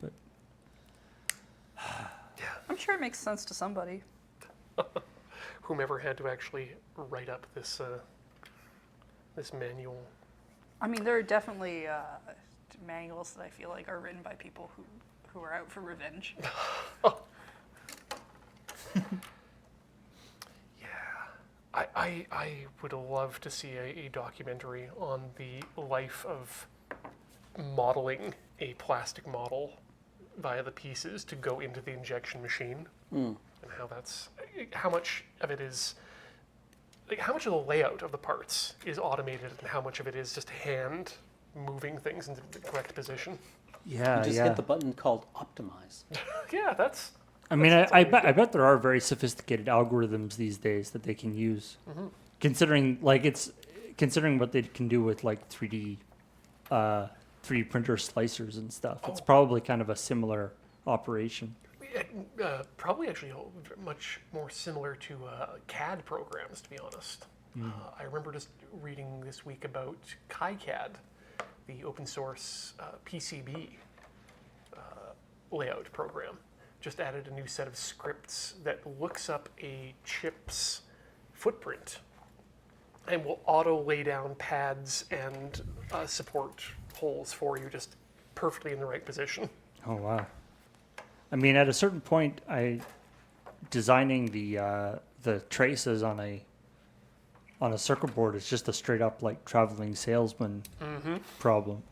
D: But
B: I'm sure it makes sense to somebody.
A: whomever had to actually write up this this manual.
B: I mean, there are definitely manuals that I feel like are written by people who are out for revenge.
A: I would love to see a documentary on the life of modeling a plastic model via the pieces to go into the injection machine, and how much of it is, like, how much of the layout of the parts is automated and how much of it is just hand moving things into the correct position.
D: yeah,
C: You just
D: yeah.
C: hit the button called optimize.
A: Yeah, that's.
D: I mean,
A: that's
D: I bet there are very sophisticated algorithms these days that they can use, considering what they can do with like 3D printer slicers and stuff. It's probably kind of a similar operation.
A: Probably actually much more similar to CAD programs, to be honest. I remember just reading this week about KiCad, the open source PCB layout program. Just added a new set of scripts that looks up a chip's footprint and will auto lay down pads and support holes for you just perfectly in the right position.
D: Oh wow! I mean, at a certain point, designing the traces on a circuit board is just a straight up like traveling salesman problem.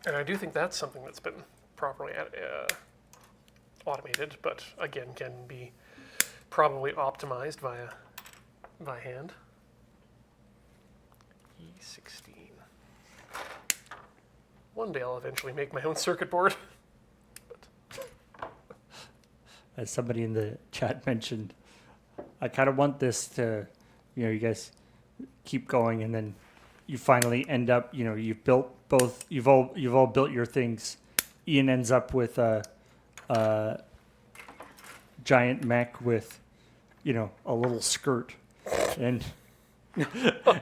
A: And I do think that's something that's been properly automated, but again can be probably optimized by hand. E16. One day I'll eventually make my own circuit board.
D: As somebody in the chat mentioned, I kind of want this to, you guys keep going, and then you finally end up, you've built both, you've all built your things. Ian ends up with a giant mech with, a little skirt, and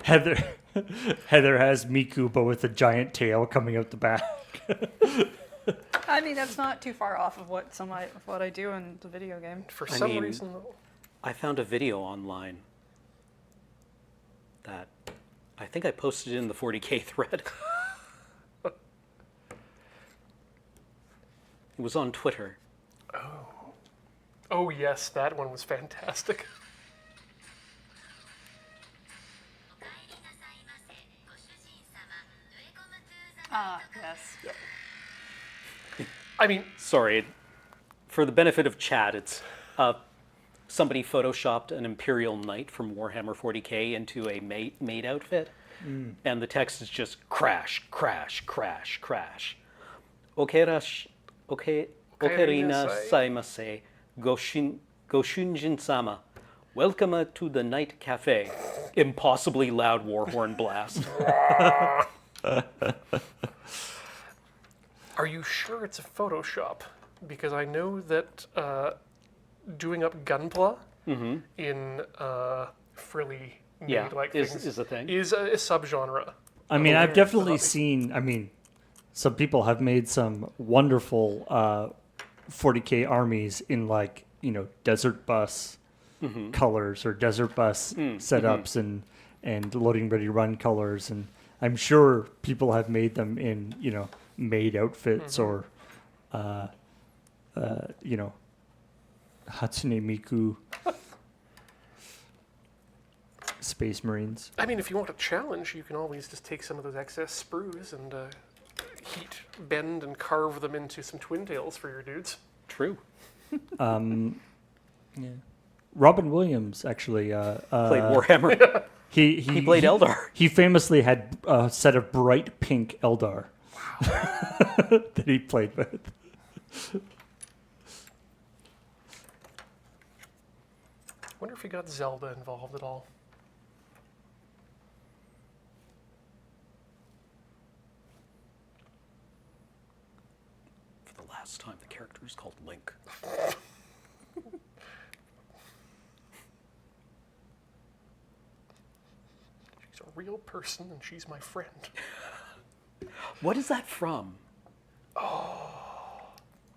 D: Heather has Miku, but with a giant tail coming out the back.
B: I mean, that's not too far off of what I do in the video game.
A: For
C: I
A: some
C: mean-
A: reason,
C: I found a video online that I think I posted in the 40K thread. It was on Twitter.
A: oh yes, that one was fantastic.
B: Ah, yes.
A: I mean,
C: Sorry, for the benefit of chat, it's somebody photoshopped an Imperial Knight from Warhammer 40K into a maid outfit, and the text is just crash, crash, crash, crash. Okarina saimase, Goshunjin-sama. Welcome to the Night Cafe. Impossibly loud war horn blast.
A: are you sure it's a Photoshop? Because I know that doing up Gunpla in frilly
C: Yeah,
A: maid-like things
C: is a thing.
A: is a subgenre.
D: I mean, I've
A: Hilarious.
D: definitely seen. Some people have made some wonderful 40K armies in like desert bus colors or desert bus setups and loading ready run colors, and I'm sure people have made them in maid outfits or Hatsune Miku Space Marines.
A: I mean, if you want a challenge, you can always just take some of those excess sprues and heat, bend, and carve them into some twin tails for your dudes.
C: True.
D: Yeah. Robin Williams actually
C: Played Warhammer.
D: he
C: played Eldar.
D: He famously had a set of bright pink Eldar that he played with.
A: wonder if he got Zelda involved at all.
C: For the last time, the character is called Link.
A: She's a real person, and she's my friend.
C: What is that from?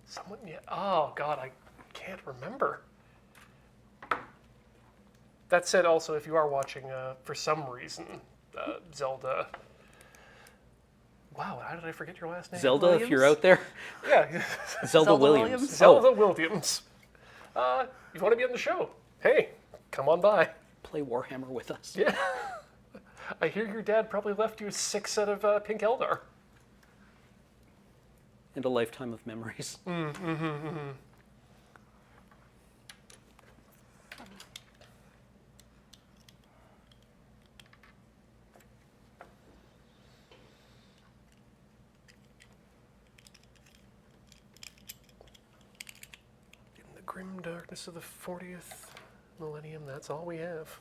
A: Someone, yeah. Oh, God, I can't remember. That said, also, if you are watching, for some reason, Zelda... Wow, how did I forget your last name?
C: Zelda, if you're out there.
A: Yeah,
C: Zelda Williams.
A: Zelda Williams. You want to be on the show? Hey, come on by.
C: Play Warhammer with us.
A: Yeah. I hear your dad probably left you 6 set of Pink Eldar.
C: And a lifetime of memories.
A: In the grim darkness of the 40th millennium, that's all we have.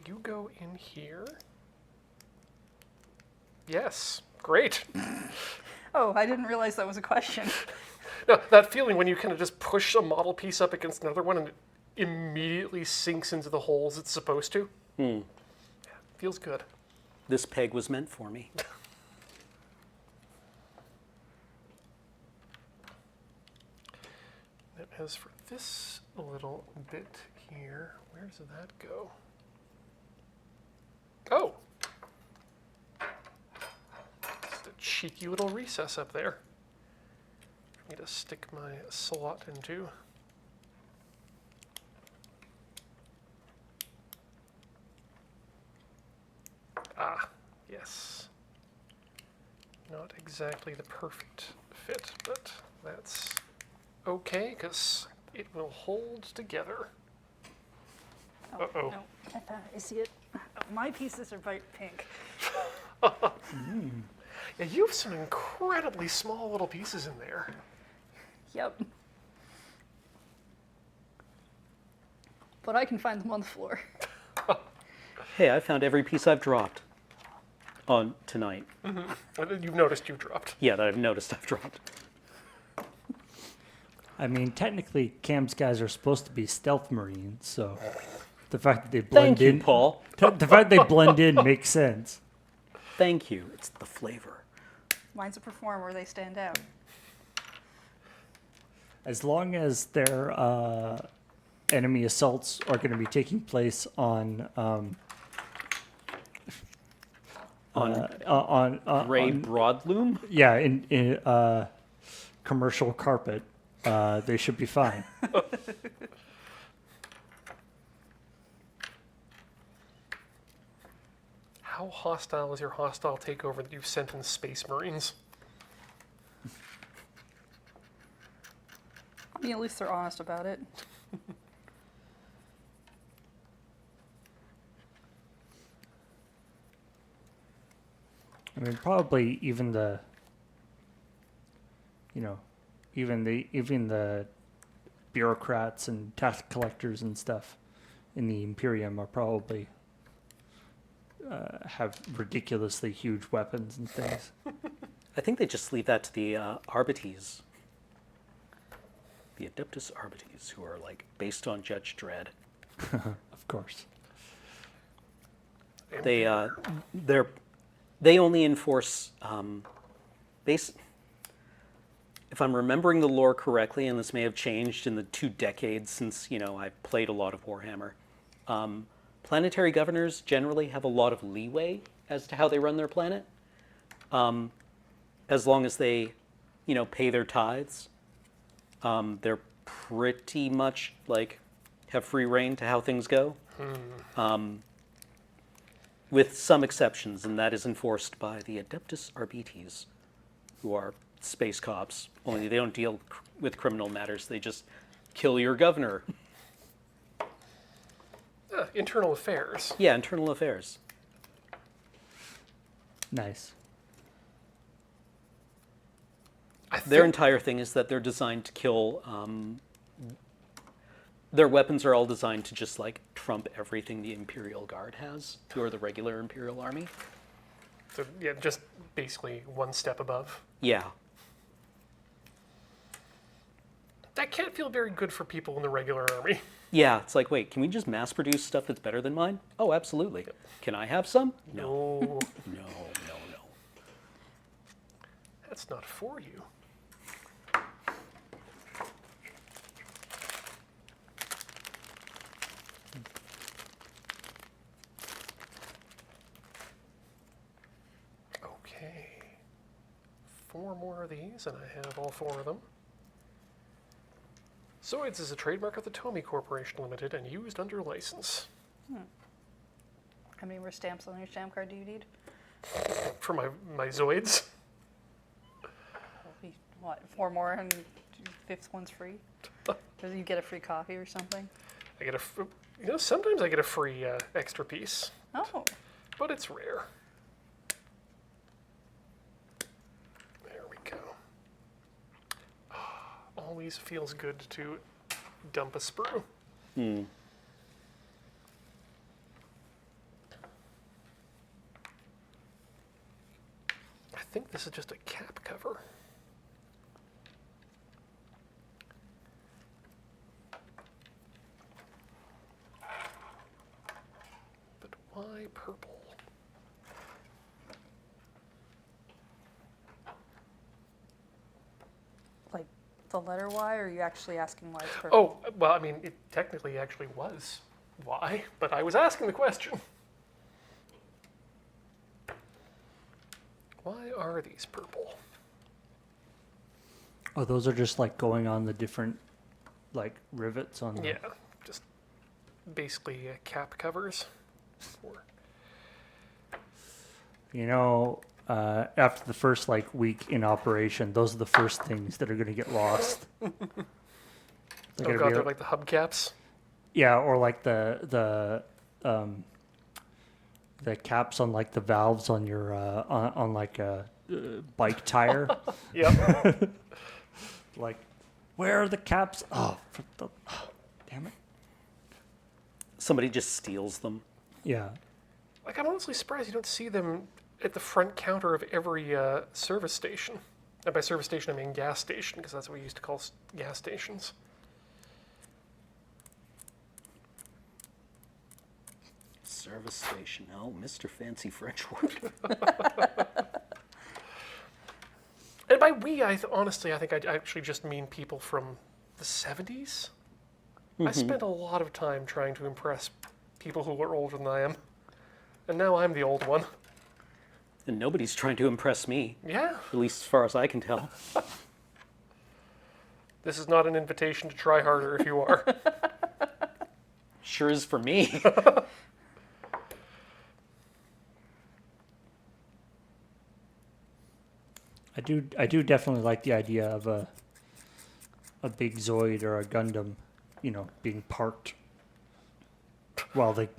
A: You go in here. Yes, great.
B: Oh, I didn't realize that was a question.
A: No, that feeling when you kind of just push a model piece up against another one and it immediately sinks into the holes it's supposed to. Yeah, feels good.
C: This peg was meant for me.
A: And as for this little bit here, where does that go? Oh! Just a cheeky little recess up there for me to stick my slot into. Ah, yes. Not exactly the perfect fit, but that's okay, because it will hold together. Uh-oh.
B: No, I see it. My pieces are bright pink.
A: Yeah, you have some incredibly small little pieces in there.
B: Yep. But I can find them on the floor.
C: Hey, I found every piece I've dropped on tonight.
A: You've noticed you dropped.
C: Yeah, that I've noticed I've dropped.
D: I mean, technically, Cam's guys are supposed to be stealth marines, so the fact that they blend
C: Thank you,
D: in,
C: Paul.
D: the fact they blend in makes sense.
C: Thank you. It's the flavor.
B: Mine's a performer, they stand out.
D: As long as their enemy assaults are going to be taking place on
C: Ray Broadloom?
D: yeah, in commercial carpet, they should be fine.
A: How hostile is your hostile takeover that you've sent in Space Marines?
B: I mean, at least they're honest about it.
D: I mean, probably even the, even the bureaucrats and tax collectors and stuff in the Imperium are probably have ridiculously huge weapons and things.
C: I think they just leave that to the Arbites. The Adeptus Arbites, who are like based on Judge Dredd.
D: Of course.
C: They only enforce base. If I'm remembering the lore correctly, and this may have changed in the 2 decades since I've played a lot of Warhammer, planetary governors generally have a lot of leeway as to how they run their planet, as long as they, pay their tithes. They're pretty much like have free reign to how things go. With some exceptions, and that is enforced by the Adeptus Arbites, who are space cops, only they don't deal with criminal matters, they just kill your governor.
A: Internal affairs.
C: Yeah, internal affairs.
D: Nice.
C: Their entire thing is that they're designed to kill. Their weapons are all designed to just like trump everything the Imperial Guard has, or the regular Imperial Army.
A: So yeah, just basically one step above.
C: Yeah.
A: That can't feel very good for people in the regular army.
C: Yeah, it's like, wait, can we just mass produce stuff that's better than mine? Oh, absolutely. Yep. Can I have some? No.
A: No.
C: No.
A: That's not for you. Okay. 4 more of these, and I have all 4 of them. Zoids is a trademark of the Tomy Corporation Limited and used under license.
B: How many more stamps on your stamp card do you need?
A: For my Zoids?
B: What, 4 more and 5th one's free? Does you get a free coffee or something?
A: I get sometimes I get a free extra piece,
B: Oh,
A: but it's rare. There we go. Always feels good to dump a sprue. I think this is just a cap cover. But why purple?
B: like the letter Y, or are you actually asking why it's purple?
A: Oh, well, I mean, it technically actually was why, but I was asking the question. Why are these purple?
D: Oh, those are just like going on the different like rivets on the...
A: Yeah, just basically cap covers.
D: You know, after the first like week in operation, those are the first things that are going to get lost.
A: Oh god, they're like the hubcaps.
D: Yeah, or like the caps on like the valves on your on like a bike tire.
A: Yep.
D: Like, where are the caps? Oh, damn it!
C: Somebody just steals them.
D: Yeah.
A: Like, I'm honestly surprised you don't see them at the front counter of every service station. And by service station, I mean gas station, because that's what we used to call gas stations.
C: Service station. Oh, Mr. Fancy French word.
A: And by we, honestly, I think I actually just mean people from the 70s. I spent a lot of time trying to impress people who are older than I am. And now I'm the old one.
C: And nobody's trying to impress me,
A: Yeah.
C: at least as far as I can tell.
A: This is not an invitation to try harder if you are.
C: Sure is for me.
D: I do definitely like the idea of a big Zoid or a Gundam, you know, being parked while the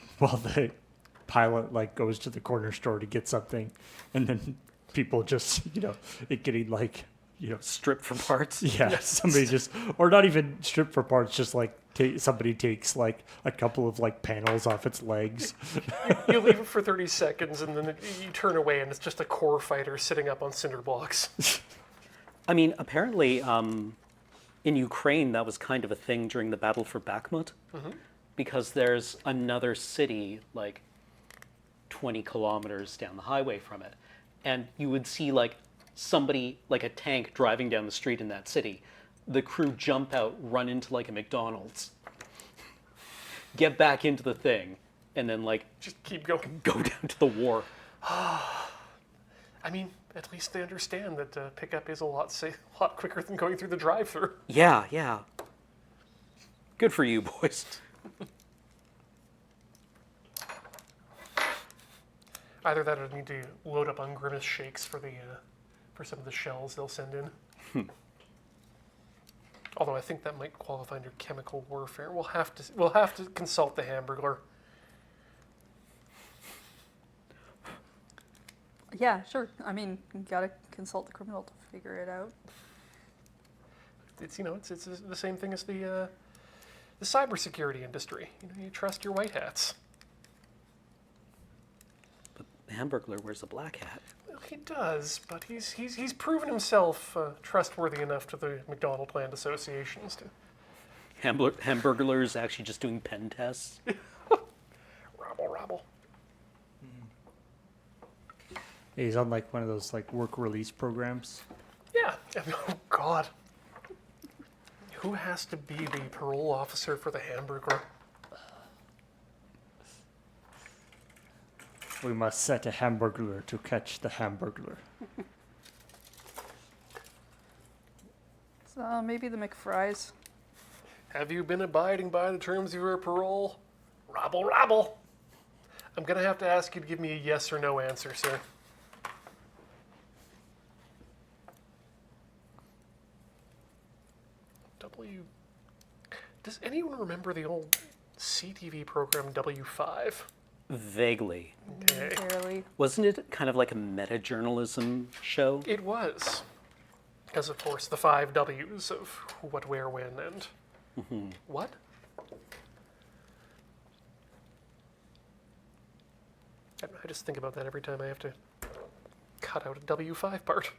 D: pilot like goes to the corner store to get something, and then people just, you know, it getting like, you know,
C: Stripped for parts.
D: yeah, somebody just, or not even stripped for parts, just like somebody takes like a couple of like panels off its legs.
A: You leave it for 30 seconds, and then you turn away, and it's just a core fighter sitting up on cinder blocks.
C: I mean, apparently, in Ukraine, that was kind of a thing during the battle for Bakhmut, because there's another city like 20 kilometers down the highway from it, and you would see like somebody, like a tank driving down the street in that city. The crew jump out, run into like a McDonald's, get back into the thing, and then like
A: Just keep going.
C: go down to the war.
A: I mean, at least they understand that pickup is a lot quicker than going through the drive-thru.
C: Yeah, yeah. Good for you, boys.
A: Either that, or I need to load up on Grimace shakes for some of the shells they'll send in. Although I think that might qualify under chemical warfare. We'll have to consult the Hamburglar.
B: Yeah, sure. I mean, you gotta consult the criminal to figure it out.
A: it's it's the same thing as the cybersecurity industry. You trust your white hats.
C: The Hamburglar wears a black hat.
A: Well, he does, but he's proven himself trustworthy enough to the McDonald Land associations to.
C: Hamburglar is actually just doing pen tests.
A: Rabble.
D: He's on like one of those like work release programs.
A: Yeah. Oh God. Who has to be the parole officer for the Hamburglar?
D: We must set a Hamburglar to catch the Hamburglar.
B: So maybe the McFries.
A: Have you been abiding by the terms of your parole? Rabble. I'm gonna have to ask you to give me a yes or no answer, sir. Does anyone remember the old CTV program W5?
C: Vaguely.
A: Okay.
B: Barely.
C: Wasn't it kind of like a meta-journalism show?
A: It was. Because, of course, the 5 W's of who, what, where, when, and what? I just think about that every time I have to cut out a W5 part.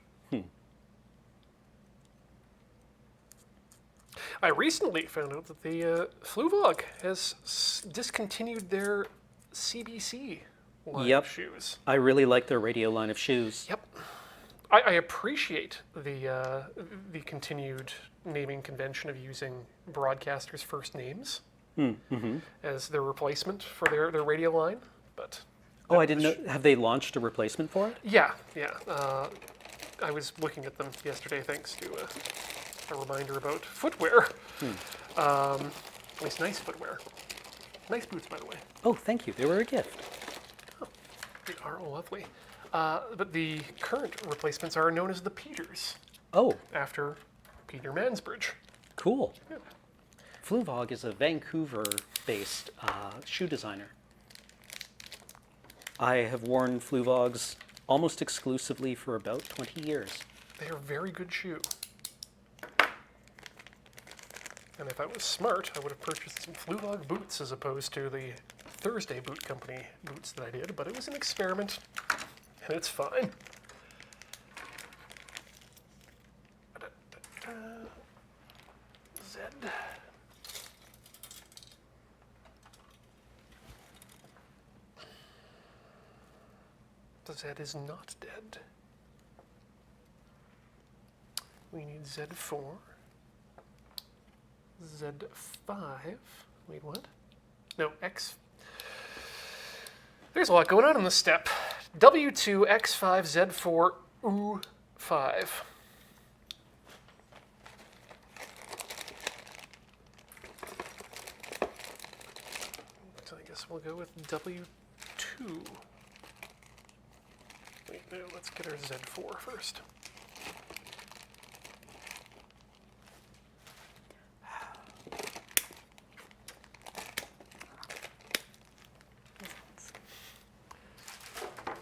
A: I recently found out that the Fluvog has discontinued their CBC line
C: Yep.
A: of shoes.
C: I really like their radio line of shoes.
A: Yep. I appreciate the continued naming convention of using broadcasters' first names as their replacement for their radio line, but
C: Oh, I didn't know. Have they launched a replacement for it?
A: yeah. I was looking at them yesterday thanks to a reminder about footwear. At least nice footwear. Nice boots, by the way.
C: Oh, thank you. They were a gift.
A: They are lovely. But the current replacements are known as the Peters,
C: Oh,
A: after Peter Mansbridge.
C: cool.
A: Yeah.
C: Fluvog is a Vancouver-based shoe designer. I have worn Fluvogs almost exclusively for about 20 years.
A: They are a very good shoe. And if I was smart, I would have purchased some Fluvog boots as opposed to the Thursday Boot Company boots that I did, but it was an experiment, and it's fine. Z. The Z is not dead. We need Z4. Z5. Wait, what? No, X. There's a lot going on in this step. W2, X5, Z4, U5. So I guess we'll go with W2. Wait, no, let's get our Z4 first.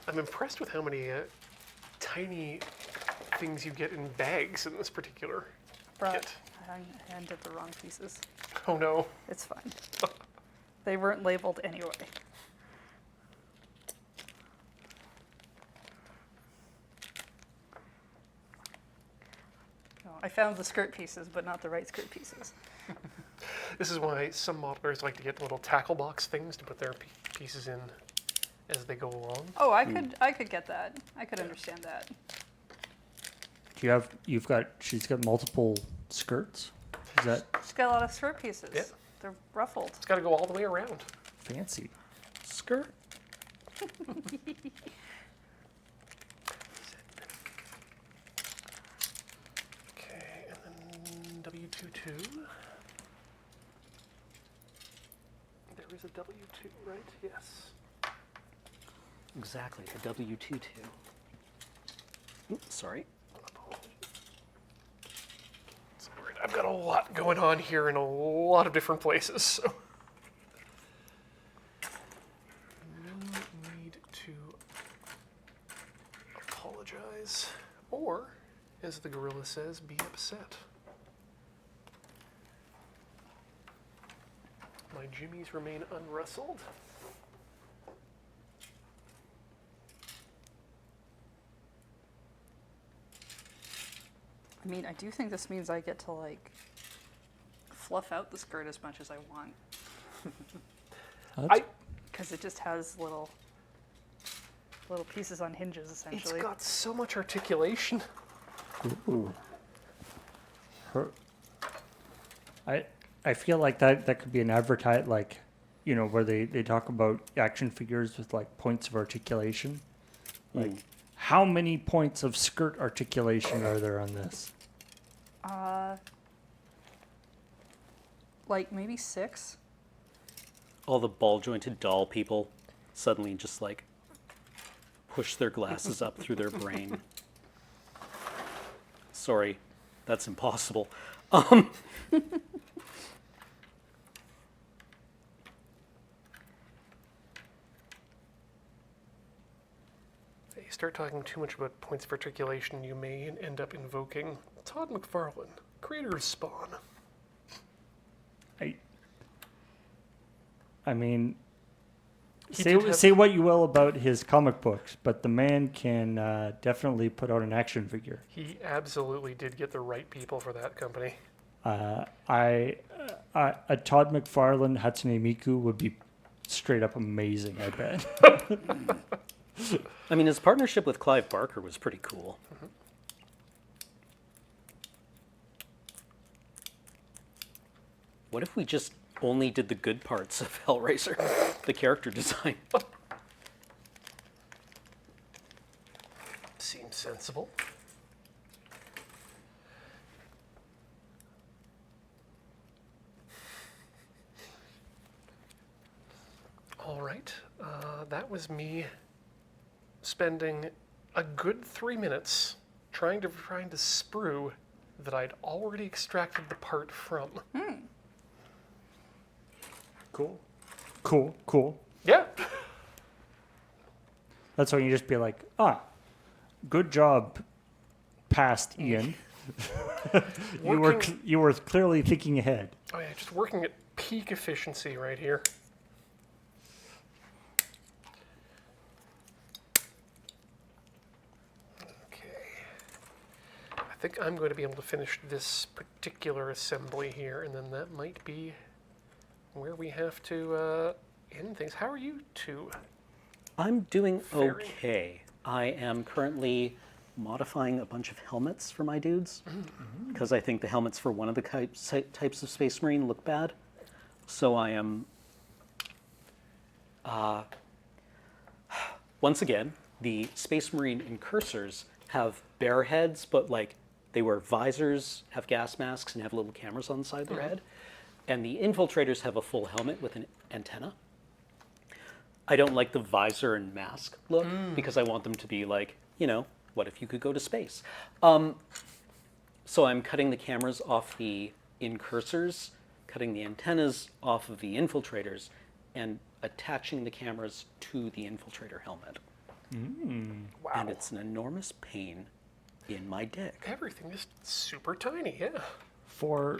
A: I'm impressed with how many tiny things you get in bags in this particular kit.
B: I handed the wrong pieces.
A: Oh no.
B: It's fine. They weren't labeled anyway. Oh, I found the skirt pieces, but not the right skirt pieces.
A: This is why some modelers like to get little tackle box things to put their pieces in as they go along.
B: Oh, I could get that. I could understand that.
D: Do she's got multiple skirts? Is that
B: She's got a lot of skirt pieces.
A: Yeah.
B: They're ruffled.
A: It's got to go all the way around.
D: fancy?
C: Skirt.
A: Okay, and then W22. There is a W2, right? Yes.
C: Exactly, the W22. Oops, sorry.
A: Sorry, I've got a lot going on here in a lot of different places, so. No need to apologize, or, as the gorilla says, be upset. my jimmies remain unrustled.
B: I mean, I do think this means I get to, like, fluff out the skirt as much as I want.
A: I,
B: Because it just has little pieces on hinges,
A: it's
B: essentially.
A: got so much articulation.
D: Ooh. I feel like that could be an advertise, like, you know, where they talk about action figures with like points of articulation. Like, how many points of skirt articulation are there on this?
B: Like, maybe 6?
C: All the ball jointed doll people suddenly just like push their glasses up through their brain. Sorry, that's impossible.
A: You start talking too much about points of articulation, you may end up invoking Todd McFarlane, creator of Spawn.
D: I mean,
A: He did have-
D: say what you will about his comic books, but the man can definitely put out an action figure.
A: He absolutely did get the right people for that company.
D: A Todd McFarlane Hatsune Miku would be straight up amazing, I bet.
C: I mean, his partnership with Clive Barker was pretty cool. What if we just only did the good parts of Hellraiser, the character design?
A: Seems sensible. All right, that was me spending a good 3 minutes trying to find a sprue that I'd already extracted the part from.
D: Cool.
A: Yeah.
D: That's when you just be like, good job, past Ian.
A: Working-
D: You were clearly thinking ahead.
A: Oh yeah, just working at peak efficiency right here. Okay. I think I'm going to be able to finish this particular assembly here, and then that might be where we have to end things. How are you two?
C: I'm doing
A: Faring?
C: okay. I am currently modifying a bunch of helmets for my dudes because I think the helmets for one of the types of Space Marine look bad. So I am, once again, the Space Marine incursors have bear heads, but like they wear visors, have gas masks, and have little cameras on the side of their head. And the infiltrators have a full helmet with an antenna. I don't like the visor and mask look because I want them to be like, you know, what if you could go to space? So I'm cutting the cameras off the incursors, cutting the antennas off of the infiltrators, and attaching the cameras to the infiltrator helmet.
A: Wow.
C: And it's an enormous pain in my dick.
A: Everything is super tiny, yeah.
D: For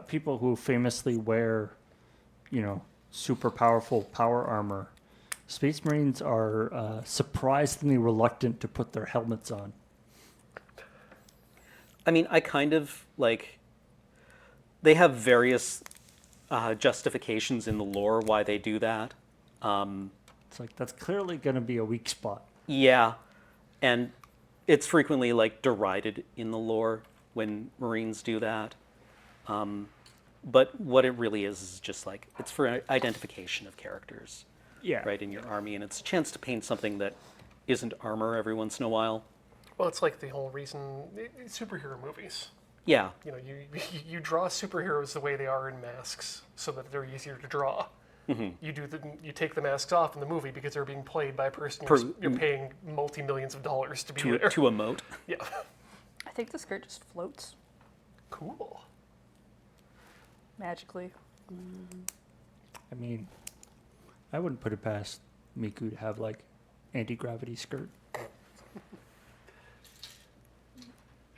D: people who famously wear, you know, super powerful power armor, Space Marines are surprisingly reluctant to put their helmets on.
C: I mean, I kind of like. They have various justifications in the lore why they do that.
D: It's like, that's clearly going to be a weak spot.
C: Yeah, and it's frequently like derided in the lore when Marines do that. But what it really is just like it's for identification of characters,
D: Yeah.
C: right, in your army, and it's a chance to paint something that isn't armor every once in a while.
A: Well, it's like the whole reason superhero movies.
C: Yeah,
A: You know, you draw superheroes the way they are in masks, so that they're easier to draw. You take the masks off in the movie because they're being played by a person you're paying multi-millions of dollars to be
C: to
A: there.
C: emote.
A: Yeah.
B: I think the skirt just floats
A: Cool.
B: magically.
D: I mean, I wouldn't put it past Miku to have like anti-gravity skirt.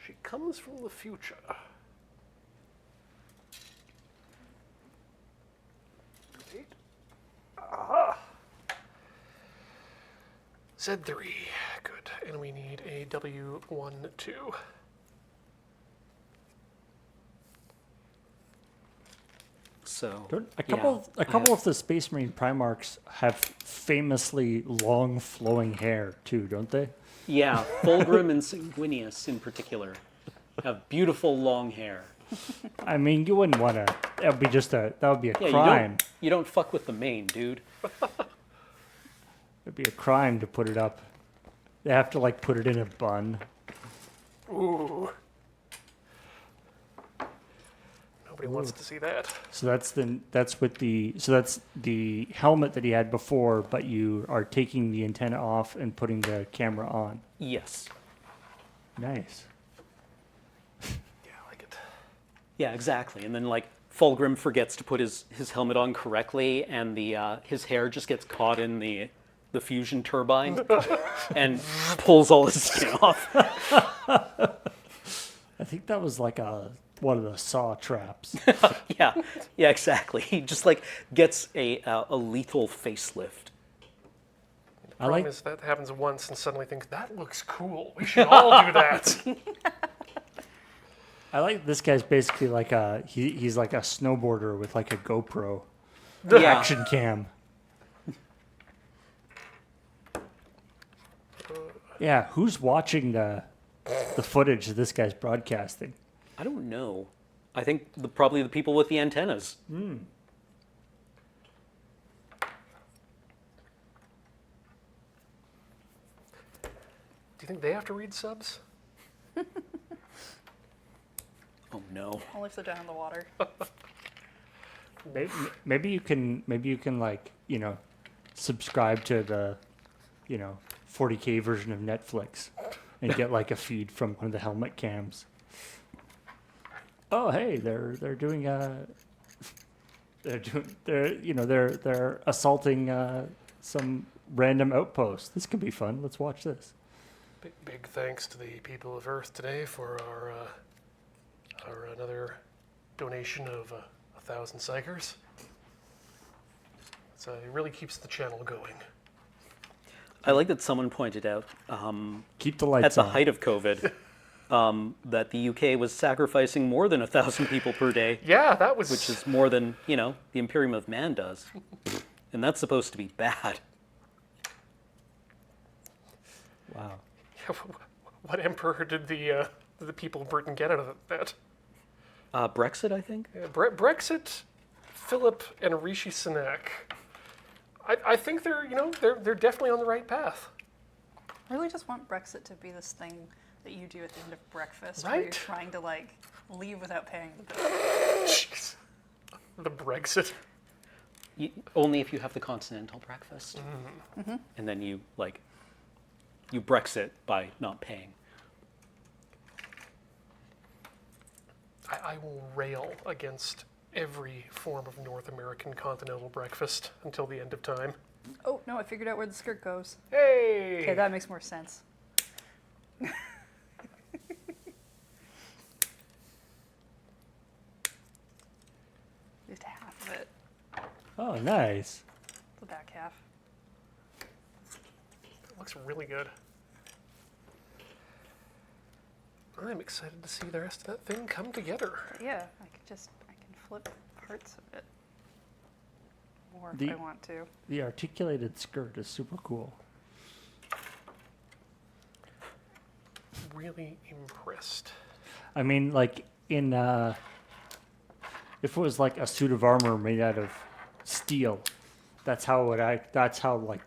A: She comes from the future. Z3. Good. And we need a W12.
C: So
D: A couple of the Space Marine Primarchs have famously long flowing hair too, don't they?
C: Yeah, Fulgrim and Sanguinius in particular have beautiful long hair.
D: I mean, you wouldn't want to. That would be a
C: Yeah,
D: crime.
C: you don't fuck with the main, dude.
D: It'd be a crime to put it up. They have to like put it in a bun.
A: Ooh. Nobody wants to see that.
D: So that's the helmet that he had before, but you are taking the antenna off and putting the camera on.
C: Yes.
D: Nice.
A: Yeah, I like it.
C: Yeah, exactly. And then like Fulgrim forgets to put his helmet on correctly, and his hair just gets caught in the fusion turbine and pulls all his skin off.
D: I think that was like one of the saw traps.
C: Yeah, exactly. He just like gets a lethal facelift.
D: I
A: Problem
D: like
A: is that happens once and suddenly thinks, that looks cool. We should all do that.
D: I like this guy's basically like he's like a snowboarder with like a GoPro
C: Yeah.
D: action cam. Yeah, who's watching the footage that this guy's broadcasting?
C: I don't know. I think probably the people with the antennas.
A: Do you think they have to read subs?
C: Oh no.
B: Only if they're down in the water.
D: Maybe you can like subscribe to the 40K version of Netflix and get like a feed from one of the helmet cams. Oh hey, they're assaulting some random outpost. This could be fun. Let's watch this.
A: Big thanks to the people of Earth today for our another donation of 1,000 psychers. So it really keeps the channel going.
C: I like that someone pointed out
D: Keep the lights
C: at the
D: on.
C: height of COVID that the UK was sacrificing more than 1,000 people per day,
A: Yeah, that was.
C: which is more than the Imperium of Man does, and that's supposed to be bad.
D: Wow.
A: What emperor did the people of Britain get out of that?
C: Brexit, I think.
A: Yeah, Brexit, Philip, and Rishi Sunak. I think they're definitely on the right path.
B: I really just want Brexit to be this thing that you do at the end of breakfast, where you're
A: Right.
B: trying to like leave without paying the bill.
A: Jeez. The Brexit.
C: Only if you have the continental breakfast, and then you Brexit by not paying.
A: I will rail against every form of North American continental breakfast until the end of time.
B: Oh no, I figured out where the skirt goes.
A: Hey!
B: Okay, that makes more sense. Just half of it,
D: Oh, nice.
B: the back half.
A: It looks really good. I'm excited to see the rest of that thing come together.
B: But yeah, I can flip parts of it more if
D: The-
B: I want to.
D: The articulated skirt is super cool.
A: Really impressed.
D: I mean, like in if it was like a suit of armor made out of steel, that's how like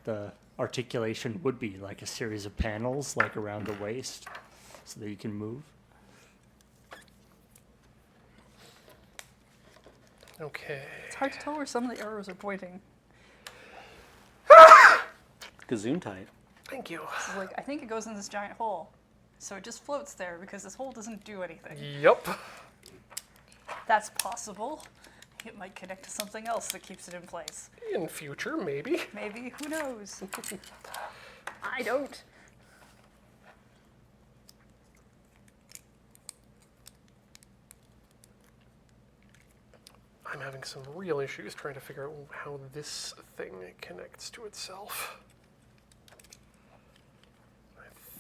D: the articulation would be, like a series of panels like around the waist so that you can move.
A: Okay.
B: It's hard to tell where some of the arrows are pointing.
C: Gesundheit.
A: Thank you.
B: So, like, I think it goes in this giant hole. So it just floats there because this hole doesn't do anything.
A: Yup.
B: That's possible. It might connect to something else that keeps it in place.
A: In future, maybe.
B: Maybe, who knows? I don't.
A: I'm having some real issues trying to figure out how this thing connects to itself.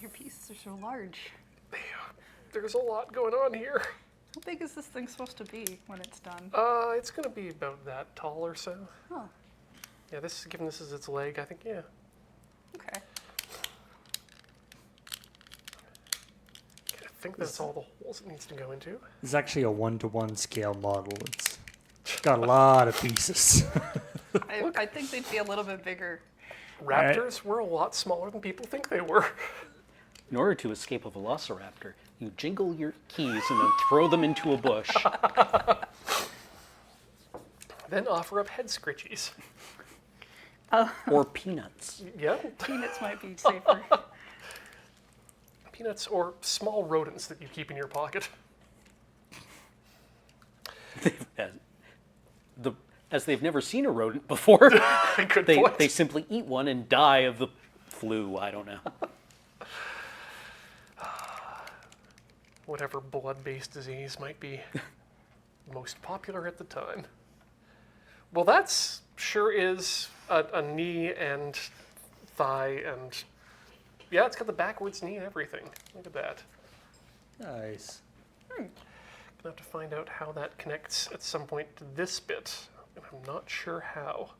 B: Your pieces are so large.
A: There's a lot going on here.
B: How big is this thing supposed to be when it's done?
A: It's going to be about that tall or so.
B: Huh.
A: Yeah, given this is its leg, I think, yeah.
B: Okay.
A: I think that's all the holes it needs to go into.
D: It's actually a 1-to-1 scale model. It's got a lot of pieces.
B: I think they'd be a little bit bigger.
A: Raptors were a lot smaller than people think they were.
C: In order to escape a velociraptor, you jingle your keys and then throw them into a bush.
A: Then offer up head scritchies.
C: Or peanuts.
A: Yeah,
B: Peanuts might be safer.
A: peanuts or small rodents that you keep in your pocket.
C: As they've never seen a rodent before,
A: Good point.
C: they simply eat one and die of the flu. I don't know.
A: Whatever blood-based disease might be most popular at the time. Well, that's sure is a knee and thigh and... Yeah, it's got the backwards knee and everything. Look at that.
D: Nice.
A: Gonna have to find out how that connects at some point to this bit, and I'm not sure how.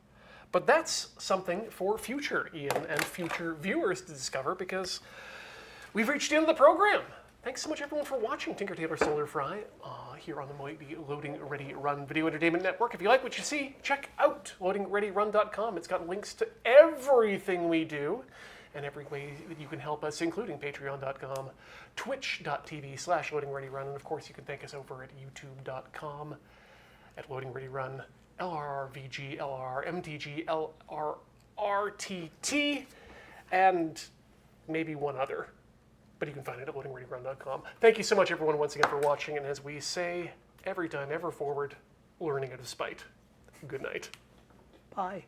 A: But that's something for future Ian and future viewers to discover, because we've reached the end of the program. Thanks so much, everyone, for watching Tinker Tailor Solar Fry here on the Mighty Loading Ready Run Video Entertainment Network. If you like what you see, check out loadingreadyrun.com. It's got links to everything we do and every way that you can help us, including patreon.com, twitch.tv/loadingreadyrun, and of course you can thank us over at youtube.com at loadingreadyrun, LRRVG, LRRMTG, LRRTT, and maybe one other. But you can find it at loadingreadyrun.com. Thank you so much, everyone, once again for watching, and as we say every time, ever forward, learning out of spite. Good night.
C: Bye.